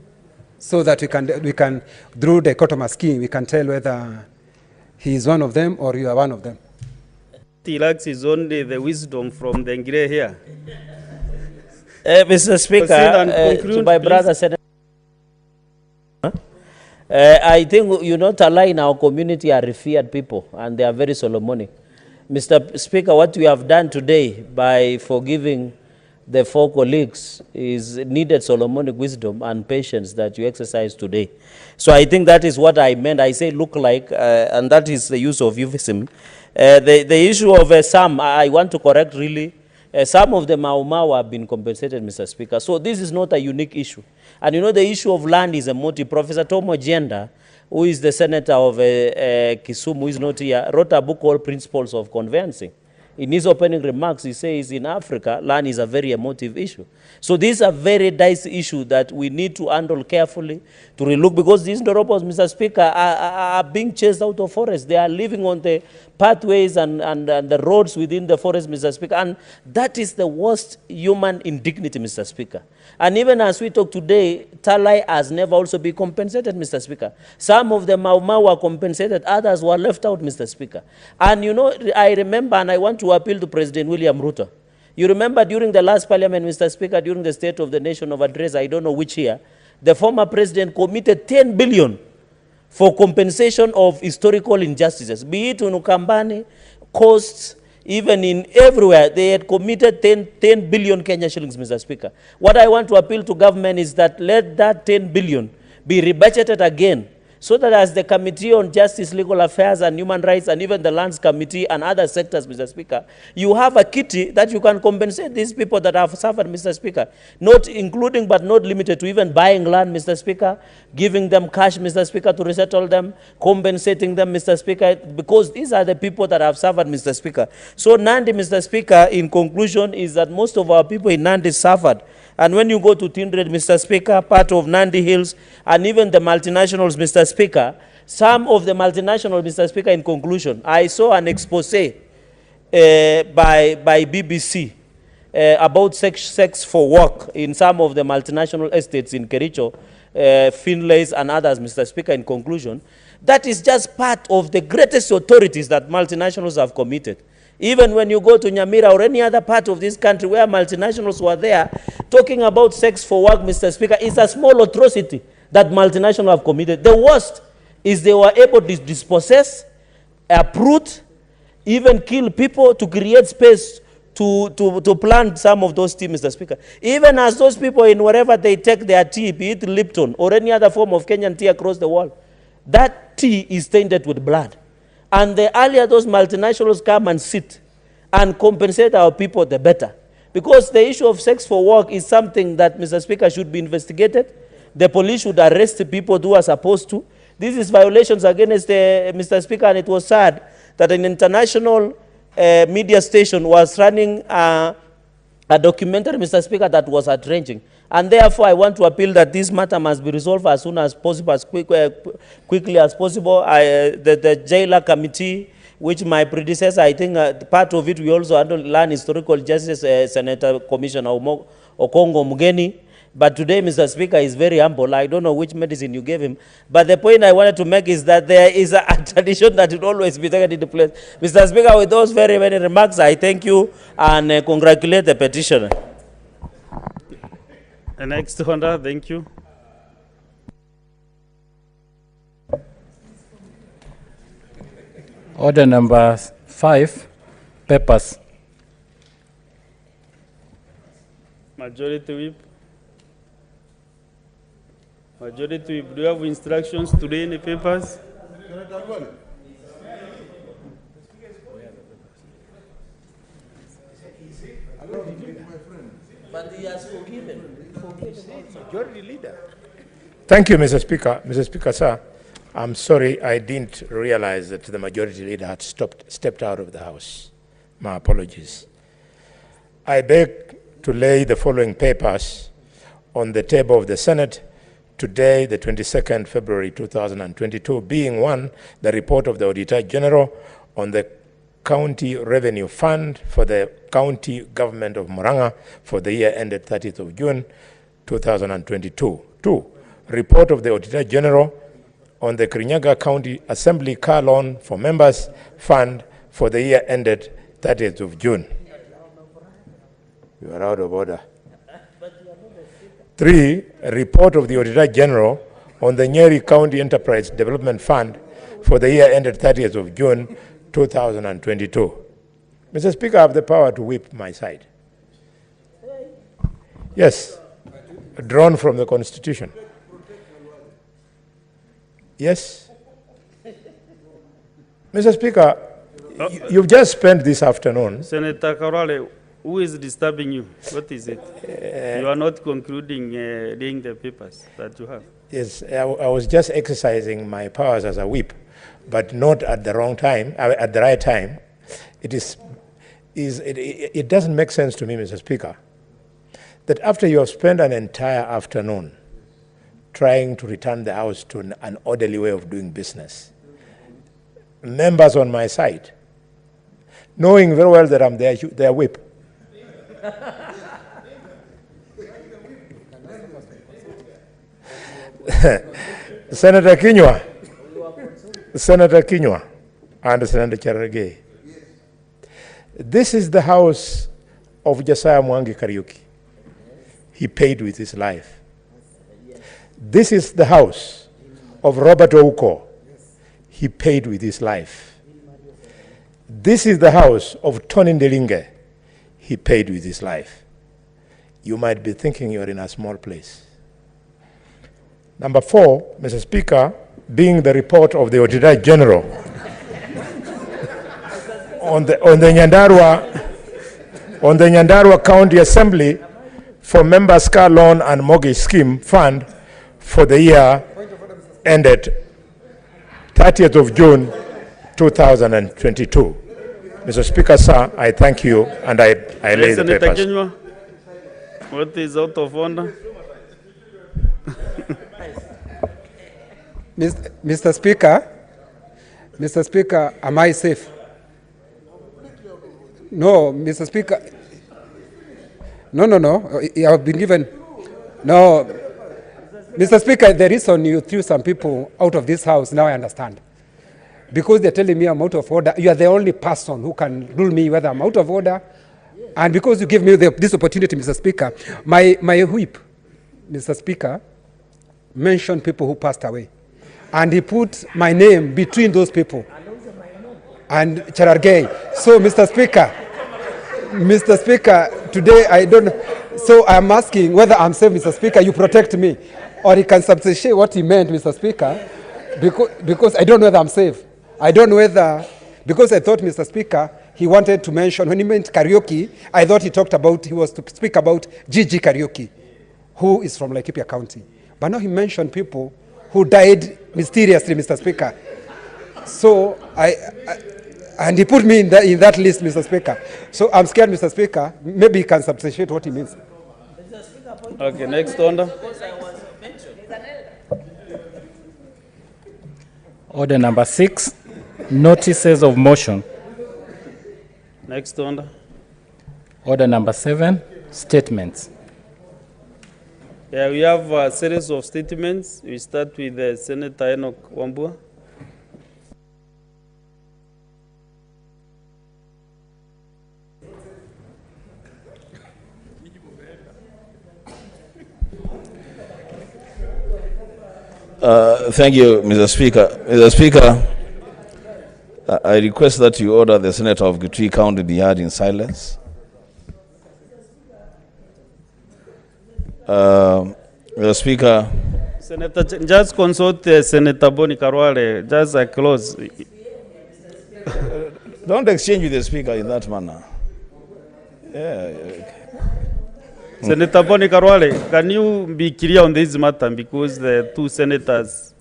I: So that we can through the dichotomous scheme, we can tell whether he is one of them or you are one of them.
A: He lacks is only the wisdom from the grey hair.
F: Mr. Speaker, to my brother Senator, I think, you know, Talai in our community are revered people and they are very Solomonic. Mr. Speaker, what we have done today by forgiving the 4 colleagues is needed Solomonic wisdom and patience that you exercise today. So I think that is what I meant. I say look like, and that is the use of euphemism. The issue of some, I want to correct really. Some of the Mau have been compensated, Mr. Speaker. So this is not a unique issue. And you know, the issue of land is a multi. Professor Tomo Jenda, who is the senator of Kisumu, who is not here, wrote a book called Principles of Conveyancing. In his opening remarks, he says in Africa, land is a very emotive issue. So this is a very dicey issue that we need to handle carefully, to relook, because these Doropos, Mr. Speaker, are being chased out of forest. They are living on the pathways and the roads within the forest, Mr. Speaker. And that is the worst human indignity, Mr. Speaker. And even as we talk today, Talai has never also been compensated, Mr. Speaker. Some of the Mau were compensated, others were left out, Mr. Speaker. And you know, I remember, and I want to appeal to President William RUTO. You remember during the last parliament, Mr. Speaker, during the State of the Nation of Address, I don't know which year, the former president committed 10 billion for compensation of historical injustices, be it in Ukambani, coasts, even in everywhere. They had committed 10 billion Kenya shillings, Mr. Speaker. What I want to appeal to government is that let that 10 billion be rebudgeted again, so that as the Committee on Justice, Legal Affairs and Human Rights and even the Lands Committee and other sectors, Mr. Speaker, you have a kitty that you can compensate these people that have suffered, Mr. Speaker, not including but not limited to even buying land, Mr. Speaker, giving them cash, Mr. Speaker, to resettle them, compensating them, Mr. Speaker, because these are the people that have suffered, Mr. Speaker. So Nandi, Mr. Speaker, in conclusion, is that most of our people in Nandi suffered. And when you go to Tindred, Mr. Speaker, part of Nandi Hills, and even the multinationals, Mr. Speaker, some of the multinationals, Mr. Speaker, in conclusion, I saw an expose by BBC about sex for work in some of the multinational estates in Kericho, Finlays and others, Mr. Speaker, in conclusion. That is just part of the greatest authorities that multinationals have committed. Even when you go to Nyamira or any other part of this country where multinationals were there, talking about sex for work, Mr. Speaker, is a small atrocity that multinationals have committed. The worst is they were able to dispossess, uproot, even kill people to create space to plant some of those tea, Mr. Speaker. Even as those people in wherever they take their tea, be it Lipton or any other form of Kenyan tea across the world, that tea is tainted with blood. And the earlier those multinationals come and sit and compensate our people, the better. Because the issue of sex for work is something that, Mr. Speaker, should be investigated. The police should arrest the people who are supposed to. This is violations against Mr. Speaker, and it was sad that an international media station was running a documentary, Mr. Speaker, that was outraging. And therefore, I want to appeal that this matter must be resolved as soon as possible, as quickly as possible. The jailer committee, which my predecessor, I think part of it we also learn historical justice, Senator Commissioner Okongo Mugeni. But today, Mr. Speaker, is very humble. I don't know which medicine you gave him. But the point I wanted to make is that there is a tradition that will always be taken into place. Mr. Speaker, with those very many remarks, I thank you and congratulate the petitioner.
A: The next honor, thank you.
E: Order number 5, papers.
A: Majority Whip. Majority Whip, do you have instructions to read the papers?
F: But he has forgiven.
Q: Majority Leader. Thank you, Mr. Speaker. Mr. Speaker, sir, I'm sorry I didn't realize that the Majority Leader had stepped out of the House. My apologies. I beg to lay the following papers on the table of the Senate today, the 22nd February 2022, being one, the report of the Auditor General on the County Revenue Fund for the County Government of Murang'a for the year ended 30th of June 2022. 2, report of the Auditor General on the Kirinyaga County Assembly Car Loan for Members Fund for the year ended 30th of June. You are out of order. 3, a report of the Auditor General on the Nyeri County Enterprise Development Fund for the year ended 30th of June 2022. Mr. Speaker, I have the power to whip my side. Yes, drawn from the Constitution. Yes. Mr. Speaker, you've just spent this afternoon.
A: Senator Karwale, who is disturbing you? What is it? You are not concluding reading the papers that you have.
Q: Yes, I was just exercising my powers as a whip, but not at the wrong time, at the right time. It doesn't make sense to me, Mr. Speaker, that after you have spent an entire afternoon trying to return the House to an orderly way of doing business, members on my side, knowing very well that I'm their whip, Senator Kinyua, and Senator Cherargei. This is the house of Josiah Mwangi Kariuki. He paid with his life. This is the house of Robert Ouko. He paid with his life. This is the house of Tony Ndelinge. He paid with his life. You might be thinking you're in a small place. Number 4, Mr. Speaker, being the report of the Auditor General on the Nyandarua County Assembly for Members' Car Loan and Mortgage Scheme Fund for the year ended 30th of June 2022. Mr. Speaker, sir, I thank you and I lay the papers.
A: Kenywa, what is out of order?
I: Mr. Speaker, am I safe? No, Mr. Speaker. No. I have been given. No, Mr. Speaker, the reason you threw some people out of this house, now I understand. because they're telling me I'm out of order. You are the only person who can rule me whether I'm out of order. And because you give me this opportunity, Mr. Speaker, my whip, Mr. Speaker, mentioned people who passed away. And he put my name between those people and Cherargei. So, Mr. Speaker, today I don't know. So I'm asking whether I'm safe, Mr. Speaker, you protect me. Or he can substantiate what he meant, Mr. Speaker, because I don't know whether I'm safe. I don't know whether, because I thought, Mr. Speaker, he wanted to mention, when he meant karaoke, I thought he was to speak about Gigi Karaoke, who is from Laikipia County. But now he mentioned people who died mysteriously, Mr. Speaker. So and he put me in that list, Mr. Speaker. So I'm scared, Mr. Speaker. Maybe he can substantiate what he means.
A: Okay, next order.
E: Order number 6, notices of motion.
A: Next order.
E: Order number 7, statements.
A: Yeah, we have a series of statements. We start with Senator Enoch Wambua.
J: Thank you, Mr. Speaker. Mr. Speaker, I request that you order the Senator of Kitui County be heard in silence. Mr. Speaker.
A: Senator, just consult Senator Boni Karwale, just a close.
J: Don't exchange with the Speaker in that manner. Yeah.
A: Senator Boni Karwale, can you be clear on this matter because the two senators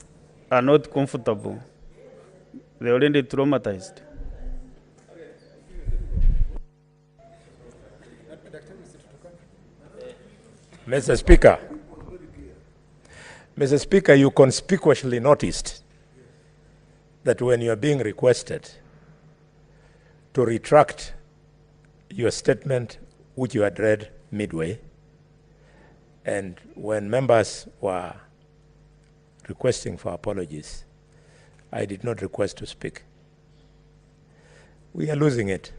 A: are not comfortable? They're already traumatized.
Q: Mr. Speaker, you conspicuously noticed that when you are being requested to retract your statement which you had read midway, and when members were requesting for apologies, I did not request to speak. We are losing it.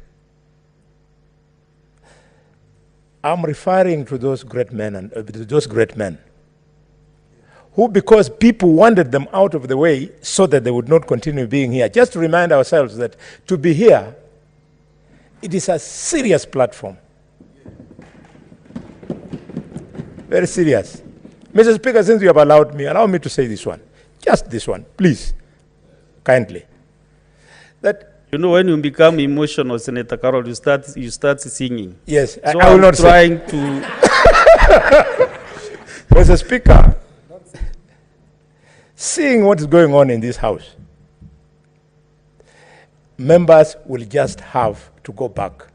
Q: I'm referring to those great men and those great men who, because people wanted them out of the way so that they would not continue being here. Just to remind ourselves that to be here, it is a serious platform. Very serious. Mr. Speaker, since you have allowed me, allow me to say this one. Just this one, please, kindly. That
A: you know, when you become emotional, Senator Carol, you start singing.
Q: Yes,
A: so
Q: I will not
A: trying
Q: say.
A: to.
Q: Mr. Speaker, seeing what is going on in this House, members will just have to go back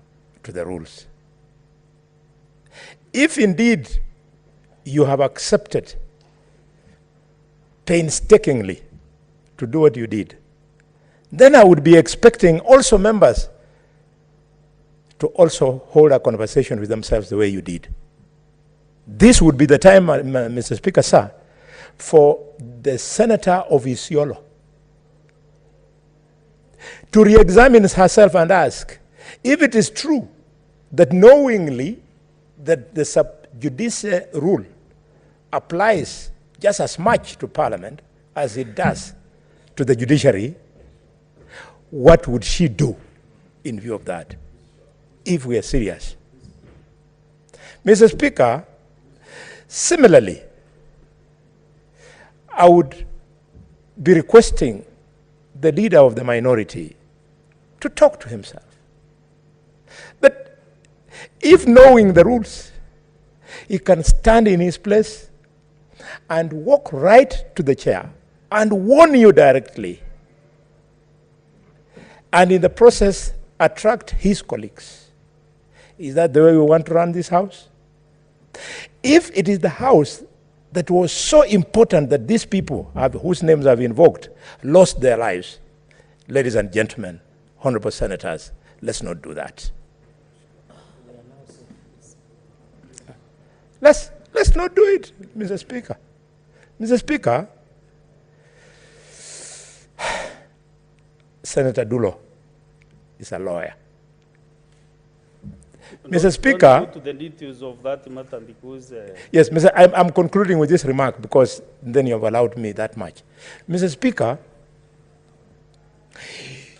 Q: to the rules. If indeed you have accepted painstakingly to do what you did, then I would be expecting also members to also hold a conversation with themselves the way you did. This would be the time, Mr. Speaker, sir, for the Senator of Isiolo to re-examine herself and ask if it is true that knowingly that the sub judice rule applies just as much to Parliament as it does to the judiciary, what would she do in view of that, if we are serious? Mr. Speaker, similarly, I would be requesting the leader of the minority to talk to himself. But if knowing the rules, he can stand in his place and walk right to the chair and warn you directly, and in the process attract his colleagues. Is that the way we want to run this House? If it is the House that was so important that these people, whose names I've invoked, lost their lives, ladies and gentlemen, honorable senators, let's not do that. Let's not do it, Mr. Speaker. Mr. Speaker, Senator Dulo is a lawyer. Mr. Speaker,
A: go to the details of that matter because
Q: yes, Mr. I'm concluding with this remark because then you have allowed me that much. Mr. Speaker,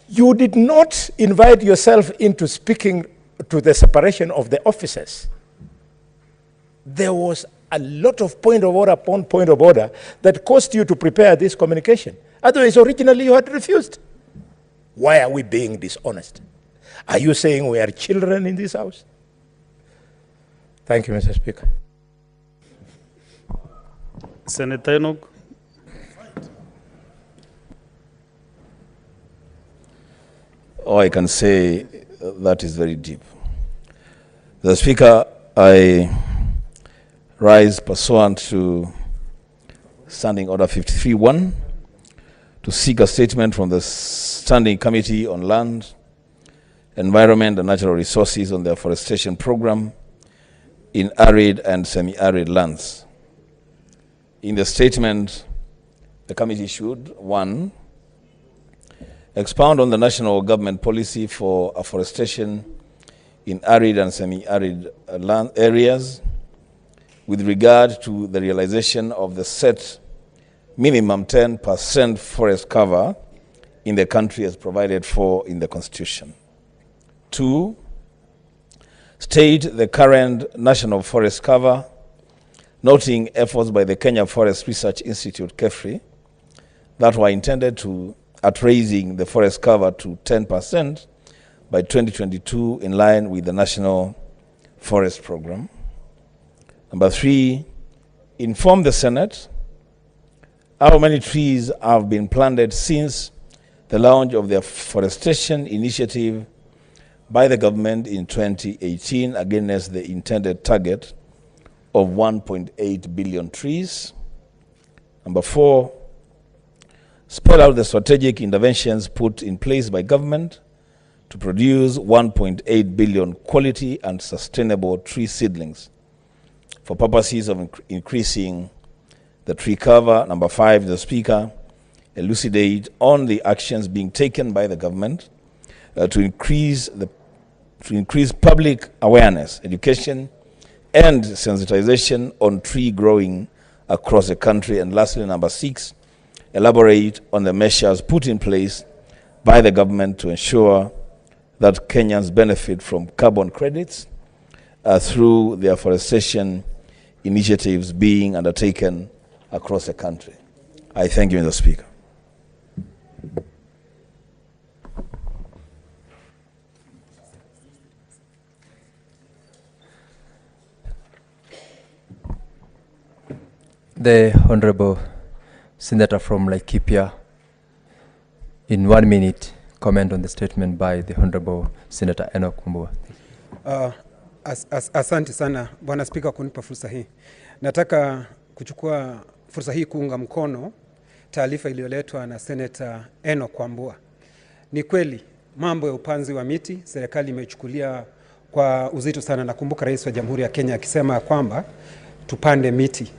Q: you did not invite yourself into speaking to the separation of the offices. There was a lot of point of order upon point of order that caused you to prepare this communication. Otherwise, originally you had refused. Why are we being dishonest? Are you saying we are children in this house? Thank you, Mr. Speaker.
A: Senator Enoch.
J: All I can say that is very deep. The Speaker, I rise pursuant to Standing Order 53-1 to seek a statement from the Standing Committee on Land, Environment and Natural Resources on the afforestation program in arid and semi-arid lands. In the statement, the committee should, 1, expound on the national government policy for afforestation in arid and semi-arid land areas with regard to the realization of the set minimum 10% forest cover in the country as provided for in the Constitution. 2, state the current national forest cover, noting efforts by the Kenya Forest Research Institute, KEFRI, that were intended at raising the forest cover to 10% by 2022 in line with the National Forest Program. Number 3, inform the Senate how many trees have been planted since the launch of the afforestation initiative by the government in 2018 against the intended target of 1.8 billion trees. Number 4, spell out the strategic interventions put in place by government to produce 1.8 billion quality and sustainable tree seedlings for purposes of increasing the tree cover. Number 5, the Speaker elucidate on the actions being taken by the government to increase public awareness, education, and sensitization on tree growing across the country. And lastly, number 6, elaborate on the measures put in place by the government to ensure that Kenyans benefit from carbon credits through the afforestation initiatives being undertaken across the country. I thank you, Mr. Speaker.
H: The Honorable Senator from Laikipia, in 1 minute, comment on the statement by the Honorable Senator Enoch Wambua.
I: Asante sana Bwana Spika kunipa fursa hii. Nataka kuchukua fursa hii kuunga mkono taarifa iliyoletwa na Senator Enoch Wambua. Ni kweli mambo ya upanzi wa miti serikali imechukulia kwa uzito sana. Nakumbuka Rais wa Jamhuri ya Kenya akisema kwamba tupande miti.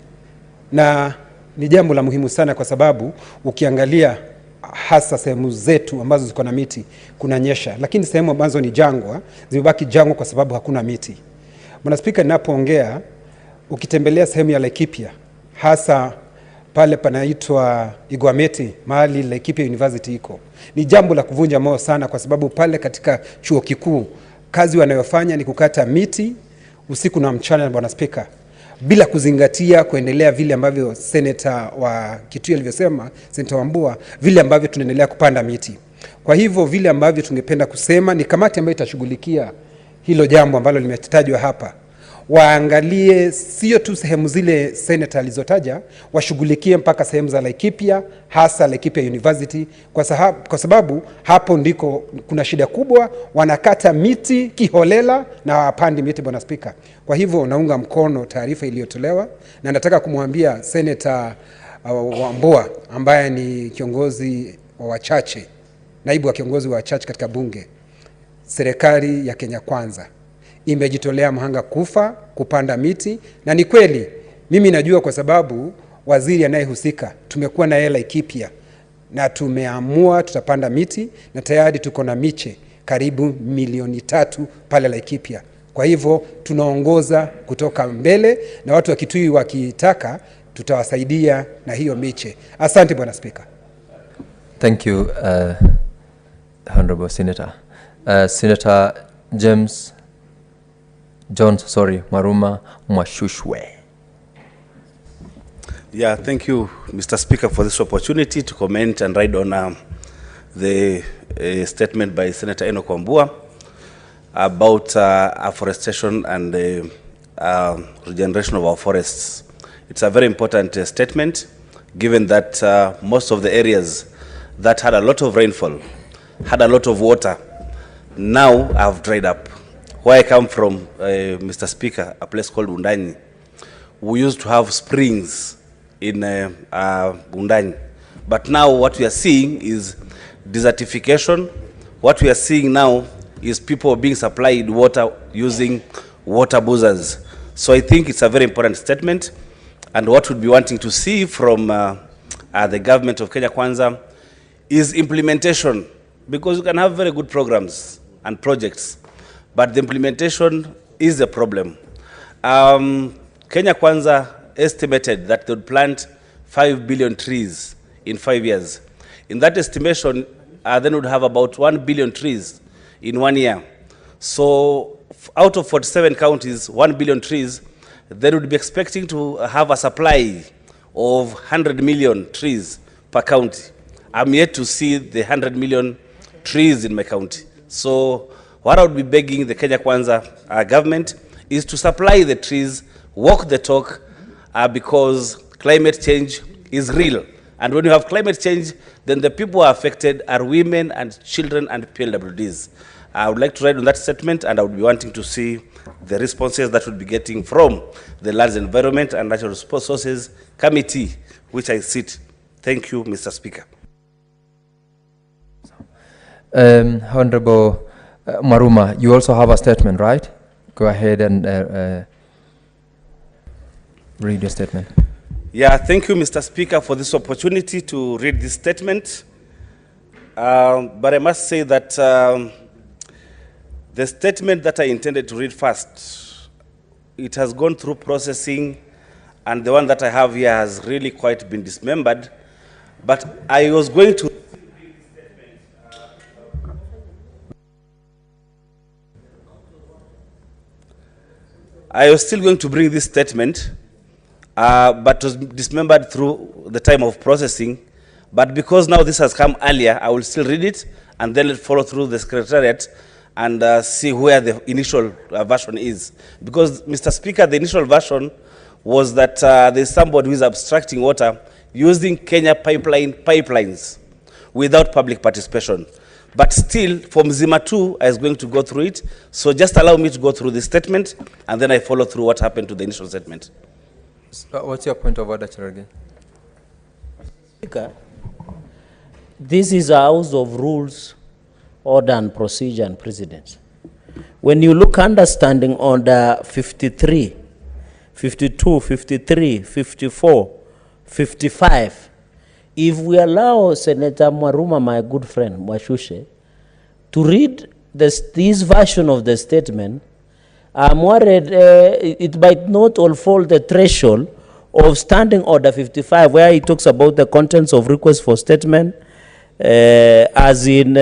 I: Na ni jambo la muhimu sana kwa sababu ukiangalia hasa sehemu zetu ambazo ziko na miti kunanyesha, lakini sehemu ambazo ni jangwa zimebaki jangwa kwa sababu hakuna miti. Bwana Spika, ninapoongea ukitembelea sehemu ya Laikipia, hasa pale panaitwa Igwameti, mahali Laikipia University iko, ni jambo la kuvunja moyo sana kwa sababu pale katika chuo kikuu kazi wanayofanya ni kukata miti usiku na mchana, Bwana Spika, bila kuzingatia kuendelea vile ambavyo Senator wa Kitui alivyosema, Senator Wambua, vile ambavyo tunaendelea kupanda miti. Kwa hivyo vile ambavyo tungependa kusema ni kamati ambayo itashughulikia hilo jambo ambalo limetajwa hapa, waangalie sio tu sehemu zile Senator alizotaja, washughulikie mpaka sehemu za Laikipia, hasa Laikipia University, kwa sababu hapo ndiko kuna shida kubwa, wanakata miti kiholela na wapandi miti, Bwana Spika. Kwa hivyo naunga mkono taarifa iliyotolewa na nataka kumwambia Senator Wambua ambaye ni kiongozi wa wachache, naibu wa kiongozi wa wachache katika bunge, serikali ya Kenya Kwanza imejitolea mhanga kufa kupanda miti. Na ni kweli mimi najua kwa sababu waziri anayehusika tumekuwa na yeye Laikipia na tumeamua tutapanda miti na tayari tuko na miche karibu 3 milioni pale Laikipia. Kwa hivyo tunaongoza kutoka mbele na watu wa Kitui wakitaka tutawasaidia na hiyo miche. Asante Bwana Speaker.
H: Thank you, Honorable Senator. Senator James Maruma Mwashushwe.
K: Yeah, thank you, Mr. Speaker, for this opportunity to comment and ride on the statement by Senator Enoch Wambua about afforestation and the regeneration of our forests. It's a very important statement, given that most of the areas that had a lot of rainfall, had a lot of water, now have dried up. Where I come from, Mr. Speaker, a place called Undani, we used to have springs in Undani. But now what we are seeing is desertification. What we are seeing now is people being supplied water using water boozers. So I think it's a very important statement. And what we'd be wanting to see from the government of Kenya Kwanza is implementation. Because you can have very good programs and projects, but the implementation is a problem. Kenya Kwanza estimated that they would plant 5 billion trees in 5 years. In that estimation, then would have about 1 billion trees in 1 year. So out of 47 counties, 1 billion trees, they would be expecting to have a supply of 100 million trees per county. I'm yet to see the 100 million trees in my county. So what I would be begging the Kenya Kwanza government is to supply the trees, walk the talk, because climate change is real. And when you have climate change, then the people who are affected are women and children and PLWDs. I would like to write on that statement, and I would be wanting to see the responses that we'll be getting from the Lands, Environment and Natural Resources Committee, which I sit. Thank you, Mr. Speaker.
H: Honorable Maruma, you also have a statement, right? Go ahead and read your statement.
K: Yeah, thank you, Mr. Speaker, for this opportunity to read this statement. But I must say that the statement that I intended to read first, it has gone through processing, and the one that I have here has really quite been dismembered. But I was going to still going to bring this statement, but was dismembered through the time of processing. But because now this has come earlier, I will still read it and then follow through the Secretariat and see where the initial version is. Because, Mr. Speaker, the initial version was that there's somebody who is abstracting water using Kenya pipelines without public participation. But still, for Mzima 2, I was going to go through it. So just allow me to go through the statement, and then I follow through what happened to the initial statement.
H: What's your point of order, Cherargei?
F: Speaker, this is a house of rules, order and procedure and precedence. When you look understanding under 53, 52, 53, 54, 55, if we allow Senator Maruma, my good friend, Mwashushe, to read this version of the statement, I'm worried it might not all fall the threshold of Standing Order 55, where he talks about the contents of request for statement, as in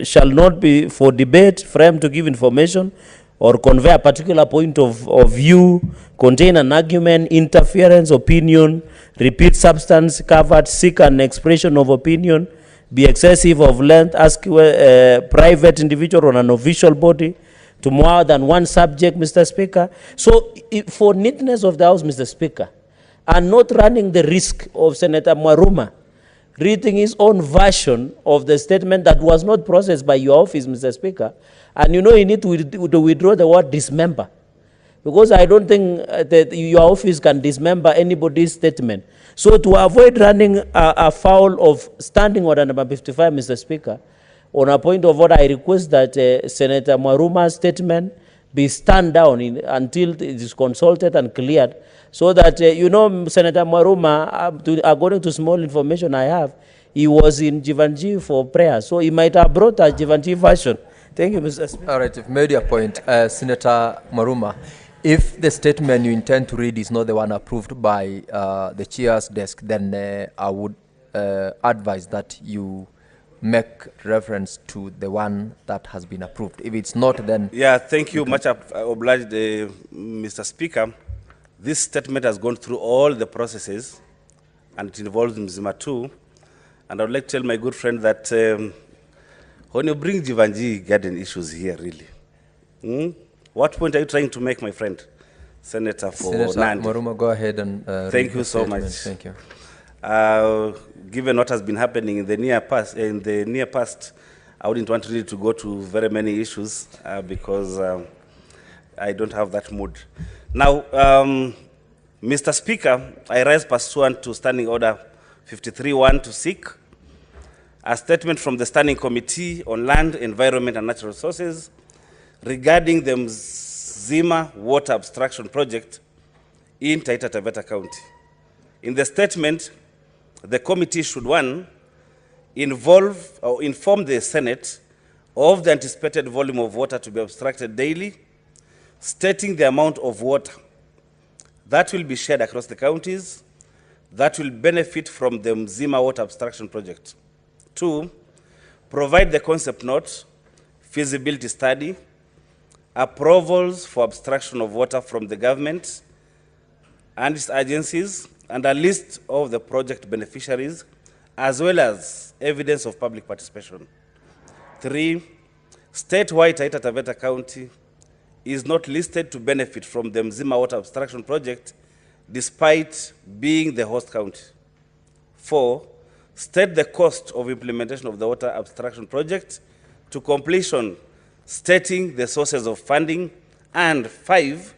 F: shall not be for debate, frame to give information, or convey a particular point of view, contain an argument, interference, opinion, repeat substance covered, seek an expression of opinion, be excessive of length, ask a private individual or an official body to more than one subject, Mr. Speaker. So for neatness of the House, Mr. Speaker, and not running the risk of Senator Maruma reading his own version of the statement that was not processed by your office, Mr. Speaker, and you know you need to withdraw the word dismember, because I don't think that your office can dismember anybody's statement. So to avoid running afoul of Standing Order number 55, Mr. Speaker, on a point of order, I request that Senator Maruma's statement be stand down until it is consulted and cleared, so that, Senator Mwaruma, according to small information I have, he was in Jivanji for prayer, so he might have brought a Jivanji version. Thank you, Mr. Speaker.
H: All right, you've made your point. Senator Mwaruma, if the statement you intend to read is not the one approved by the chair's desk, then I would advise that you make reference to the one that has been approved. If it's not, then...
K: Yeah, thank you. Much obliged, Mr. Speaker. This statement has gone through all the processes, and it involves Mzima too. And I would like to tell my good friend that when you bring Jivanji garden issues here, really, what point are you trying to make, my friend? Senator for Nandi.
H: Mwaruma, go ahead and
K: thank you so much.
H: Thank you.
K: Given what has been happening in the near past, I wouldn't want really to go to very many issues because I don't have that mood. Now, Mr. Speaker, I rise pursuant to Standing Order 53-1 to seek a statement from the Standing Committee on Land, Environment and Natural Resources regarding the Mzima Water Abstraction Project in Taita Taveta County. In the statement, the committee should, one, inform the Senate of the anticipated volume of water to be abstracted daily, stating the amount of water that will be shared across the counties that will benefit from the Mzima Water Abstraction Project. Two, provide the concept note, feasibility study, approvals for abstraction of water from the government and its agencies, and a list of the project beneficiaries, as well as evidence of public participation. Three, state why Taita Taveta County is not listed to benefit from the Mzima Water Abstraction Project, despite being the host county. Four, state the cost of implementation of the water abstraction project to completion, stating the sources of funding. And five,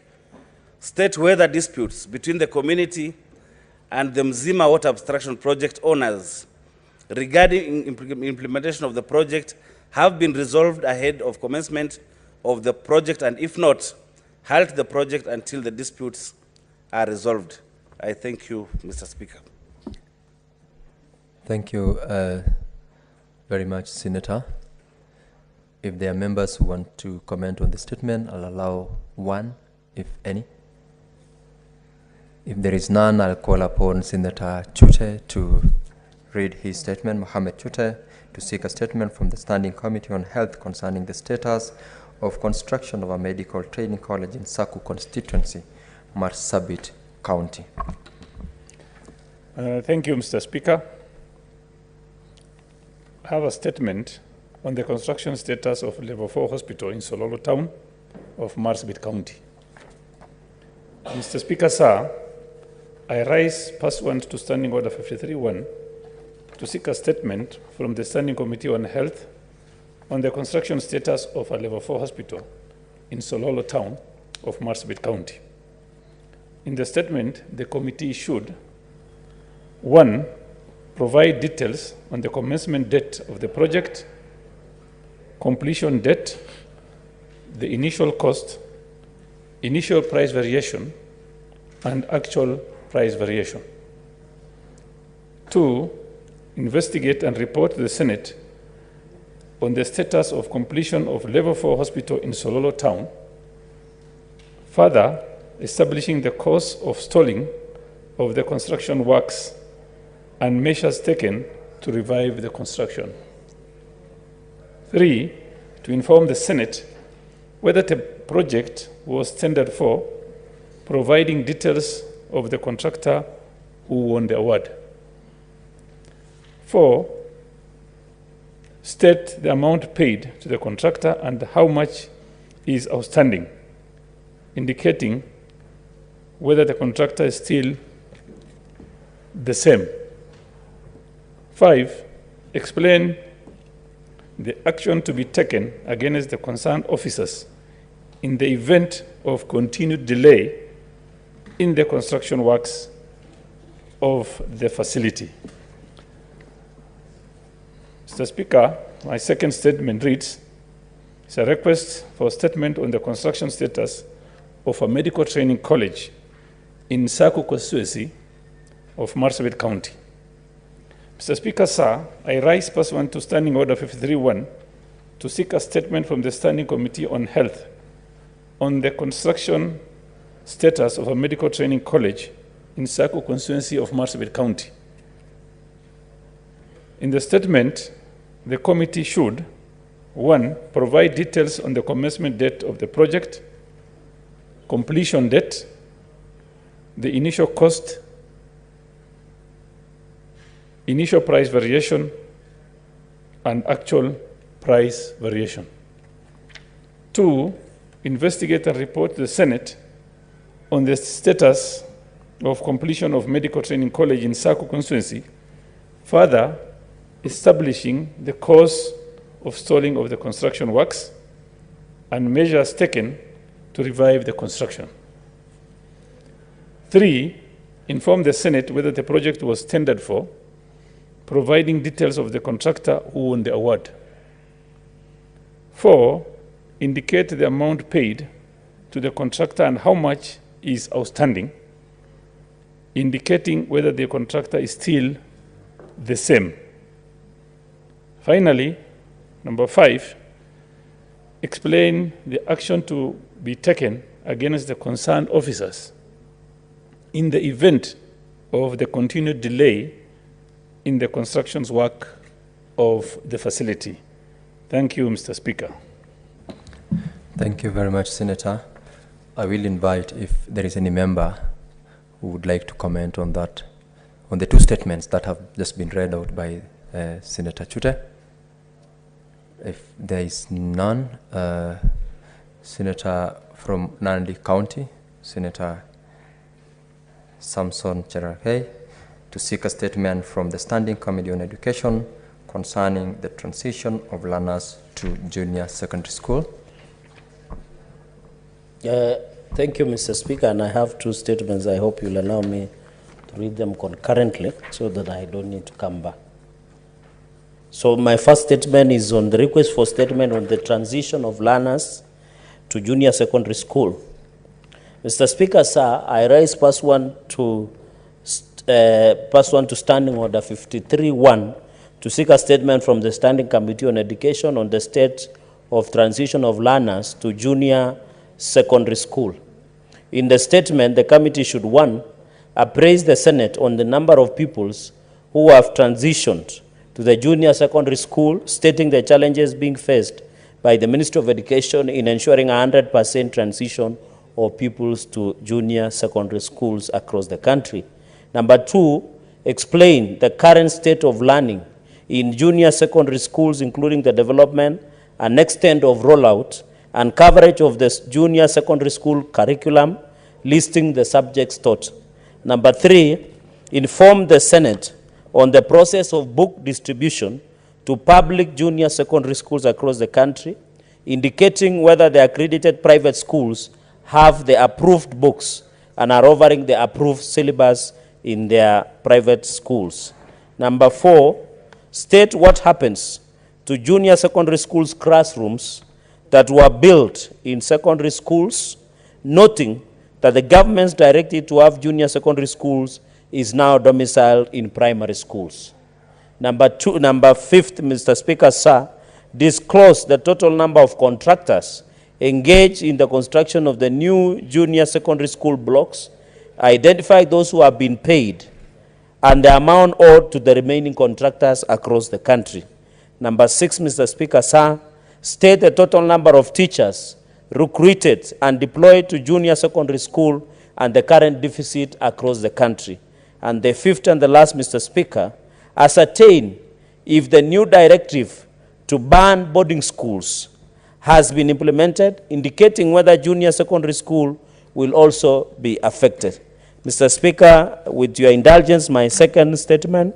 K: state whether disputes between the community and the Mzima Water Abstraction Project owners regarding implementation of the project have been resolved ahead of commencement of the project, and if not, halt the project until the disputes are resolved. I thank you, Mr. Speaker.
H: Thank you very much, Senator. If there are members who want to comment on the statement, I'll allow one, if any. If there is none, I'll call upon Senator Chute to read his statement. Mohammed Chute, to seek a statement from the Standing Committee on Health concerning the status of construction of a medical training college in Saku constituency, Marsabit County.
L: Thank you, Mr. Speaker. I have a statement on the construction status of Level 4 Hospital in Sololo Town of Marsabit County. Mr. Speaker, sir, I rise pursuant to Standing Order 53-1 to seek a statement from the Standing Committee on Health on the construction status of a Level 4 hospital in Sololo Town of Marsabit County. In the statement, the committee should, one, provide details on the commencement date of the project, completion date, the initial cost, initial price variation, and actual price variation. Two, investigate and report to the Senate on the status of completion of Level 4 hospital in Sololo Town, further establishing the cause of stalling of the construction works and measures taken to revive the construction. Three, to inform the Senate whether the project was tendered for, providing details of the contractor who won the award. Four, state the amount paid to the contractor and how much is outstanding, indicating whether the contractor is still the same. Five, explain the action to be taken against the concerned officers in the event of continued delay in the construction works of the facility. Mr. Speaker, my second statement reads, It's a request for statement on the construction status of a medical training college in Saku constituency of Marsabit County. Mr. Speaker, sir, I rise pursuant to Standing Order 53-1 to seek a statement from the Standing Committee on Health on the construction status of a medical training college in Saku constituency of Marsabit County. In the statement, the committee should, 1, provide details on the commencement date of the project, completion date, the initial cost, initial price variation, and actual price variation. 2, investigate and report to the Senate on the status of completion of medical training college in Saku constituency, further establishing the cause of stalling of the construction works and measures taken to revive the construction. 3, inform the Senate whether the project was tendered for, providing details of the contractor who won the award. 4, indicate the amount paid to the contractor and how much is outstanding, indicating whether the contractor is still the same. Finally, number 5, explain the action to be taken against the concerned officers in the event of the continued delay in the construction work of the facility. Thank you, Mr. Speaker.
H: Thank you very much, Senator. I will invite if there is any member who would like to comment on that, on the two statements that have just been read out by Senator Chute. If there is none, Senator from Nandi County, Senator Samson Cherargei, to seek a statement from the Standing Committee on Education concerning the transition of learners to junior secondary school.
F: Thank you, Mr. Speaker, and I have two statements. I hope you'll allow me to read them concurrently so that I don't need to come back. So my first statement is on the request for statement on the transition of learners to junior secondary school. Mr. Speaker, sir, I rise pursuant to Standing Order 53-1 to seek a statement from the Standing Committee on Education on the state of transition of learners to junior secondary school. In the statement, the committee should, 1, appraise the Senate on the number of pupils who have transitioned to the junior secondary school, stating the challenges being faced by the Ministry of Education in ensuring 100% transition of pupils to junior secondary schools across the country. Number 2, explain the current state of learning in junior secondary schools, including the development and extent of rollout and coverage of the junior secondary school curriculum, listing the subjects taught. Number 3, inform the Senate on the process of book distribution to public junior secondary schools across the country, indicating whether the accredited private schools have the approved books and are offering the approved syllabus in their private schools. Number 4, state what happens to junior secondary schools classrooms that were built in secondary schools, noting that the government's directive to have junior secondary schools is now domiciled in primary schools. Number 5, Mr. Speaker, sir, disclose the total number of contractors engaged in the construction of the new junior secondary school blocks, identify those who have been paid, and the amount owed to the remaining contractors across the country. Number 6, Mr. Speaker, sir, state the total number of teachers recruited and deployed to junior secondary school and the current deficit across the country. And the 5th and the last, Mr. Speaker, ascertain if the new directive to ban boarding schools has been implemented, indicating whether junior secondary school will also be affected. Mr. Speaker, with your indulgence, my second statement,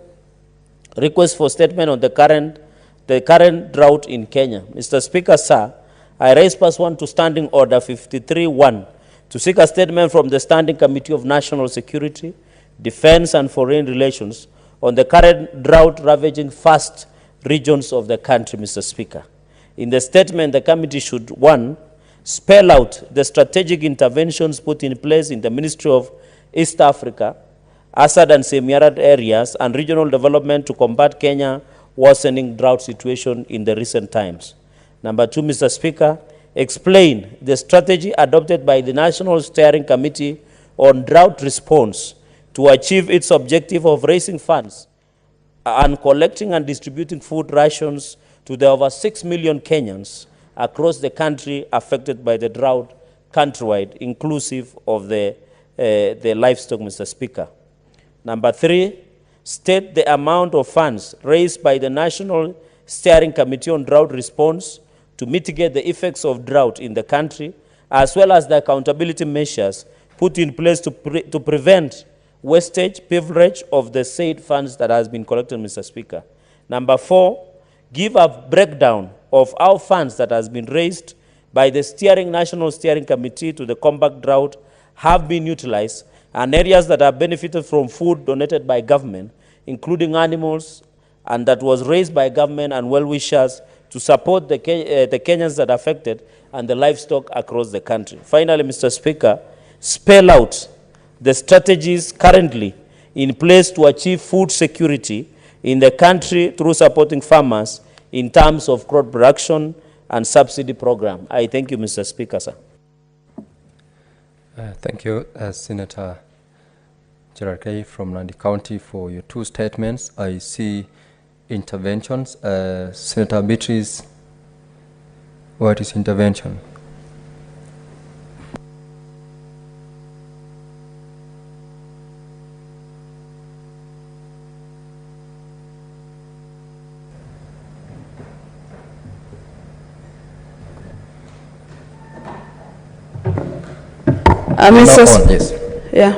F: request for statement on the current drought in Kenya. Mr. Speaker, sir, I raise pursuant to Standing Order 53-1 to seek a statement from the Standing Committee of National Security, Defense and Foreign Relations on the current drought ravaging first regions of the country, Mr. Speaker. In the statement, the committee should, 1, spell out the strategic interventions put in place in the Ministry of East Africa, ASAD and semi-arid areas, and regional development to combat Kenya worsening drought situation in the recent times. Number 2, Mr. Speaker, explain the strategy adopted by the National Steering Committee on Drought Response to achieve its objective of raising funds and collecting and distributing food rations to the over 6 million Kenyans across the country affected by the drought countrywide, inclusive of the livestock, Mr. Speaker. Number 3, state the amount of funds raised by the National Steering Committee on Drought Response to mitigate the effects of drought in the country, as well as the accountability measures put in place to prevent wastage, privilege of the said funds that has been collected, Mr. Speaker. Number 4, give a breakdown of how funds that has been raised by the National Steering Committee to the combat drought have been utilized, and areas that have benefited from food donated by government, including animals, and that was raised by government and well-wishers to support the Kenyans that are affected and the livestock across the country. Finally, Mr. Speaker, spell out the strategies currently in place to achieve food security in the country through supporting farmers in terms of crop production and subsidy program. I thank you, Mr. Speaker, sir.
H: Thank you, Senator Cherargei from Nandi County, for your 2 statements. I see interventions. Senator Beatrice, what is intervention?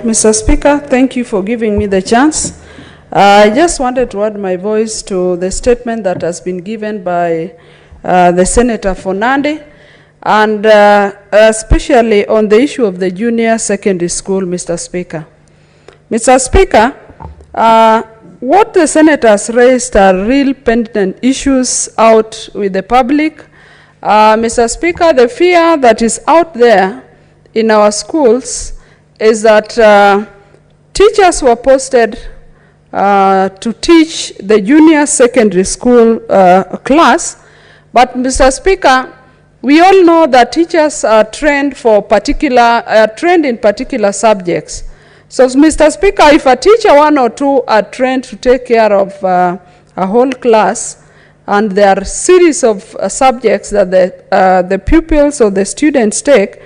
N: Mr. Speaker, thank you for giving me the chance. I just wanted to add my voice to the statement that has been given by the Senator for Nandi, and especially on the issue of the junior secondary school, Mr. Speaker. Mr. Speaker, what the senators raised are real pendant issues out with the public. Mr. Speaker, the fear that is out there in our schools is that teachers were posted to teach the junior secondary school class, but Mr. Speaker, we all know that teachers are trained in particular subjects. So, Mr. Speaker, if a teacher 1 or 2 are trained to take care of a whole class, and there are series of subjects that the pupils or the students take,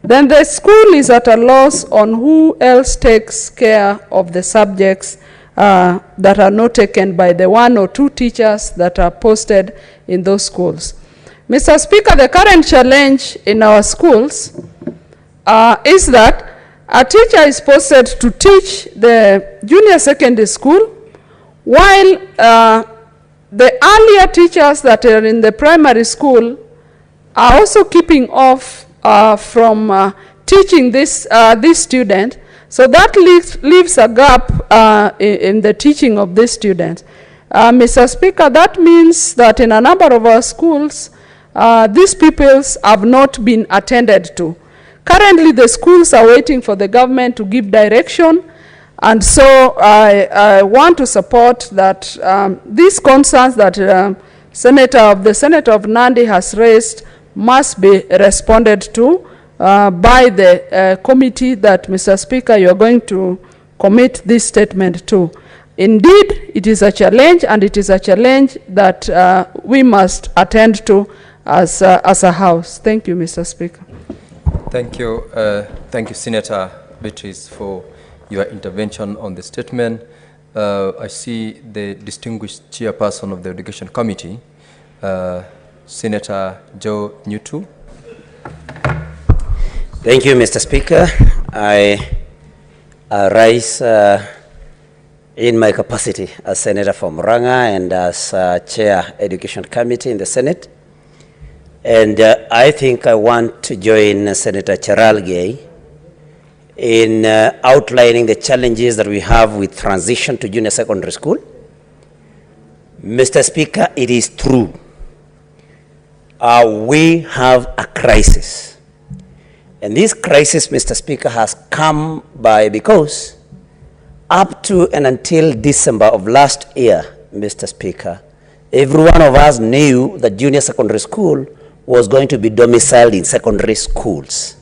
N: then the school is at a loss on who else takes care of the subjects that are not taken by the 1 or 2 teachers that are posted in those schools. Mr. Speaker, the current challenge in our schools is that a teacher is posted to teach the junior secondary school, while the earlier teachers that are in the primary school are also keeping off from teaching this student. So that leaves a gap in the teaching of this student. Mr. Speaker, that means that in a number of our schools, these pupils have not been attended to. Currently, the schools are waiting for the government to give direction, and so I want to support that these concerns that the Senator of Nandi has raised must be responded to by the committee that, Mr. Speaker, you are going to commit this statement to. Indeed, it is a challenge, and it is a challenge that we must attend to as a House. Thank you, Mr. Speaker.
H: Thank you, Senator Beatrice, for your intervention on the statement. I see the distinguished chairperson of the Education Committee, Senator Joe Nyutu.
O: Thank you, Mr. Speaker. I rise in my capacity as Senator from Murang'a and as Chair Education Committee in the Senate. And I think I want to join Senator Cherargei in outlining the challenges that we have with transition to junior secondary school. Mr. Speaker, it is true we have a crisis. And this crisis, Mr. Speaker, has come by because up to and until December of last year, Mr. Speaker, every one of us knew that junior secondary school was going to be domiciled in secondary schools.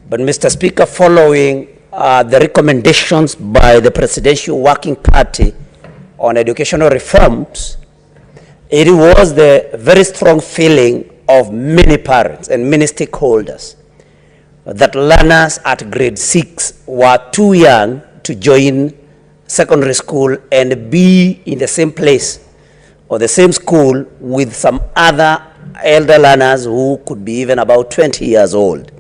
O: But Mr. Speaker, following the recommendations by the Presidential Working Party on educational reforms, it was the very strong feeling of many parents and many stakeholders that learners at grade 6 were too young to join secondary school and be in the same place or the same school with some other elder learners who could be even about 20 years old.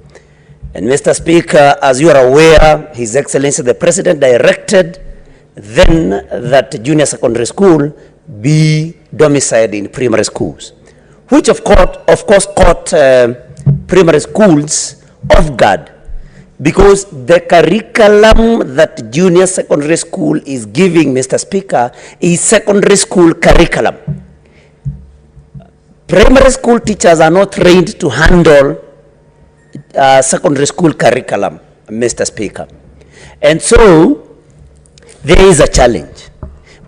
O: And Mr. Speaker, as you are aware, His Excellency the President directed then that junior secondary school be domiciled in primary schools, which of course caught primary schools off guard, because the curriculum that junior secondary school is giving, Mr. Speaker, is secondary school curriculum. Primary school teachers are not trained to handle secondary school curriculum, Mr. Speaker. And so there is a challenge.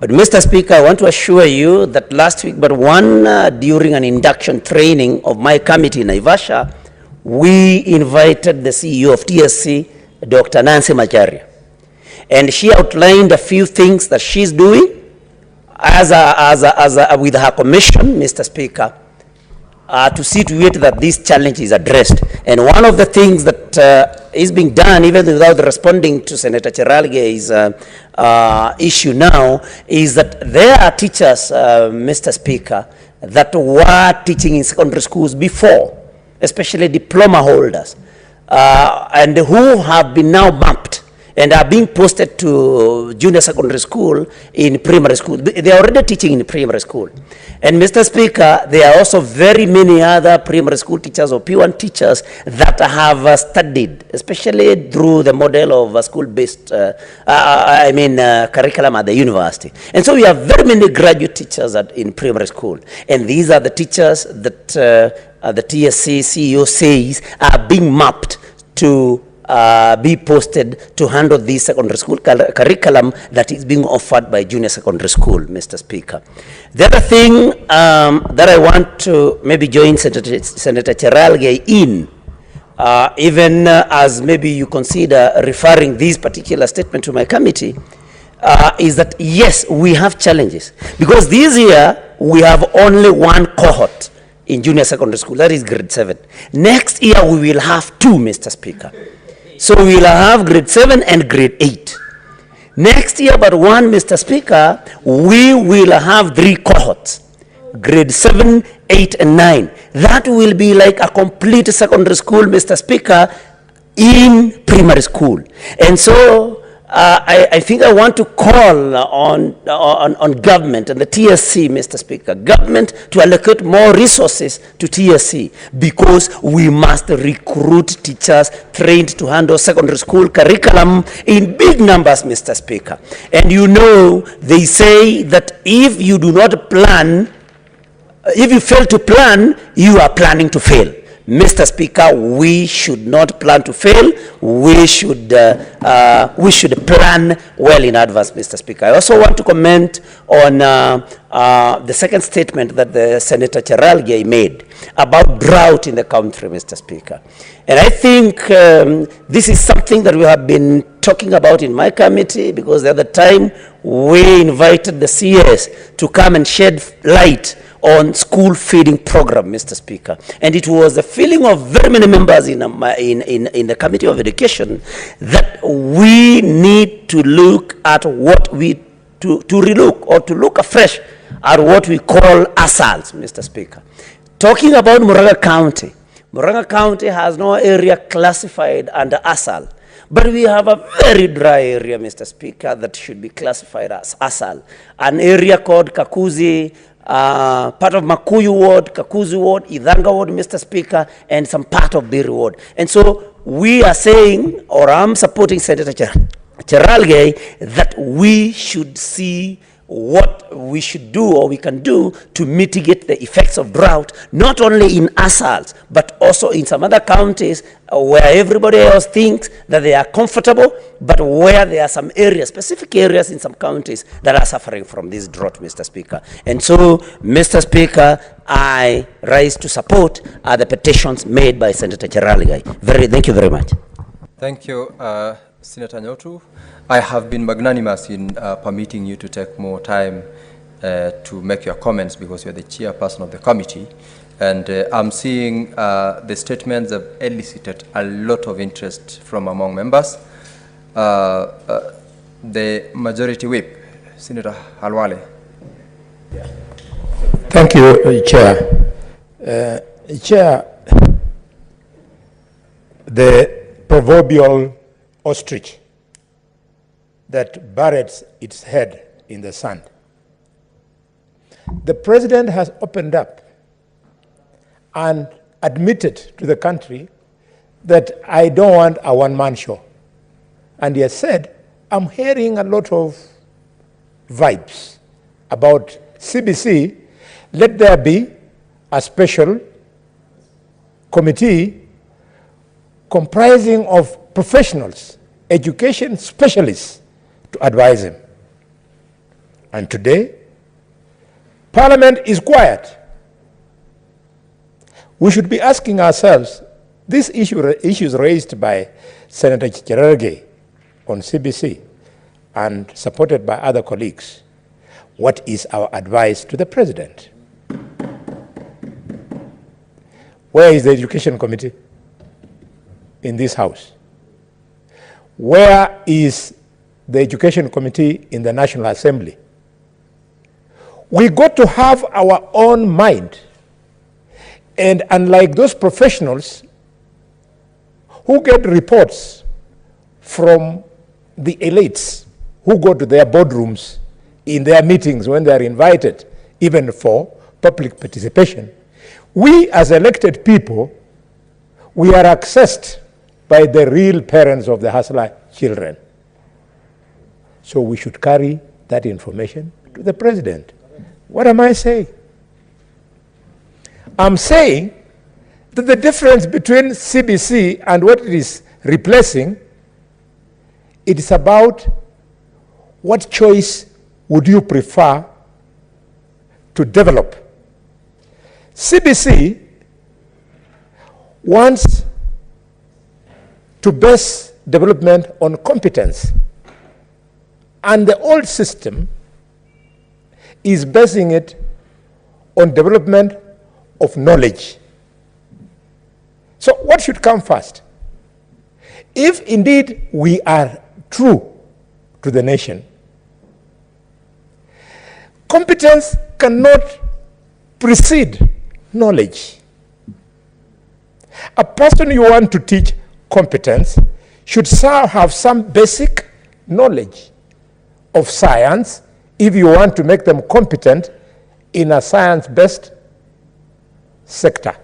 O: But Mr. Speaker, I want to assure you that last week, during an induction training of my committee in Naivasha, we invited the CEO of TSC, Dr. Nancy Macharia. And she outlined a few things that she's doing with her commission, Mr. Speaker, to see to it that this challenge is addressed. And one of the things that is being done, even without responding to Senator Cheralge's issue now, is that there are teachers, Mr. Speaker, that were teaching in secondary schools before, especially diploma holders, and who have been now mapped and are being posted to junior secondary school in primary school. They are already teaching in primary school. And Mr. Speaker, there are also very many other primary school teachers or P1 teachers that have studied, especially through the model of school-based, curriculum at the university. And so we have very many graduate teachers in primary school. And these are the teachers that the TSC CEO says are being mapped to be posted to handle the secondary school curriculum that is being offered by junior secondary school, Mr. Speaker. The other thing that I want to maybe join Senator Cheralge in, even as maybe you consider referring this particular statement to my committee, is that yes, we have challenges. Because this year, we have only one cohort in junior secondary school, that is grade 7. Next year, we will have 2, Mr. Speaker. So we will have grade 7 and grade 8. Next year, but one, Mr. Speaker, we will have 3 cohorts, grade 7, 8, and 9. That will be like a complete secondary school, Mr. Speaker, in primary school. And so I think I want to call on government and the TSC, Mr. Speaker, government to allocate more resources to TSC, because we must recruit teachers trained to handle secondary school curriculum in big numbers, Mr. Speaker. And you know, they say that if you do not plan, if you fail to plan, you are planning to fail. Mr. Speaker, we should not plan to fail. We should plan well in advance, Mr. Speaker. I also want to comment on the second statement that the Senator Cheralge made about drought in the country, Mr. Speaker. And I think this is something that we have been talking about in my committee, because the other time we invited the CS to come and shed light on school feeding program, Mr. Speaker. And it was the feeling of very many members in the Committee of Education that we need to look at what we, to relook or to look afresh at what we call ASALs, Mr. Speaker. Talking about Murang'a County has no area classified under ASAL. But we have a very dry area, Mr. Speaker, that should be classified as ASAL. An area called Kakuzi, part of Makuyu Ward, Kakuzi Ward, Idhanga Ward, Mr. Speaker, and some part of Biri Ward. And so we are saying, or I'm supporting Senator Cheralge, that we should see what we should do or we can do to mitigate the effects of drought, not only in Asalt, but also in some other counties where everybody else thinks that they are comfortable, but where there are some areas, specific areas in some counties that are suffering from this drought, Mr. Speaker. And so, Mr. Speaker, I rise to support the petitions made by Senator Cherargei. Thank you very much.
H: Thank you, Senator Nyotu. I have been magnanimous in permitting you to take more time to make your comments because you're the chairperson of the committee. And I'm seeing the statements have elicited a lot of interest from among members. The majority whip, Senator Halwale.
Q: Thank you, Chair. Chair, the proverbial ostrich that buries its head in the sand. The president has opened up and admitted to the country that I don't want a one-man show. And he has said, I'm hearing a lot of vibes about CBC. Let there be a special committee comprising of professionals, education specialists, to advise him. And today, Parliament is quiet. We should be asking ourselves, these issues raised by Senator Cherargei on CBC and supported by other colleagues, what is our advice to the president? Where is the Education Committee in this House? Where is the Education Committee in the National Assembly? We got to have our own mind. And unlike those professionals who get reports from the elites, who go to their boardrooms in their meetings when they are invited, even for public participation, we as elected people, we are accessed by the real parents of the hustler children. So we should carry that information to the president. What am I saying? I'm saying that the difference between CBC and what it is replacing, it is about what choice would you prefer to develop. CBC wants to base development on competence. And the old system is basing it on development of knowledge. So what should come first? If indeed we are true to the nation, competence cannot precede knowledge. A person you want to teach competence should have some basic knowledge of science if you want to make them competent in a science-based sector.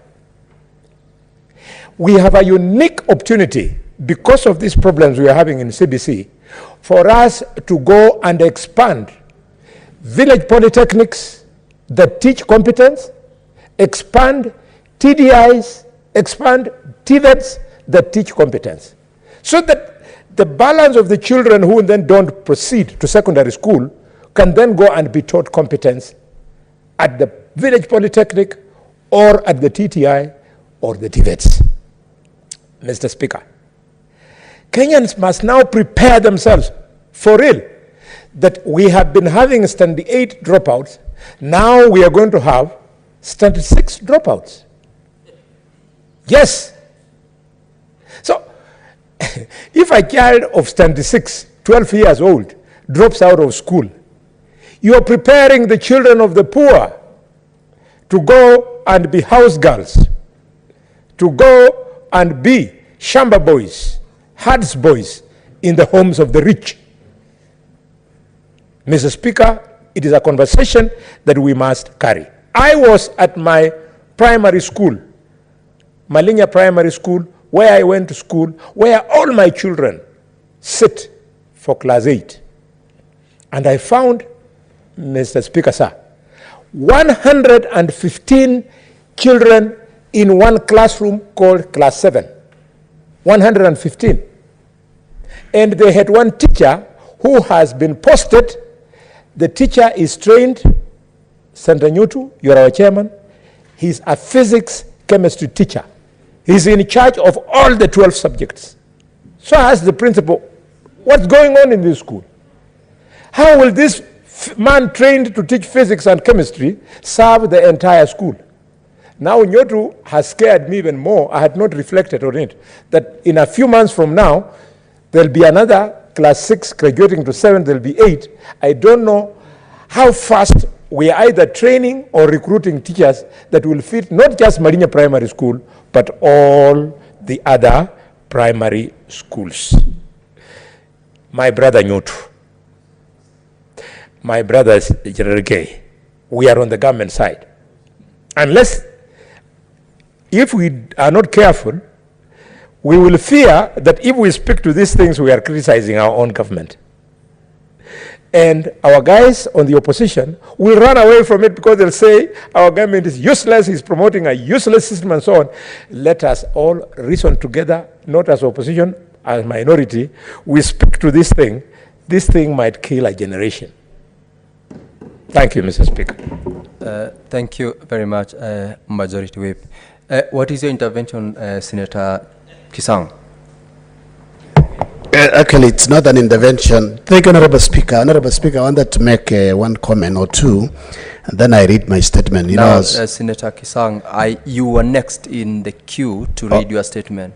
Q: We have a unique opportunity because of these problems we are having in CBC for us to go and expand village polytechnics that teach competence, expand TDIs, expand TVETs that teach competence, so that the balance of the children who then don't proceed to secondary school can then go and be taught competence at the village polytechnic or at the TTI or the TVETs. Mr. Speaker, Kenyans must now prepare themselves for real that we have been having standard 8 dropouts. Now we are going to have standard 6 dropouts. Yes. So if a child of standard 6, 12 years old, drops out of school, you are preparing the children of the poor to go and be house girls, to go and be shamba boys, herds boys in the homes of the rich. Mr. Speaker, it is a conversation that we must carry. I was at my primary school, Malinya Primary School, where I went to school, where all my children sit for class 8. And I found Mr. Speaker, sir, 115 children in one classroom called class 7. 115. And they had one teacher who has been posted. The teacher is trained, Senator Nyutu, you're our chairman. He's a physics chemistry teacher. He's in charge of all the 12 subjects. So I asked the principal, what's going on in this school? How will this man trained to teach physics and chemistry serve the entire school? Now Nyotu has scared me even more. I had not reflected on it, that in a few months from now, there'll be another class 6 graduating to 7, there'll be 8. I don't know how fast we are either training or recruiting teachers that will fit not just Marinya Primary School, but all the other primary schools. My brother Nyotu, my brother General Gay, we are on the government side. Unless, if we are not careful, we will fear that if we speak to these things, we are criticizing our own government. And our guys on the opposition will run away from it because they'll say our government is useless, is promoting a useless system and so on. Let us all reason together, not as opposition, as minority. We speak to this thing. This thing might kill a generation. Thank you, Mr. Speaker.
H: Thank you very much, Majority Whip. What is your intervention, Senator Kisang?
V: Actually, it's not an intervention. Thank you, Honorable Speaker. Honorable Speaker, I wanted to make one comment or two, and then I read my statement. You
H: now,
V: know,
H: Senator Kisang, you were next in the queue to read your statement.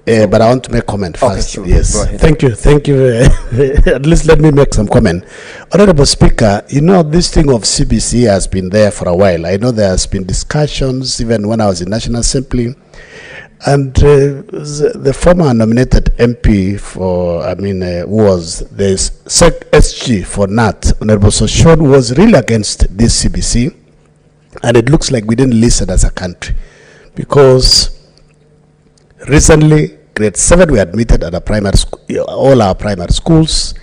V: But I want to make comment first.
H: Okay, sure.
V: Yes.
H: Go ahead.
V: Thank you. Thank you. At least let me make some comment. Honorable Speaker, you know, this thing of CBC has been there for a while. I know there has been discussions even when I was in National Assembly. And the former nominated MP for, who was the SG for NAT, Honorable Soshon, was really against this CBC. And it looks like we didn't listen as a country. Because recently, grade 7 we admitted at a primary school, all our primary schools.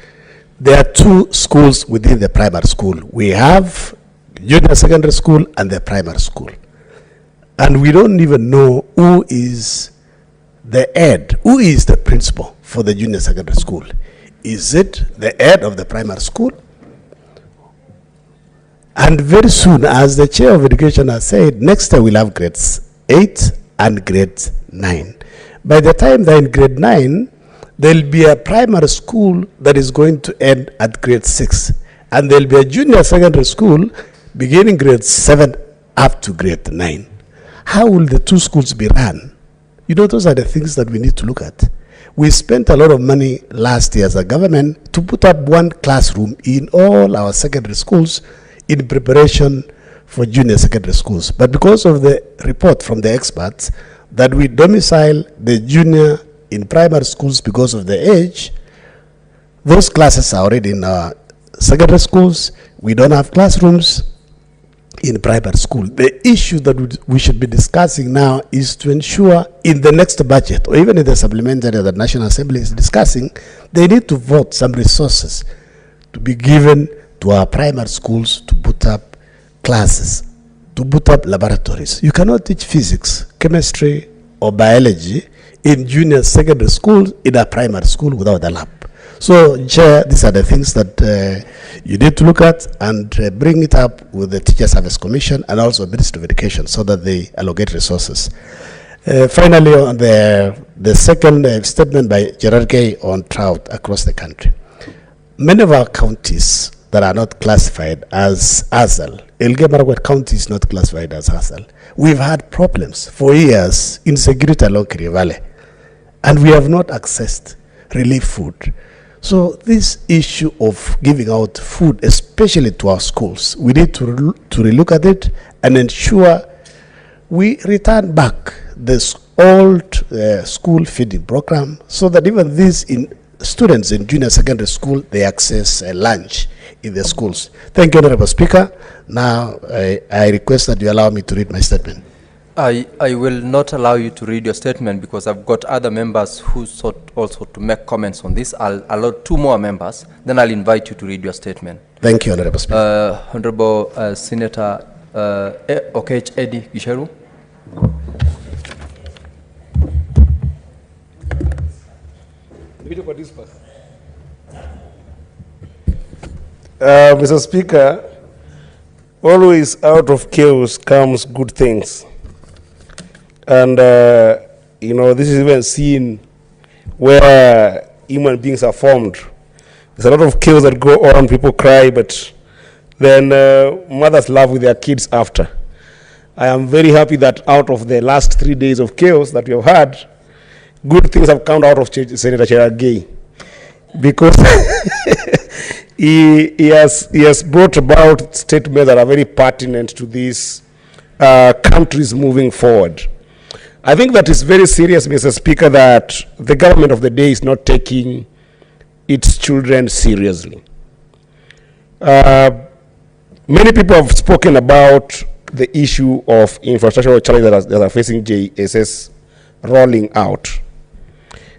V: There are 2 schools within the primary school. We have junior secondary school and the primary school. And we don't even know who is the head, who is the principal for the junior secondary school. Is it the head of the primary school? And very soon, as the chair of education has said, next year we'll have grades 8 and grade 9. By the time they're in grade 9, there'll be a primary school that is going to end at grade 6. And there'll be a junior secondary school beginning grade 7 up to grade 9. How will the 2 schools be run? You know, those are the things that we need to look at. We spent a lot of money last year as a government to put up 1 classroom in all our secondary schools in preparation for junior secondary schools. But because of the report from the experts that we domicile the junior in primary schools because of the age, those classes are already in our secondary schools. We don't have classrooms in primary school. The issue that we should be discussing now is to ensure in the next budget, or even in the supplementary that the National Assembly is discussing, they need to vote some resources to be given to our primary schools to put up classes, to put up laboratories. You cannot teach physics, chemistry, or biology in junior secondary school in a primary school without a lab. So, Chair, these are the things that you need to look at and bring it up with the Teacher Service Commission and also Ministry of Education so that they allocate resources. Finally, on the second statement by Gerard Gay on drought across the country. Many of our counties that are not classified as ASAL, Elgeyo-Marakwet County is not classified as ASAL. We've had problems for years, insecurity along Kiri Valley, and we have not accessed relief food. So this issue of giving out food, especially to our schools, we need to relook at it and ensure we return back this old school feeding program so that even these students in junior secondary school, they access lunch in the schools. Thank you, Honorable Speaker. Now, I request that you allow me to read my statement.
H: I will not allow you to read your statement because I've got other members who sought also to make comments on this. I'll allow 2 more members, then I'll invite you to read your statement.
V: Thank you, Honorable Speaker.
H: Honorable Senator Okech Eddie Gisheru.
Q: Mr. Speaker, always out of chaos comes good things. And, you know, this is even seen where human beings are formed. There's a lot of chaos that go on, people cry, but then mothers laugh with their kids after. I am very happy that out of the last 3 days of chaos that we have had, good things have come out of Senator Cherargei, because he has brought about statements that are very pertinent to these countries moving forward. I think that is very serious, Mr. Speaker, that the government of the day is not taking its children seriously. Many people have spoken about the issue of infrastructural challenges that are facing JSS rolling out.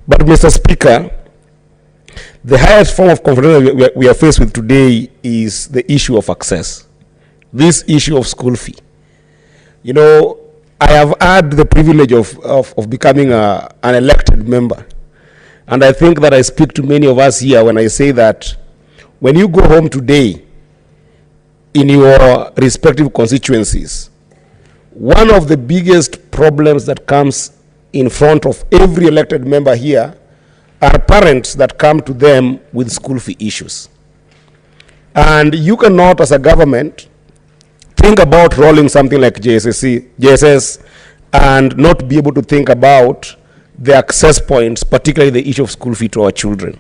Q: But, Mr. Speaker, the highest form of confrontation we are faced with today is the issue of access. This issue of school fee. You know, I have had the privilege of becoming an elected member. And I think that I speak to many of us here when I say that when you go home today in your respective constituencies, one of the biggest problems that comes in front of every elected member here are parents that come to them with school fee issues. And you cannot, as a government, think about rolling something like JSS and not be able to think about the access points, particularly the issue of school fee to our children.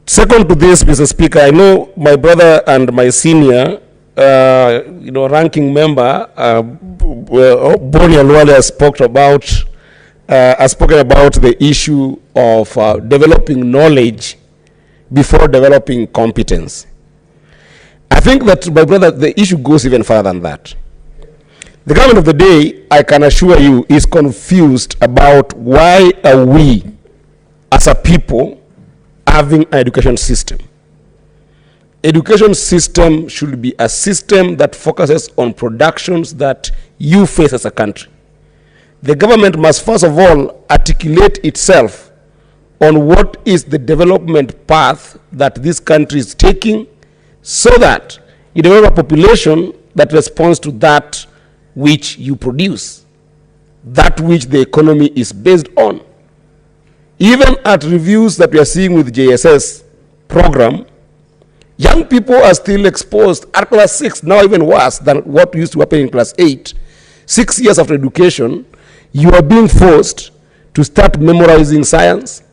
Q: Second to this, Mr. Speaker, I know my brother and my senior, ranking member, Boni Alwale, has spoken about the issue of developing knowledge before developing competence. I think that, my brother, the issue goes even further than that. The government of the day, I can assure you, is confused about why are we, as a people, having an education system. Education system should be a system that focuses on productions that you face as a country. The government must first of all articulate itself on what is the development path that this country is taking, so that you develop a population that responds to that which you produce, that which the economy is based on. Even at reviews that we are seeing with JSS program, young people are still exposed at class 6, now even worse than what used to happen in class 8. 6 years after education, you are being forced to start memorizing science,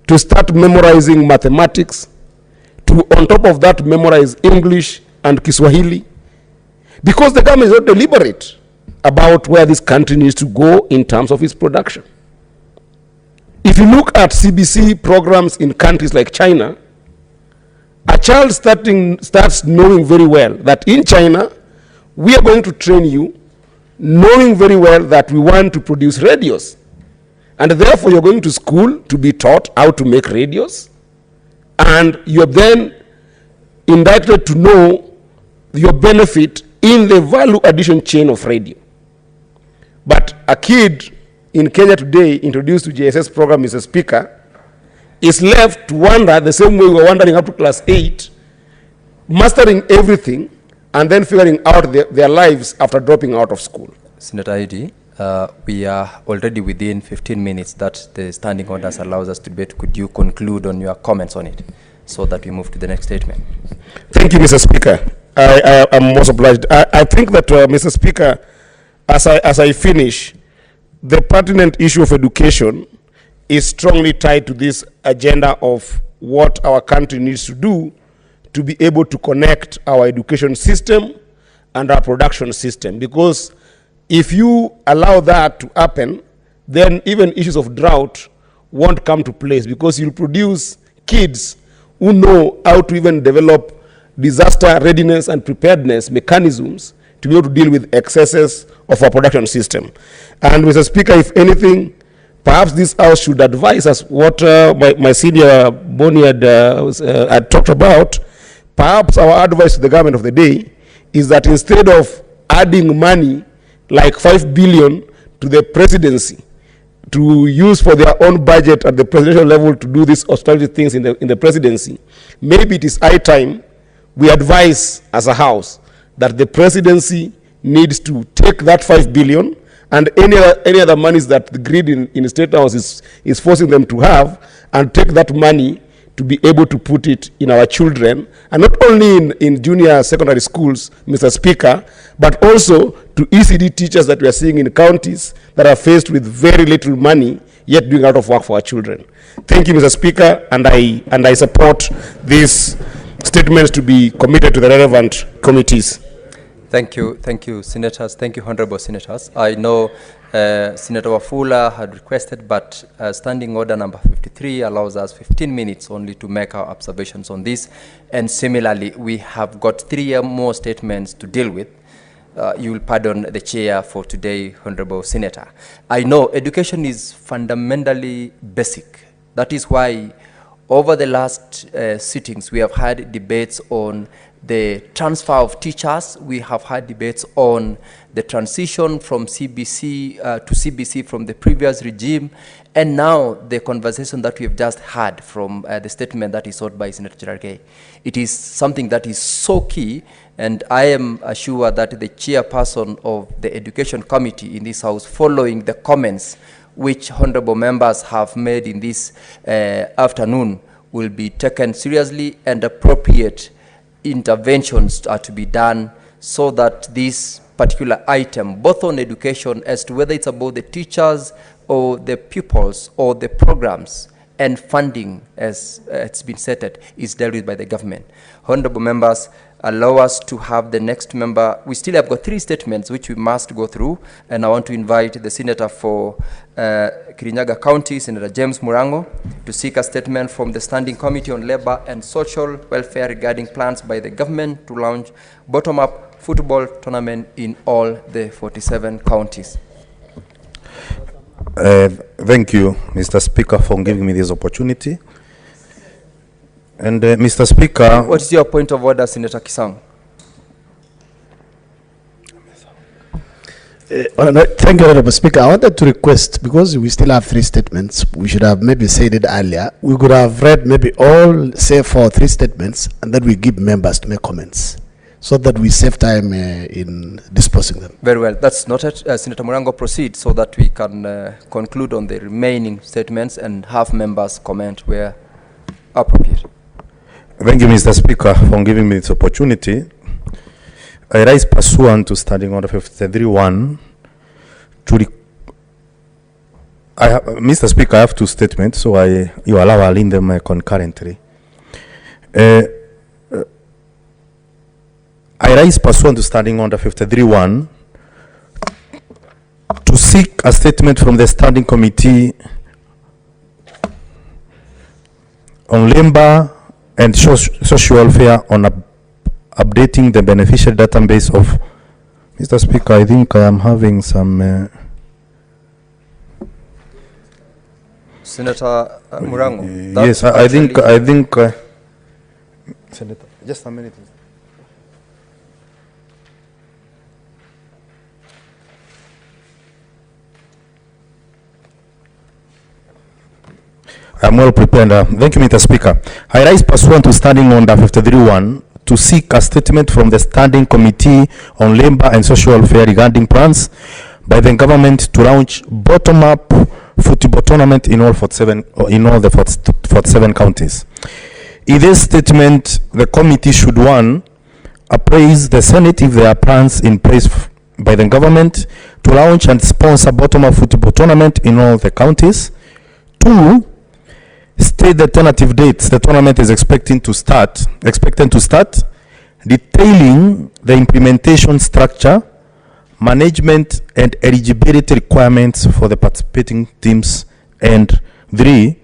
Q: to start memorizing mathematics, to on top of that memorize English and Kiswahili, because the government is not deliberate about where this country needs to go in terms of its production. If you look at CBC programs in countries like China, a child starts knowing very well that in China, we are going to train you, knowing very well that we want to produce radios. And therefore, you're going to school to be taught how to make radios. And you're then indicted to know your benefit in the value addition chain of radio. But a kid in Kenya today, introduced to JSS program, Mr. Speaker, is left to wander the same way we were wandering up to class 8, mastering everything, and then figuring out their lives after dropping out of school.
H: Senator Eddie, we are already within 15 minutes that the standing orders allows us to debate. Could you conclude on your comments on it so that we move to the next statement?
Q: Thank you, Mr. Speaker. I am most obliged. I think that, Mr. Speaker, as I finish, the pertinent issue of education is strongly tied to this agenda of what our country needs to do to be able to connect our education system and our production system. Because if you allow that to happen, then even issues of drought won't come to place, because you'll produce kids who know how to even develop disaster readiness and preparedness mechanisms to be able to deal with excesses of our production system. And Mr. Speaker, if anything, perhaps this House should advise us what my senior Bonnie had talked about. Perhaps our advice to the government of the day is that instead of adding money like 5 billion to the presidency to use for their own budget at the presidential level to do these austerity things in the presidency, maybe it is high time we advise as a House that the presidency needs to take that 5 billion and any other monies that the grid in the State House is forcing them to have, and take that money to be able to put it in our children, and not only in junior secondary schools, Mr. Speaker, but also to ECD teachers that we are seeing in counties that are faced with very little money, yet doing a lot of work for our children. Thank you, Mr. Speaker, and I support these statements to be committed to the relevant committees.
H: Thank you, senators. Thank you, honorable senators. I know Senator Wafula had requested, but standing order number 53 allows us 15 minutes only to make our observations on this. And similarly, we have got 3 more statements to deal with. You will pardon the chair for today, honorable senator. I know education is fundamentally basic. That is why over the last sittings, we have had debates on the transfer of teachers. We have had debates on the transition from CBC to CBC from the previous regime, and now the conversation that we have just had from the statement that is sought by Senator Cherargei. It is something that is so key, and I am assured that the chairperson of the Education Committee in this House, following the comments which honorable members have made in this afternoon, will be taken seriously, and appropriate interventions are to be done so that this particular item, both on education as to whether it's about the teachers or the pupils or the programs and funding as it's been stated, is dealt with by the government. Honorable members, allow us to have the next member. We still have got 3 statements which we must go through, and I want to invite the senator for Kirinyaga County, Senator James Murango, to seek a statement from the Standing Committee on Labor and Social Welfare regarding plans by the government to launch bottom-up football tournament in all the 47 counties.
M: Thank you, Mr. Speaker, for giving me this opportunity. And Mr. Speaker,
H: what is your point of order, Senator Kisang?
V: Thank you, Honorable Speaker. I wanted to request, because we still have 3 statements, we should have maybe said it earlier. We could have read maybe all, say, 4 or 3 statements, and then we give members to make comments, so that we save time in disposing them.
H: Very well. That's noted. Senator Murango, proceed so that we can conclude on the remaining statements and have members comment where appropriate.
M: Thank you, Mr. Speaker, for giving me this opportunity. I rise pursuant to Standing Order 53.1 to Mr. Speaker, I have 2 statements, so you allow I'll in them concurrently. I rise pursuant to Standing Order 53.1 to seek a statement from the Standing Committee on Labor and Social Welfare on updating the beneficiary database of... Mr. Speaker, I think I am having some...
H: Senator Murango.
M: Yes, I think Senator, just a minute. I'm well prepared. Thank you, Mr. Speaker. I rise pursuant to Standing Order 53.1 to seek a statement from the Standing Committee on Labor and Social Welfare regarding plans by the government to launch bottom-up football tournament in all 47 counties. In this statement, the committee should 1. Appraise the Senate if there are plans in place by the government to launch and sponsor bottom-up football tournament in all the counties. 2. State the tentative dates the tournament is expected to start, detailing the implementation structure, management and eligibility requirements for the participating teams, and 3.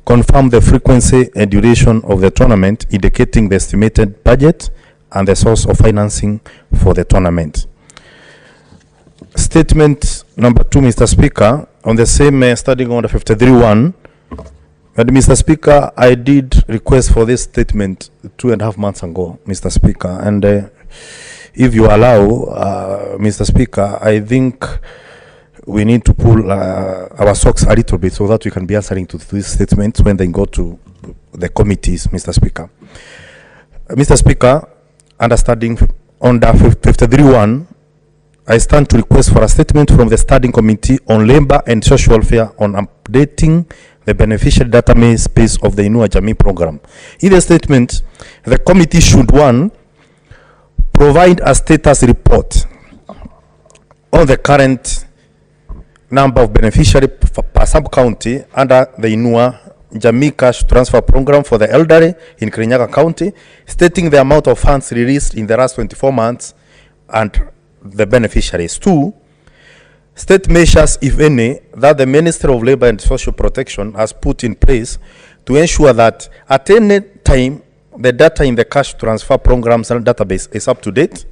M: Confirm the frequency and duration of the tournament, indicating the estimated budget and the source of financing for the tournament. Statement number 2, Mr. Speaker, on the same standing order 53-1. And Mr. Speaker, I did request for this statement 2.5 months ago, Mr. Speaker, and if you allow, Mr. Speaker, I think we need to pull our socks a little bit so that we can be answering to these statements when they go to the committees, Mr. Speaker. Mr. Speaker, understanding under 53-1, I stand to request for a statement from the Standing Committee on Labor and Social Welfare on updating the beneficiary database of the Inua Jamii program. In the statement, the committee should, 1, provide a status report on the current number of beneficiaries per sub-county under the Inua Jamii Cash Transfer Program for the elderly in Kirinyaga County, stating the amount of funds released in the last 24 months and the beneficiaries. 2, state measures, if any, that the Ministry of Labor and Social Protection has put in place to ensure that at any time the data in the cash transfer programs and database is up to date,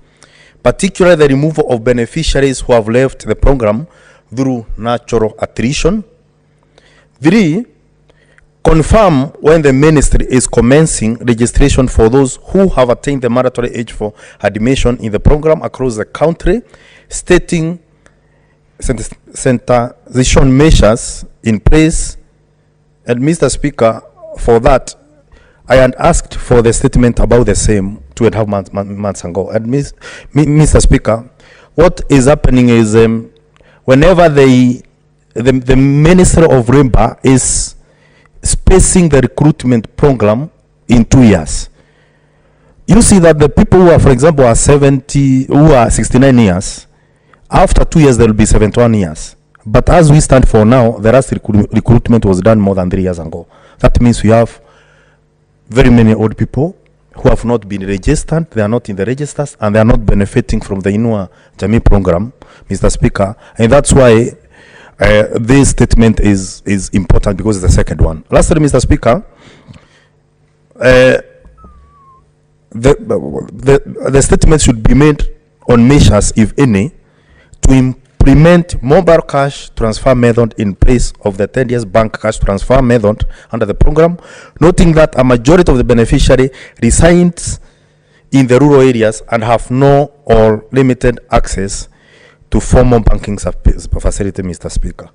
M: particularly the removal of beneficiaries who have left the program through natural attrition. 3, confirm when the ministry is commencing registration for those who have attained the mandatory age for admission in the program across the country, stating sensitization measures in place. And Mr. Speaker, for that, I had asked for the statement about the same 2.5 months ago. And Mr. Speaker, what is happening is whenever the Ministry of Labor is spacing the recruitment program in 2 years, you see that the people who are, for example, are 69 years, after 2 years, there will be 71 years. But as we stand for now, the last recruitment was done more than 3 years ago. That means we have very many old people who have not been registered, they are not in the registers, and they are not benefiting from the Inua Jamii program, Mr. Speaker. And that's why this statement is important, because it's the second one. Lastly, Mr. Speaker, the statement should be made on measures, if any, to implement mobile cash transfer method in place of the 10 years bank cash transfer method under the program, noting that a majority of the beneficiary resides in the rural areas and have no or limited access to formal banking facility, Mr. Speaker.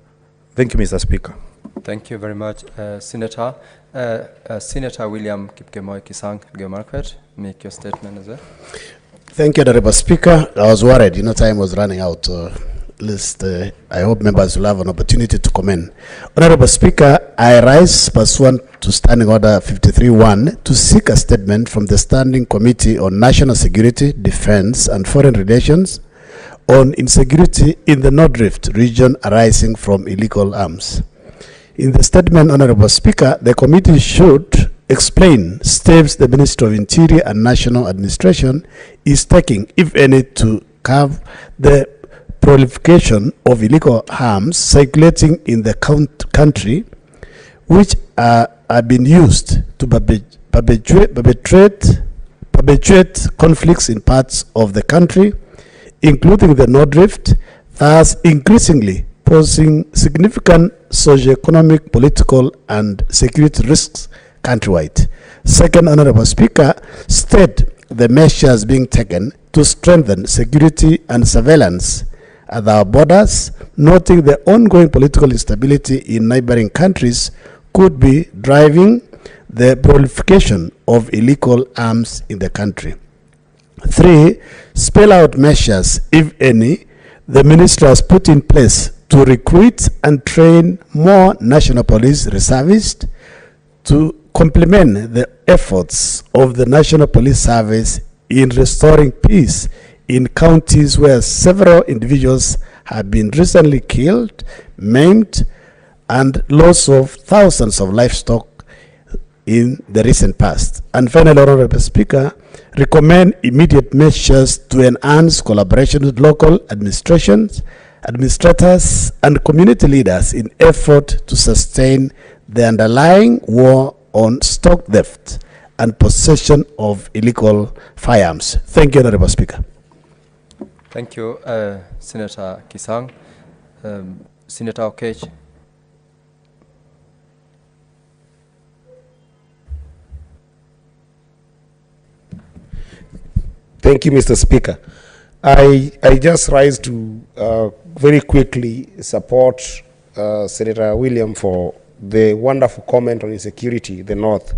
M: Thank you, Mr. Speaker.
H: Thank you very much, Senator. Senator William Kipkemoi Kisang, Market, make your statement as well.
V: Thank you, Honorable Speaker. I was worried, time was running out. At least I hope members will have an opportunity to comment. Honorable Speaker, I rise pursuant to Standing Order 53-1 to seek a statement from the Standing Committee on National Security, Defense and Foreign Relations on insecurity in the North Rift region arising from illegal arms. In the statement, Honorable Speaker, the committee should explain steps the Ministry of Interior and National Administration is taking, if any, to curb the proliferation of illegal arms circulating in the country, which are being used to perpetuate conflicts in parts of the country, including the North Rift, thus increasingly posing significant socio-economic, political, and security risks countrywide. Second, Honorable Speaker, state the measures being taken to strengthen security and surveillance at our borders, noting the ongoing political instability in neighboring countries could be driving the proliferation of illegal arms in the country. 3, spell out measures, if any, the ministry has put in place to recruit and train more national police reservists to complement the efforts of the National Police Service in restoring peace in counties where several individuals have been recently killed, maimed, and loss of thousands of livestock in the recent past. And finally, Honorable Speaker, recommend immediate measures to enhance collaboration with local administrations, administrators, and community leaders in effort to sustain the underlying war on stock theft and possession of illegal firearms. Thank you, Honorable Speaker.
H: Thank you, Senator Kisang. Senator Okech.
Q: Thank you, Mr. Speaker. I just rise to very quickly support Senator William for the wonderful comment on insecurity in the North.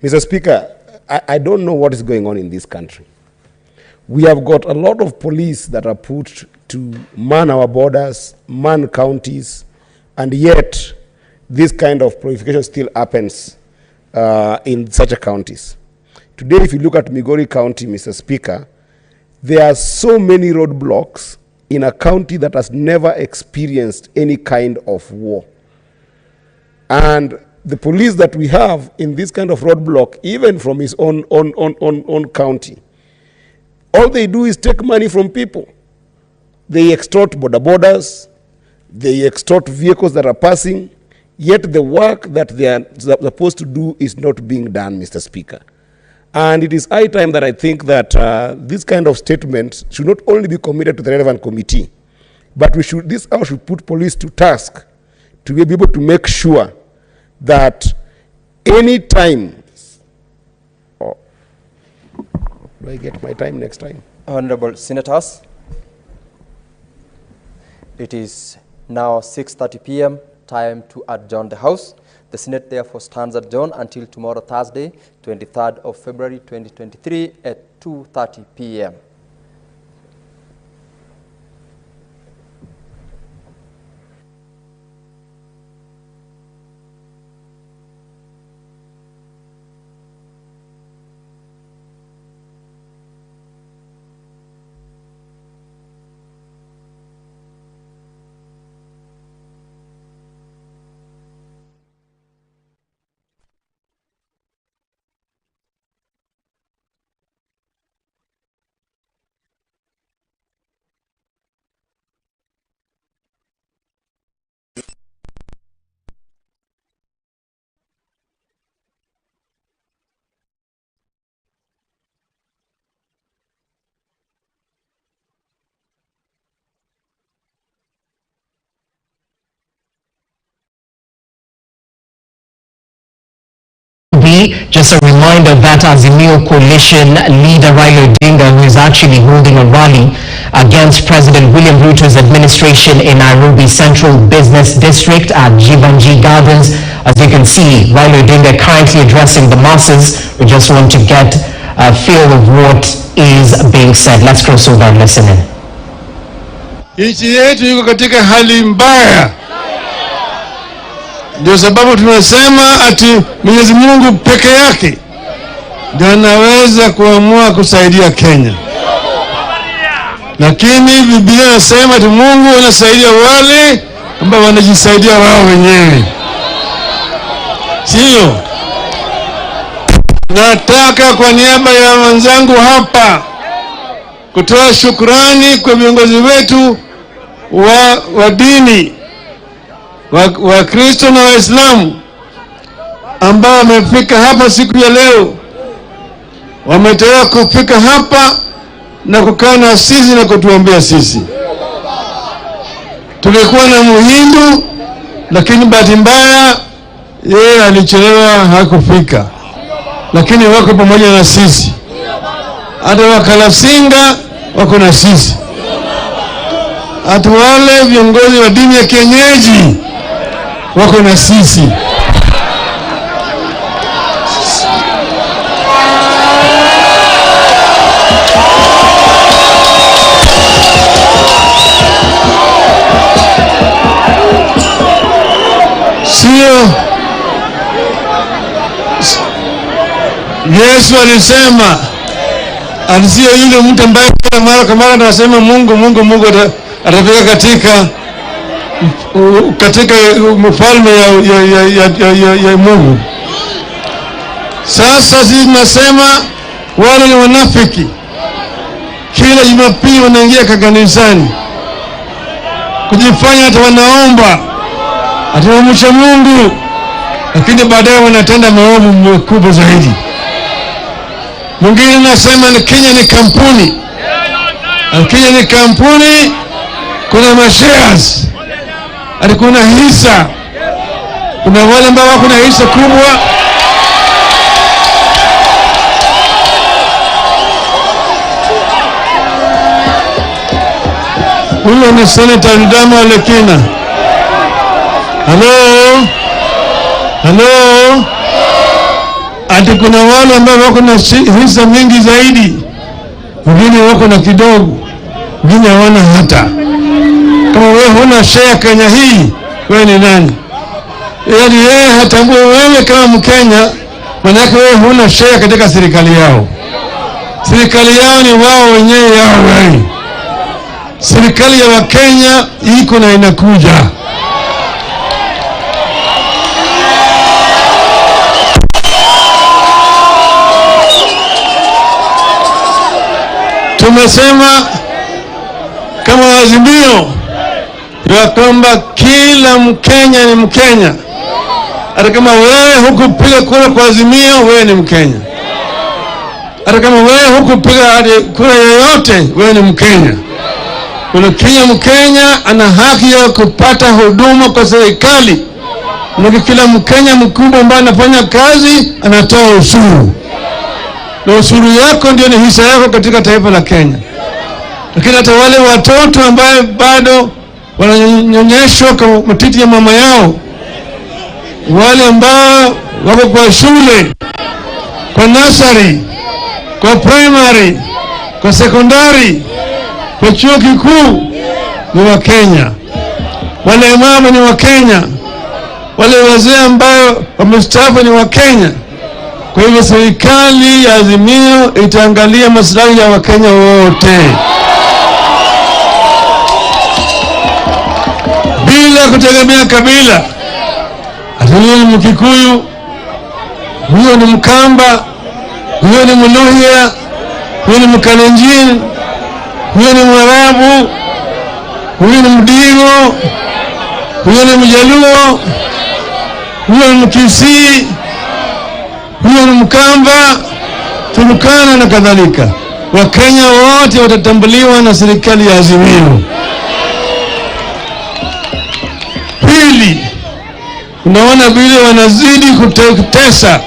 Q: Mr. Speaker, I don't know what is going on in this country. We have got a lot of police that are put to man our borders, man counties, and yet this kind of proliferation still happens in such counties. Today, if you look at Migori County, Mr. Speaker, there are so many roadblocks in a county that has never experienced any kind of war. And the police that we have in this kind of roadblock, even from his own county, all they do is take money from people. They extort borders, they extort vehicles that are passing, yet the work that they are supposed to do is not being done, Mr. Speaker. And it is high time that I think that this kind of statements should not only be committed to the relevant committee, but this House should put police to task to be able to make sure that any time, do I get my time next time?
H: Honorable Senators, it is now 6:30 p.m., time to adjourn the House. The Senate therefore stands adjourned until tomorrow, Thursday, 23rd of February 2023 at 2:30 p.m.
D: Just a reminder that Azimio coalition leader Raila Odinga, who is actually holding a rally against President William Ruto's administration in Nairobi Central Business District at Jivanji Gardens. As you can see, Raila Odinga currently addressing the masses. We just want to get a feel of what is being said. Let's cross over and listen in.
P: Nchi yetu iko katika hali mbaya. Ndio sababu tunasema ati Mwenyezi Mungu peke yake ndio anaweza kuamua kusaidia Kenya. Lakini Biblia inasema ati Mungu anasaidia wale ambao wanajisaidia wao wenyewe. Sio? Nataka kwa niaba ya wenzangu hapa kutoa shukrani kwa viongozi wetu wa dini, wa Kristo na Waislamu ambao wamefika hapa siku ya leo. Wametaka kufika hapa na kukaa na sisi na kutuombea sisi. Tulikuwa na Muhindu, lakini bahati mbaya yeye alichelewa, hakufika. Lakini wako pamoja na sisi. Hata Wakalasinga wako na sisi. Hata wale viongozi wa dini ya kienyeji wako na sisi. Sio? Yesu alisema, alisio yule mtu ambaye mara kwa mara anasema Mungu Mungu Mungu atafika katika mfalme ya Mungu. Sasa sisi tunasema wale ni wanafiki. Kila Jumapili wanaingia kanisani kujifanya hata wanaomba, hata wamcha Mungu, lakini baadaye wanatenda maovu makubwa zaidi. Mwingine anasema ni Kenya ni kampuni. Kenya ni kampuni, kuna mashares, ati kuna hisa. Kuna wale ambao wako na hisa kubwa. Huyo ni Senator Ndama Lekina. Hello? Hello? Ati kuna wale ambao wako na hisa mingi zaidi. Wengine wako na kidogo. Wengine hawana hata. Kama wewe huna share Kenya hii, wewe ni nani? Yaani yeye hatambui wewe kama Mkenya, maana wewe huna share katika serikali yao. Serikali yao ni wao wenyewe yao wewe. Serikali ya Wakenya iko na inakuja. Tumesema kama Azimio ya kwamba kila Mkenya ni Mkenya. Hata kama wewe hukupiga kura kwa Azimio, wewe ni Mkenya. Hata kama wewe hukupiga kura yoyote, wewe ni Mkenya. Kuna Kenya, Mkenya ana haki ya kupata huduma kwa serikali. Na kila Mkenya mkubwa ambaye anafanya kazi anatoa ushuru. Na ushuru yako ndio ni hisa yako katika taifa la Kenya. Lakini hata wale watoto ambao bado wananyonyeshwa kwa matiti ya mama yao, wale ambao wako kwa shule, kwa nursery, kwa primary, kwa secondary, kwa chuo kikuu, ni wa Kenya. Wale mama ni wa Kenya. Wale wazee ambao wamestaafu ni wa Kenya. Kwa hivyo serikali ya Azimio itaangalia maslahi ya Wakenya wote bila kutegemea kabila. Huyo ni Mkikuyu, huyo ni Mkamba, huyo ni Mluhya, huyo ni Mkalenjin, huyo ni Mwarabu, huyo ni Mdigo, huyo ni Mjaluo, huyo ni Mkisii, huyo ni Mkamba, Turkana na kadhalika. Wakenya wote watatambuliwa na serikali ya Azimio. Pili, unaona vile wanazidi kutesa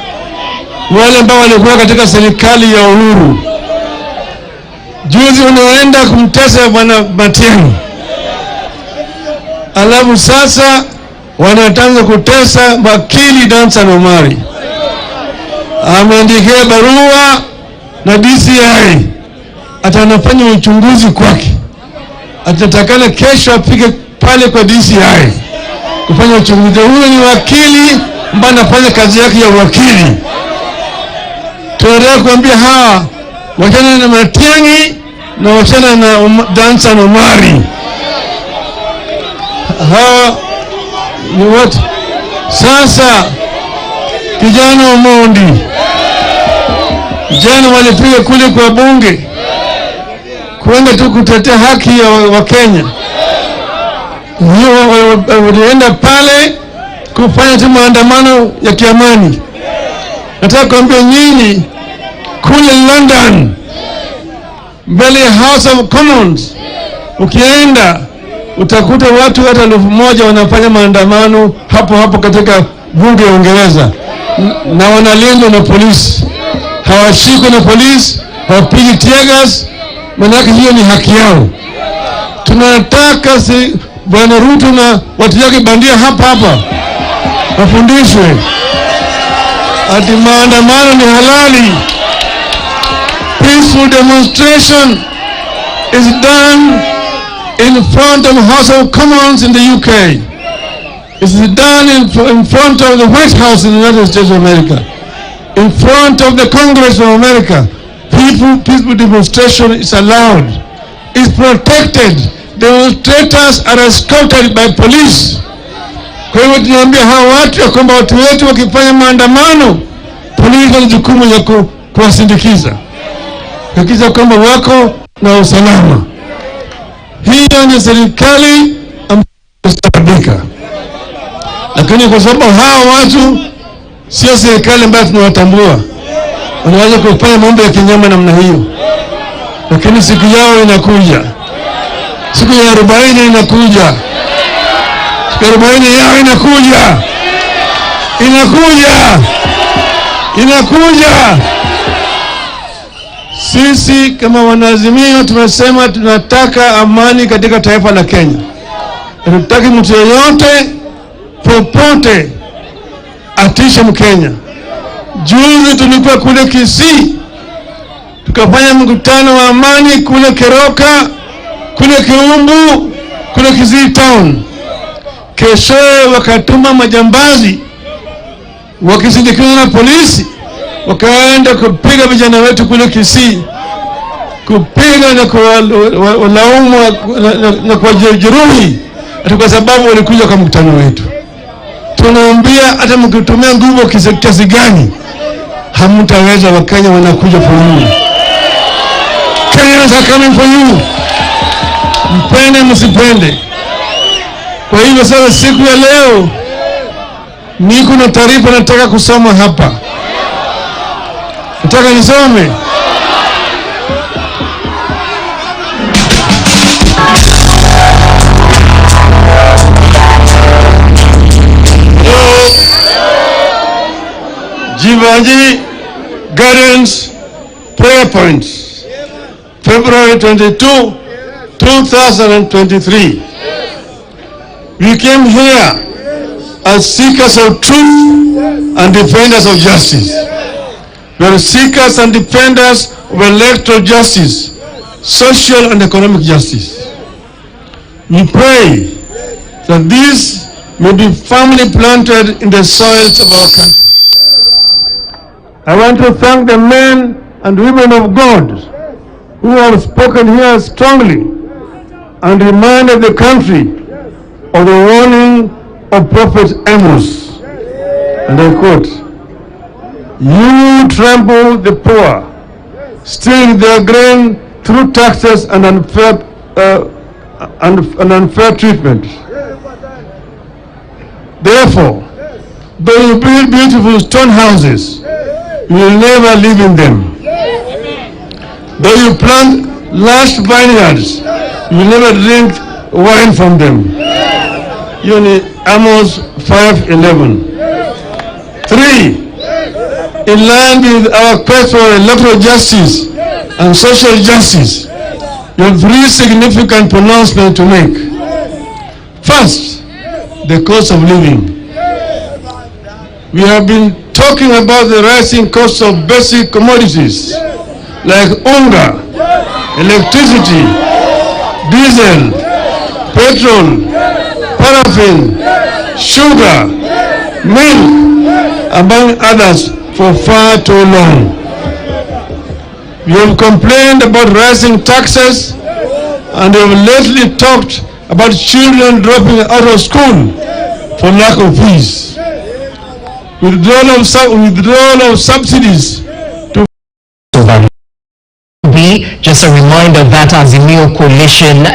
P: wale ambao walikuwa katika serikali ya Uhuru. Juzi unaenda kumtesa bwana Matiang'i. Alafu sasa wanataka kutesa wakili Dansan Omari. Ameandikia barua na DCI atanafanya uchunguzi kwake. Atatakana kesho apige pale kwa DCI kufanya uchunguzi. Huyo ni wakili ambaye anafanya kazi yake ya wakili. Tunataka kuambia hawa wachana na Matiang'i na wachana na Dansan Omari. Hawa ni watu. Sasa kijana Omondi jana walipiga kule kwa bunge kuenda tu kutetea haki ya Wakenya. Walienda pale kufanya tu maandamano ya kiamani. Nataka kuambia nyinyi kule London mbele ya House of Commons, ukienda utakuta watu hata 1,000 wanafanya maandamano hapo hapo katika bunge ya Uingereza, na wanalindwa na polisi. Hawashikwi na polisi, hawapigi tear gas, maana hiyo ni haki yao. Tunataka Bwana Ruto na watu wake bandia hapa wafundishwe ati maandamano ni halali. Peaceful demonstration is done in front of House of Commons in the UK. It's done in front of the White House in the United States of America. In front of the Congress of America. Peaceful demonstration is allowed. It's protected. Demonstrators are escorted by police. Kwa hivyo tunaambia hawa watu ya kwamba watu wetu wakifanya maandamano, polisi wana jukumu ya kuwasindikiza. Hakikisha kwamba wako na usalama. Hiyo ni serikali ambayo imestaarabika. Lakini kwa sababu hawa watu sio serikali ambayo tunawatambua. wanaweza kufanya mambo ya kinyama namna hiyo, lakini siku yao inakuja, siku ya 40 inakuja, siku ya 40 yao inakuja, inakuja. Sisi kama wanaazimio tumesema tunataka amani katika taifa la Kenya. Hatutaki mtu yeyote popote atishe Mkenya. Juzi tulikuwa kule Kisii, tukafanya mkutano wa amani kule Keroka, kule Kiumbu, kule Kisii town. Kesho wakatuma majambazi wakisindikizwa na polisi, wakaenda kupiga vijana wetu kule Kisii, kupiga na kuwalaumu na kuwajeruhi kwa sababu walikuja kwa mkutano wetu. Tunaambia hata mkitumia nguvu kiasi gani hamtaweza. Wakenya wanakuja for you. Kenyans are coming for you. Mpende msipende. Kwa hivyo sasa siku ya leo niko na taarifa nataka kusoma hapa. Nataka nisome. Jivanji Gardens Prayer Points, February 22, 2023. We came here as seekers of truth and defenders of justice. We are seekers and defenders of electoral justice, social and economic justice. We pray that these may be firmly planted in the soils of our country. I want to thank the men and women of God who have spoken here strongly and reminded the country of the warning of Prophet Amos. And I quote, "You trample the poor, stealing their grain through taxes and unfair treatment. Therefore, though you build beautiful stone houses, you will never live in them. Though you plant lush vineyards, you will never drink wine from them." Amos 5:11. 3. In line with our quest for electoral justice and social justice, you have 3 significant pronouncements to make. First, the cost of living. We have been talking about the rising cost of basic commodities like unga, electricity, diesel, petrol, paraffin, sugar, milk, among others, for far too long. We have complained about rising taxes and have lately talked about children dropping out of school for lack of fees. Withdrawal of subsidies to
D: be just a reminder that Azimio coalition